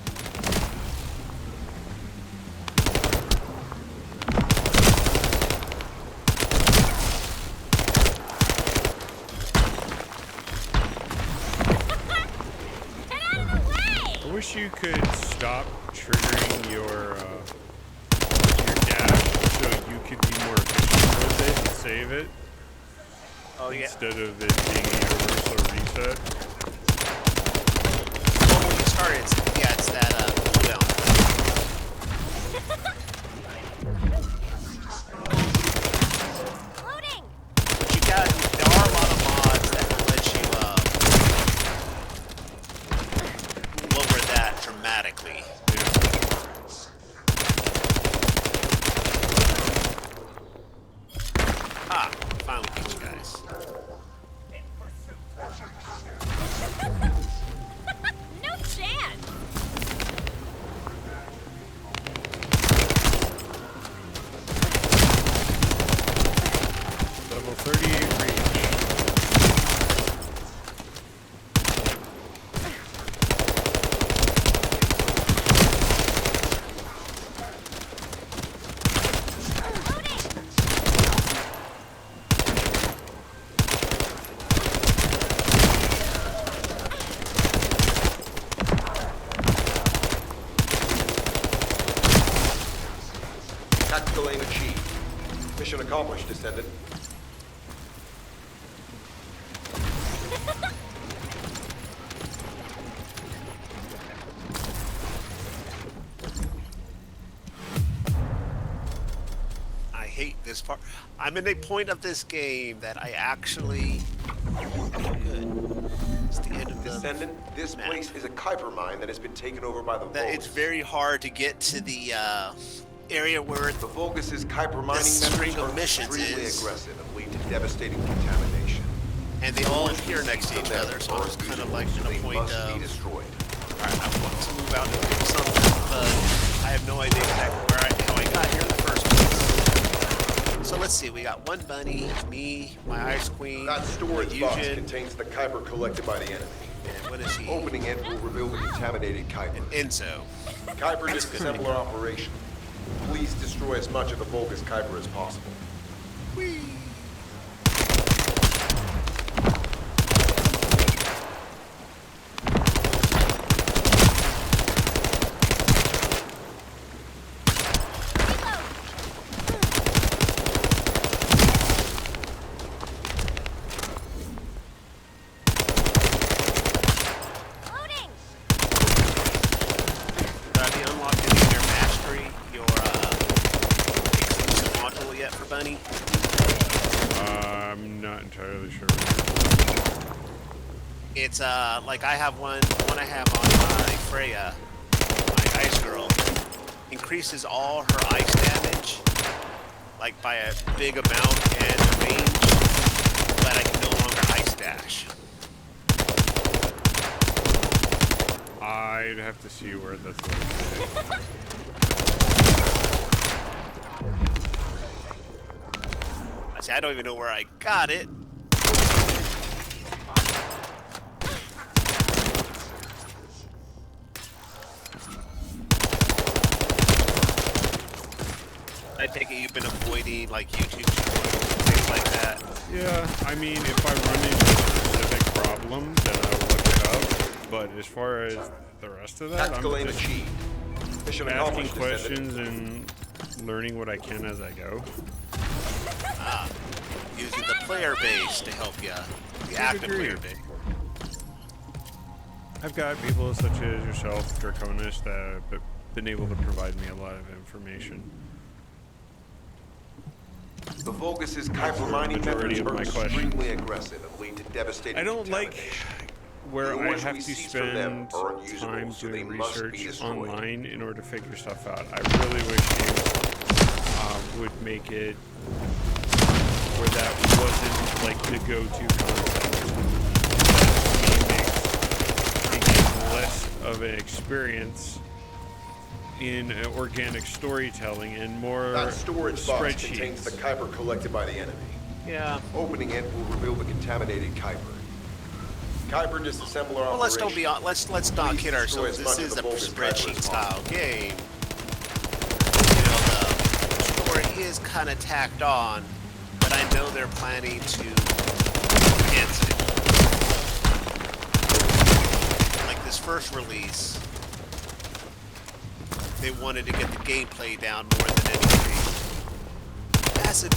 Get out of the way! I wish you could stop triggering your dash so you could be more efficient with it and save it Oh yeah. instead of it being a universal reset. Well, when you start, it's that cooldown. Loading! But there are a lot of mods that will let you lower that dramatically. Yeah. Ah, finally get you guys. No chance! Level 38 reach. Tactical aim achieved. Mission accomplished, Descendant. I hate this part. I'm in a point of this game that I actually. Good. It's the end of the. Descendant, this map. place is a Kuiper mine that has been taken over by the That Vulgus. it's very hard to get to the area where The Vulgus' Kuiper mining string methods of are missions extremely is. aggressive and lead to devastating contamination. And they all appear next to each other, so it's kind of like to the point must of, be destroyed. alright, I want to move out and do something, but I have no idea exactly how I got here in the first place. So let's see, we got one bunny, me, my Ice Queen, That storage box Eugen, contains the Kuiper collected by the enemy. and what is he? Opening it will reveal the contaminated Kuiper. Enzo. Kuiper That's good. disassembler operation. Please destroy as much of the bogus Kuiper as possible. Loading! Have you unlocked any of your mastery, your exclusive module yet for Bunny? I'm not entirely sure. It's like I have one I have on my Freya, my Ice Girl, increases all her ice damage, like by a big amount and range, but I can no longer ice dash. I'd have to see where that's located. I say I don't even know where I got it. I take it you've been avoiding like YouTube tutorials and things like that. Yeah, I mean, if I run into a specific problem, then I'll look it up. But as far as the rest of that, Tactical I'm aim just achieved. Mission asking accomplished, Descendant. questions and learning what I can as I go. Using the player base to help you, the active degree. player base. I've got people such as yourself, Draconis, that have been able to provide me a lot of information. The Vulgus' Kuiper mining Majority methods of are my questions. extremely aggressive and lead to devastating I don't like contamination. where The I ores have we to seize from them spend are unusable, time so they doing must be research destroyed. online in order to figure stuff out. I really wish games would make it where that wasn't like the go-to concept. That makes less of an experience in organic storytelling and more That storage box contains the spreadsheets. Kuiper collected by the enemy. Yeah. Opening it will reveal the contaminated Kuiper. Kuiper disassembler Well, let's operation. don't be let's not Please kid destroy ourselves. as This much of is the a Vulgus spreadsheet Kuiper as style possible. game. You know, the story is kind of tacked on, but I know they're planning to enhance it. Like this first release, they wanted to get the gameplay down more than anything. Acid.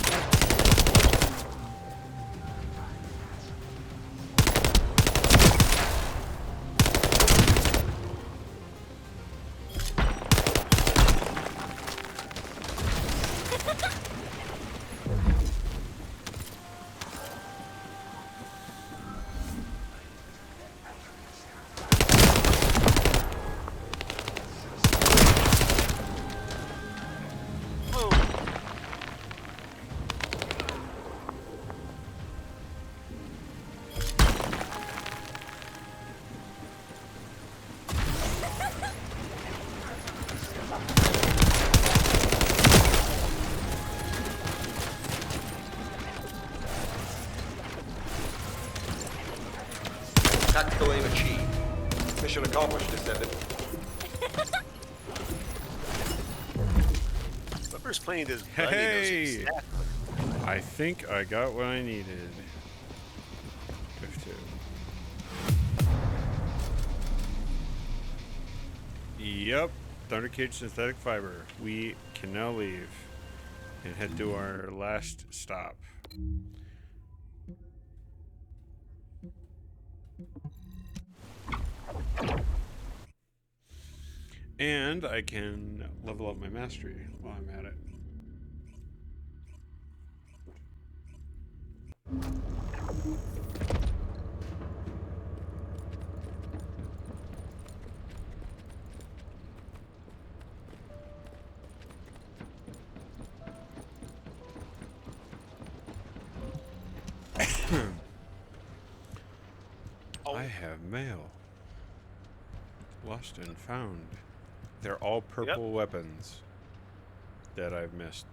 Tactical aim achieved. Mission accomplished, Descendant. Whoever's playing this bunny knows Hey! exactly. I think I got what I needed. 52. Yep, Thunder Cage synthetic fiber. We can now leave and head to our last stop. And I can level up my mastery while I'm at it. Mail. Lost and found. They're all purple weapons that I've missed.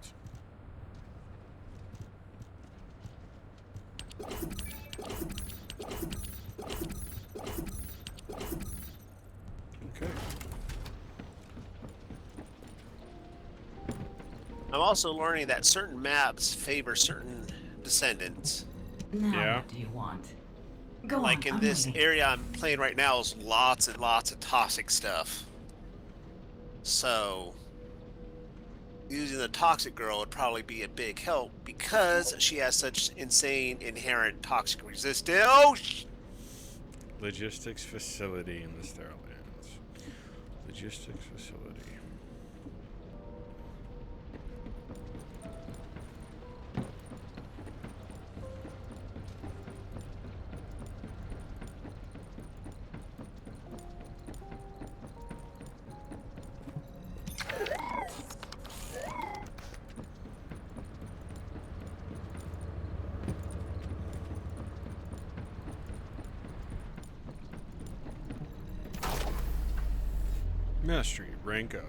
Okay. I'm also learning that certain maps favor certain descendants. Now Yeah. what do you want? Go Like on, in I'm this waiting. area I'm playing right now is lots and lots of toxic stuff. So using the toxic girl would probably be a big help because she has such insane inherent toxic resistance. Oh, Logistics facility in the Sterile Lands. Logistics facility. Mastery, rank up.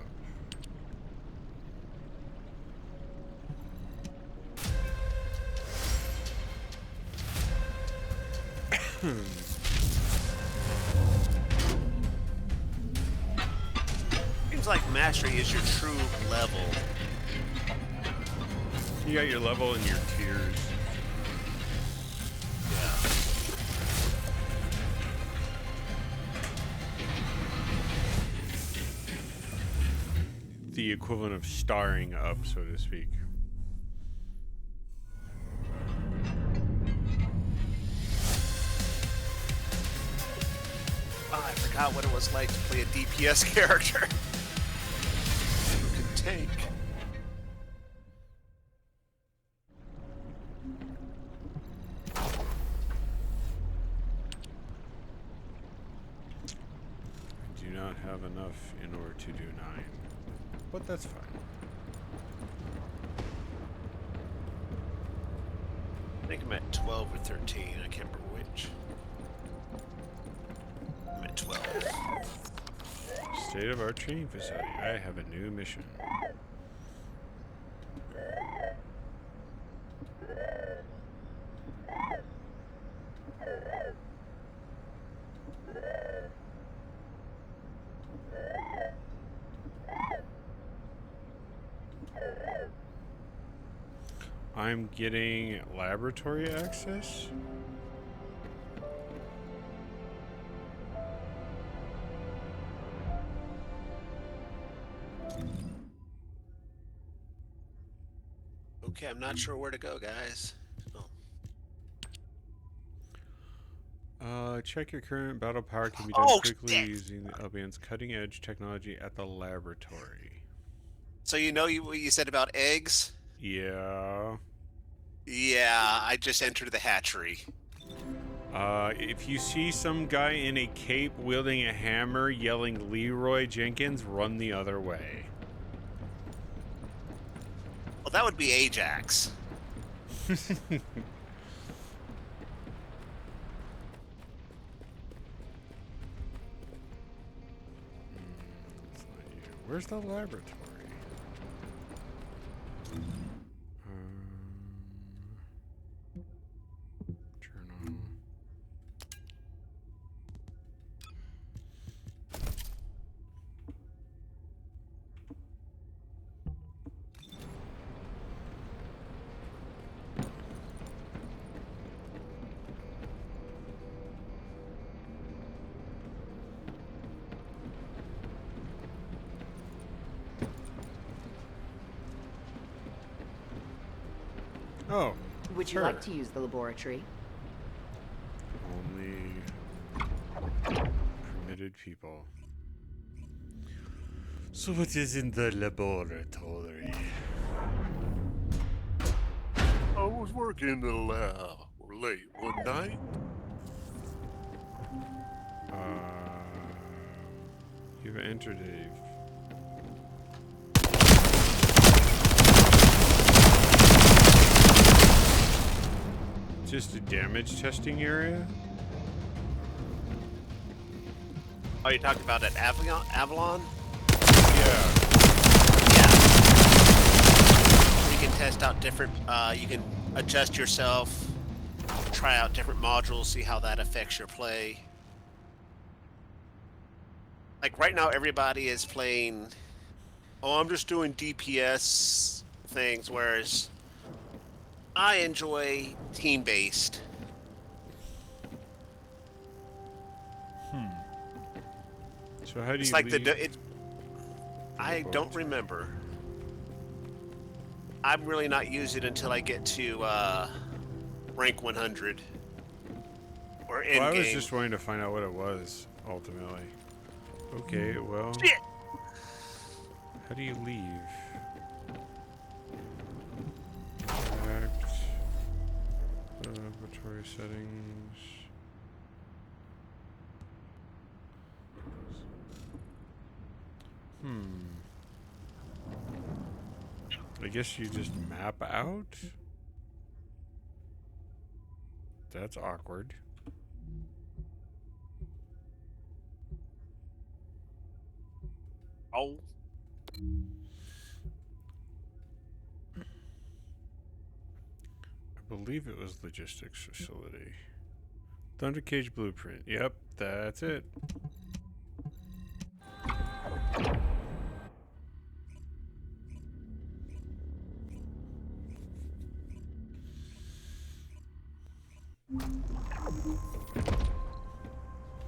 seems like mastery is your true level. You got your level and your tiers. Yeah. The equivalent of starring up, so to speak. Oh, I forgot what it was like to play a DPS character. Who could tank? I do not have enough in order to do 9. But that's fine. I think I'm at 12 or 13. I can't remember which. I'm at 12. State of art training facility. I have a new mission. I'm getting laboratory access. Okay, I'm not sure where to go, guys. Oh. Check your current battle power can be done Oh, quickly shit. using the Albion's cutting-edge technology at the laboratory. So you know what you said about eggs? Yeah. Yeah, I just entered the hatchery. If you see some guy in a cape wielding a hammer yelling Leroy Jenkins, run the other way. Well, that would be Ajax. That's not you. Where's the laboratory? Journal. Oh, Would you her. like to use the laboratory? Only permitted people. So what is in the laboratory? I was working in the lab late one night. You've entered a just a damage testing area? Oh, you talking about at Avalon? Yeah. Yeah. You can test out different. You can adjust yourself, try out different modules, see how that affects your play. Like right now, everybody is playing. Oh, I'm just doing DPS things, whereas I enjoy team-based. So how do It's you like leave? I don't boat? remember. I'm really not using it until I get to rank 100 or Well, end I was game. just wanting to find out what it was ultimately. Okay, well, Shit! how do you leave? Act, laboratory settings. I guess you just map out? That's awkward. Oh, I believe it was logistics facility. Thundercage blueprint. Yep, that's it.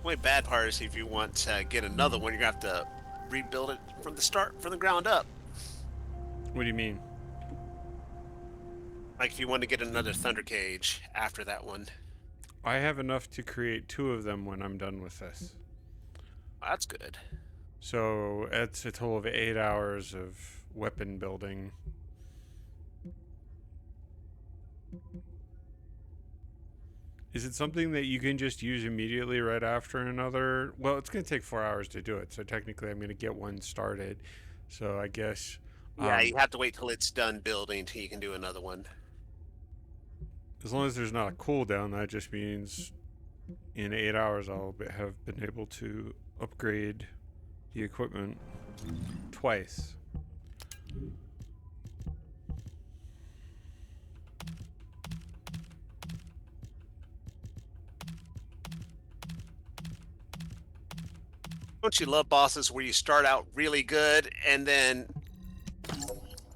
only bad part is if you want to get another one, you're gonna have to rebuild it from the start, from the ground up. What do you mean? Like if you want to get another Thunder Cage after that one. I have enough to create 2 of them when I'm done with this. That's good. So it's a total of 8 hours of weapon building. Is it something that you can just use immediately right after another? Well, it's going to take 4 hours to do it. So technically, I'm going to get one started. So I guess. Yeah, you have to wait till it's done building till you can do another one. As long as there's not a cooldown, that just means in 8 hours I'll have been able to upgrade the equipment twice. Don't you love bosses where you start out really good and then They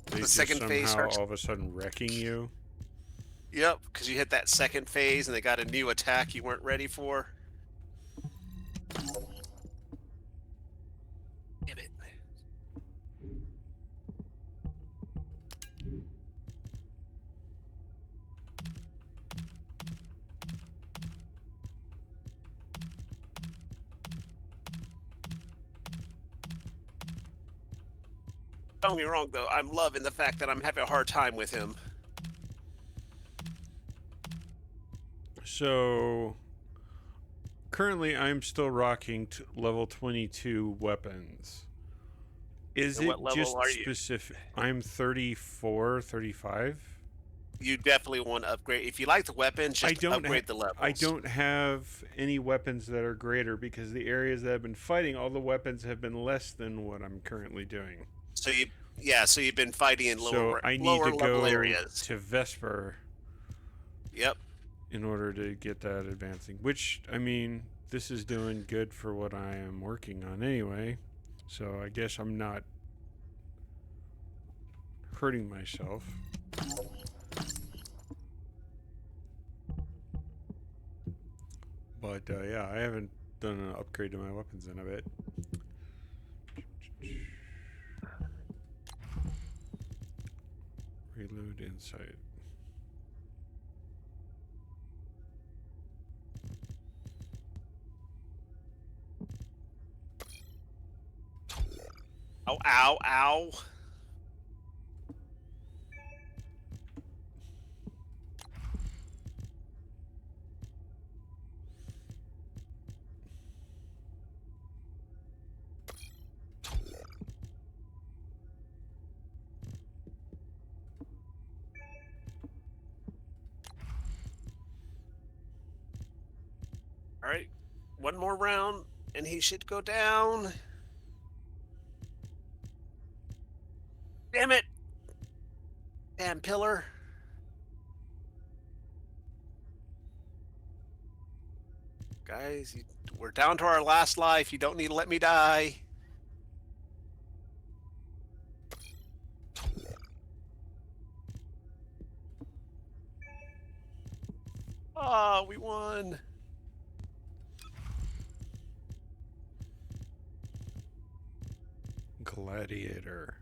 the just second phase somehow starts? all of a sudden wrecking you. Yep, because you hit that second phase and they got a new attack you weren't ready for. Damn it. Don't get me wrong, though. I'm loving the fact that I'm having a hard time with him. So currently I'm still rocking level 22 weapons. Is And it what level just are you? specific? I'm 34, 35. You definitely want to upgrade. If you like the weapons, just upgrade the levels. I don't have any weapons that are greater because the areas that I've been fighting, all the weapons have been less than what I'm currently doing. So you've been fighting in So I need lower to level go areas. to Vesper Yep. in order to get that advancing. Which, I mean, this is doing good for what I am working on anyway. So I guess I'm not hurting myself. But yeah, I haven't done an upgrade to my weapons in a bit. Reload insight. Ow, ow, ow. All right. One more round. And he should go down. Damn it! Damn pillar. Guys, we're down to our last life. You don't need to let me die. Ah, we won. Gladiator.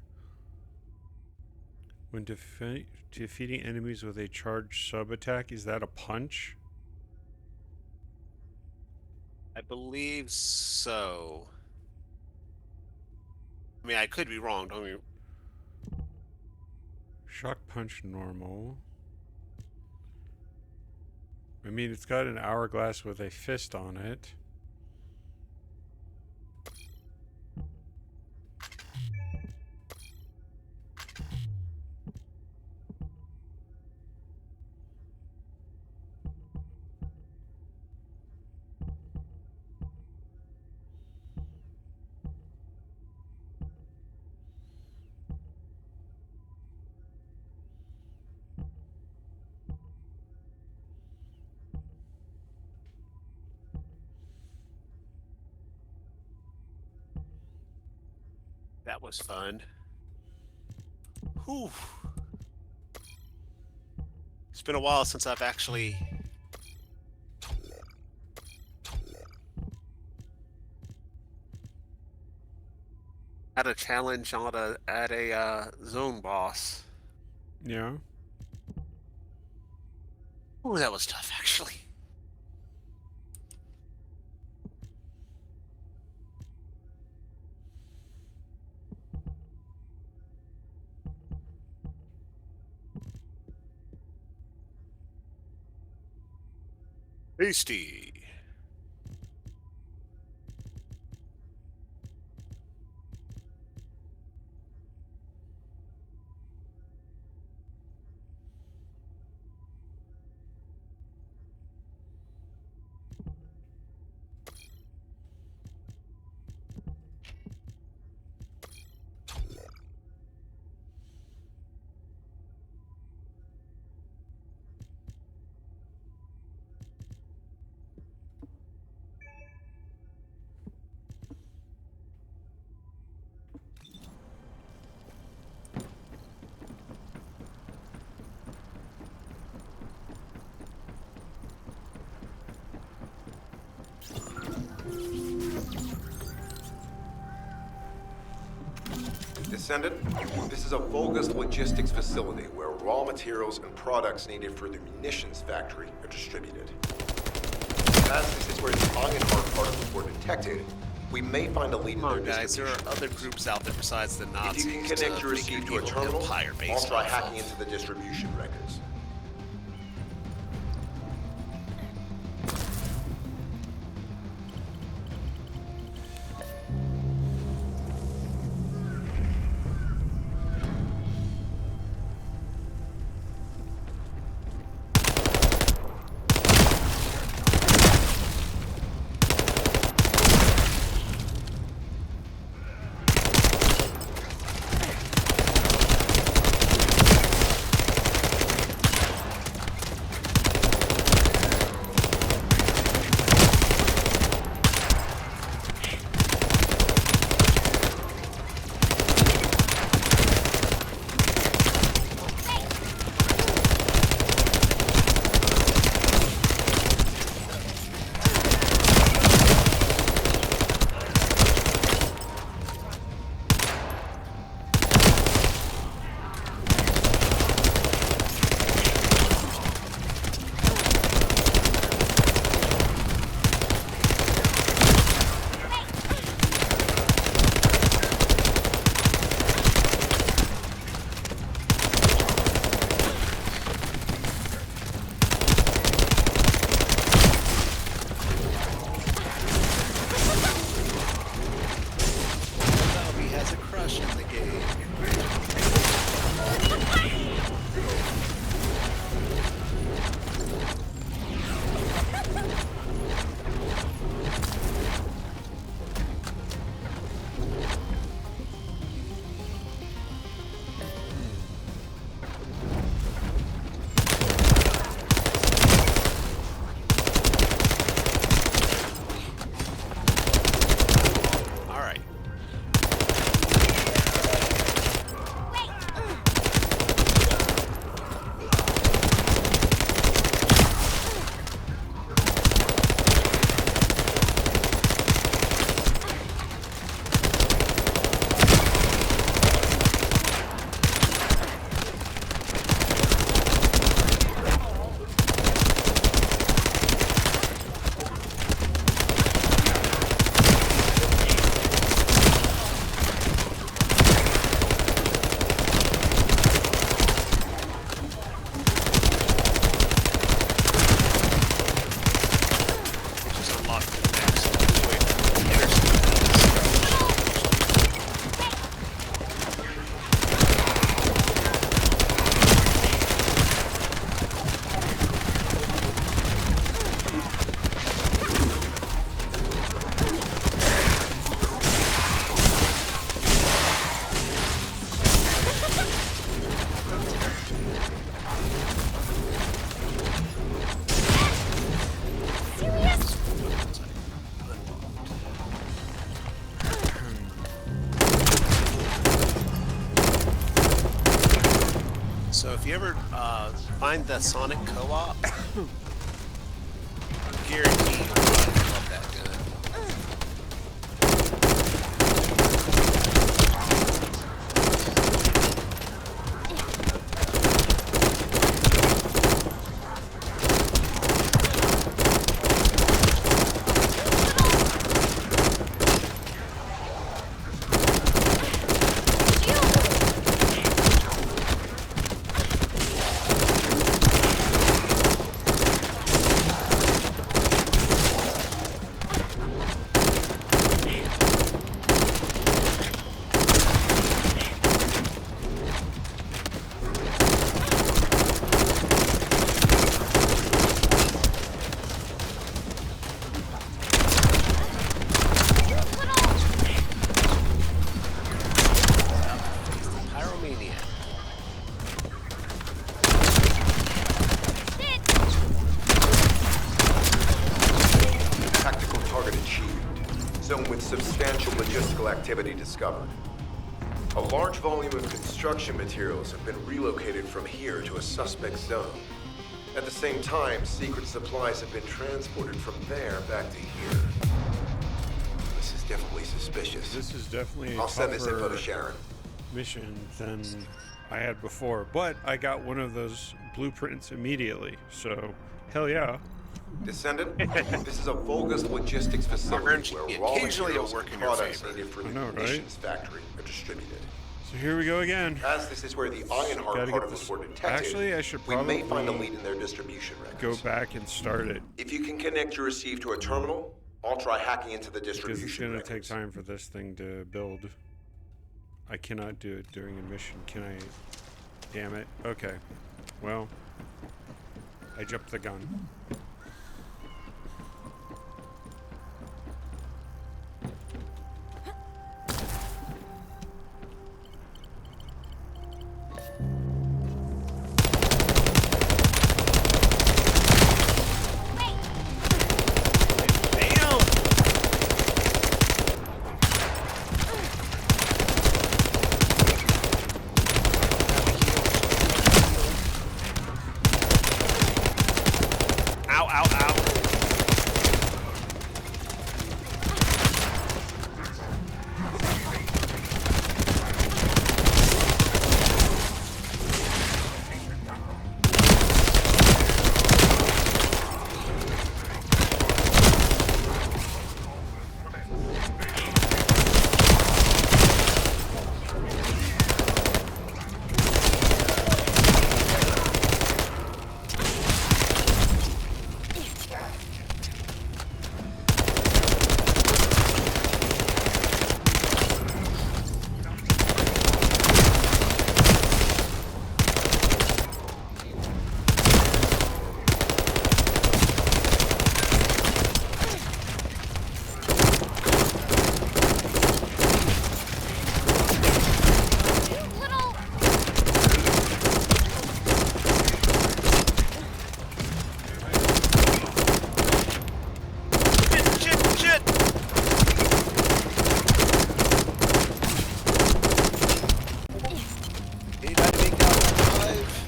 When defeating enemies with a charged sub attack, is that a punch? I believe so. I mean, I could be wrong. Don't you? Shock punch normal. I mean, it's got an hourglass with a fist on it. That was fun. Whew. It's been a while since I've actually had a challenge on at a zone boss. Yeah. Ooh, that was tough, actually. Hasty. Descendant, this is a Vulgus logistics facility where raw materials and products needed for the munitions factory are distributed. As this is where the Ironheart particles were detected, we may find a lead in Come their on, guys. There distribution. are other groups out there besides the Nazis. If you can connect your receipt to a terminal, I'll try hacking into. into the distribution records. you ever find the Sonic co-op? Guarantee you'll probably love that gun. Substantial logistical activity discovered. A large volume of construction materials have been relocated from here to a suspect zone. At the same time, secret supplies have been transported from there back to here. This is definitely suspicious. This is definitely a I'll send this info tougher to Sharon. mission than I had before, but I got one of those blueprints immediately, so hell yeah. Descendant, this is a Vulgus logistics facility where raw Occasionally materials it'll work and in your products favor. needed for the I know, right? munitions factory are distributed. So here we go again. As this is where the Ironheart Gotta get particles this- were detected, Actually, I should we may find a probably lead in their distribution Go records. back and start it, If you can connect your receive to a terminal, I'll try hacking into the because distribution it's going to take records. time for this thing to build. I cannot do it during a mission, can I? Damn it. Okay. Well, I jumped the gun. Damn! Ow, ow, ow. Shit! Anybody make out alive?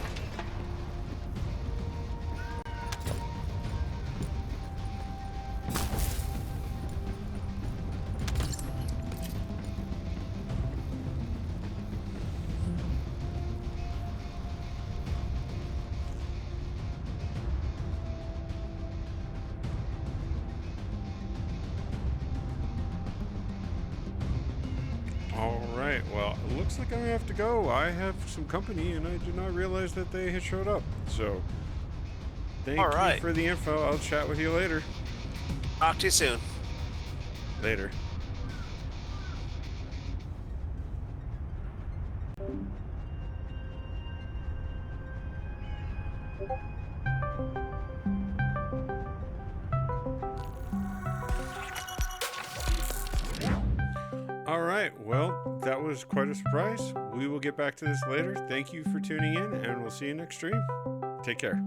Alright, well, it looks like I'm going to have to go. I have some company, and I did not realize that they had showed up. So, thank you Alright. for the info. I'll chat with you later. Talk to you soon. Later. Alright, well, that was quite a surprise. We will get back to this later. Thank you for tuning in, and we'll see you next stream. Take care.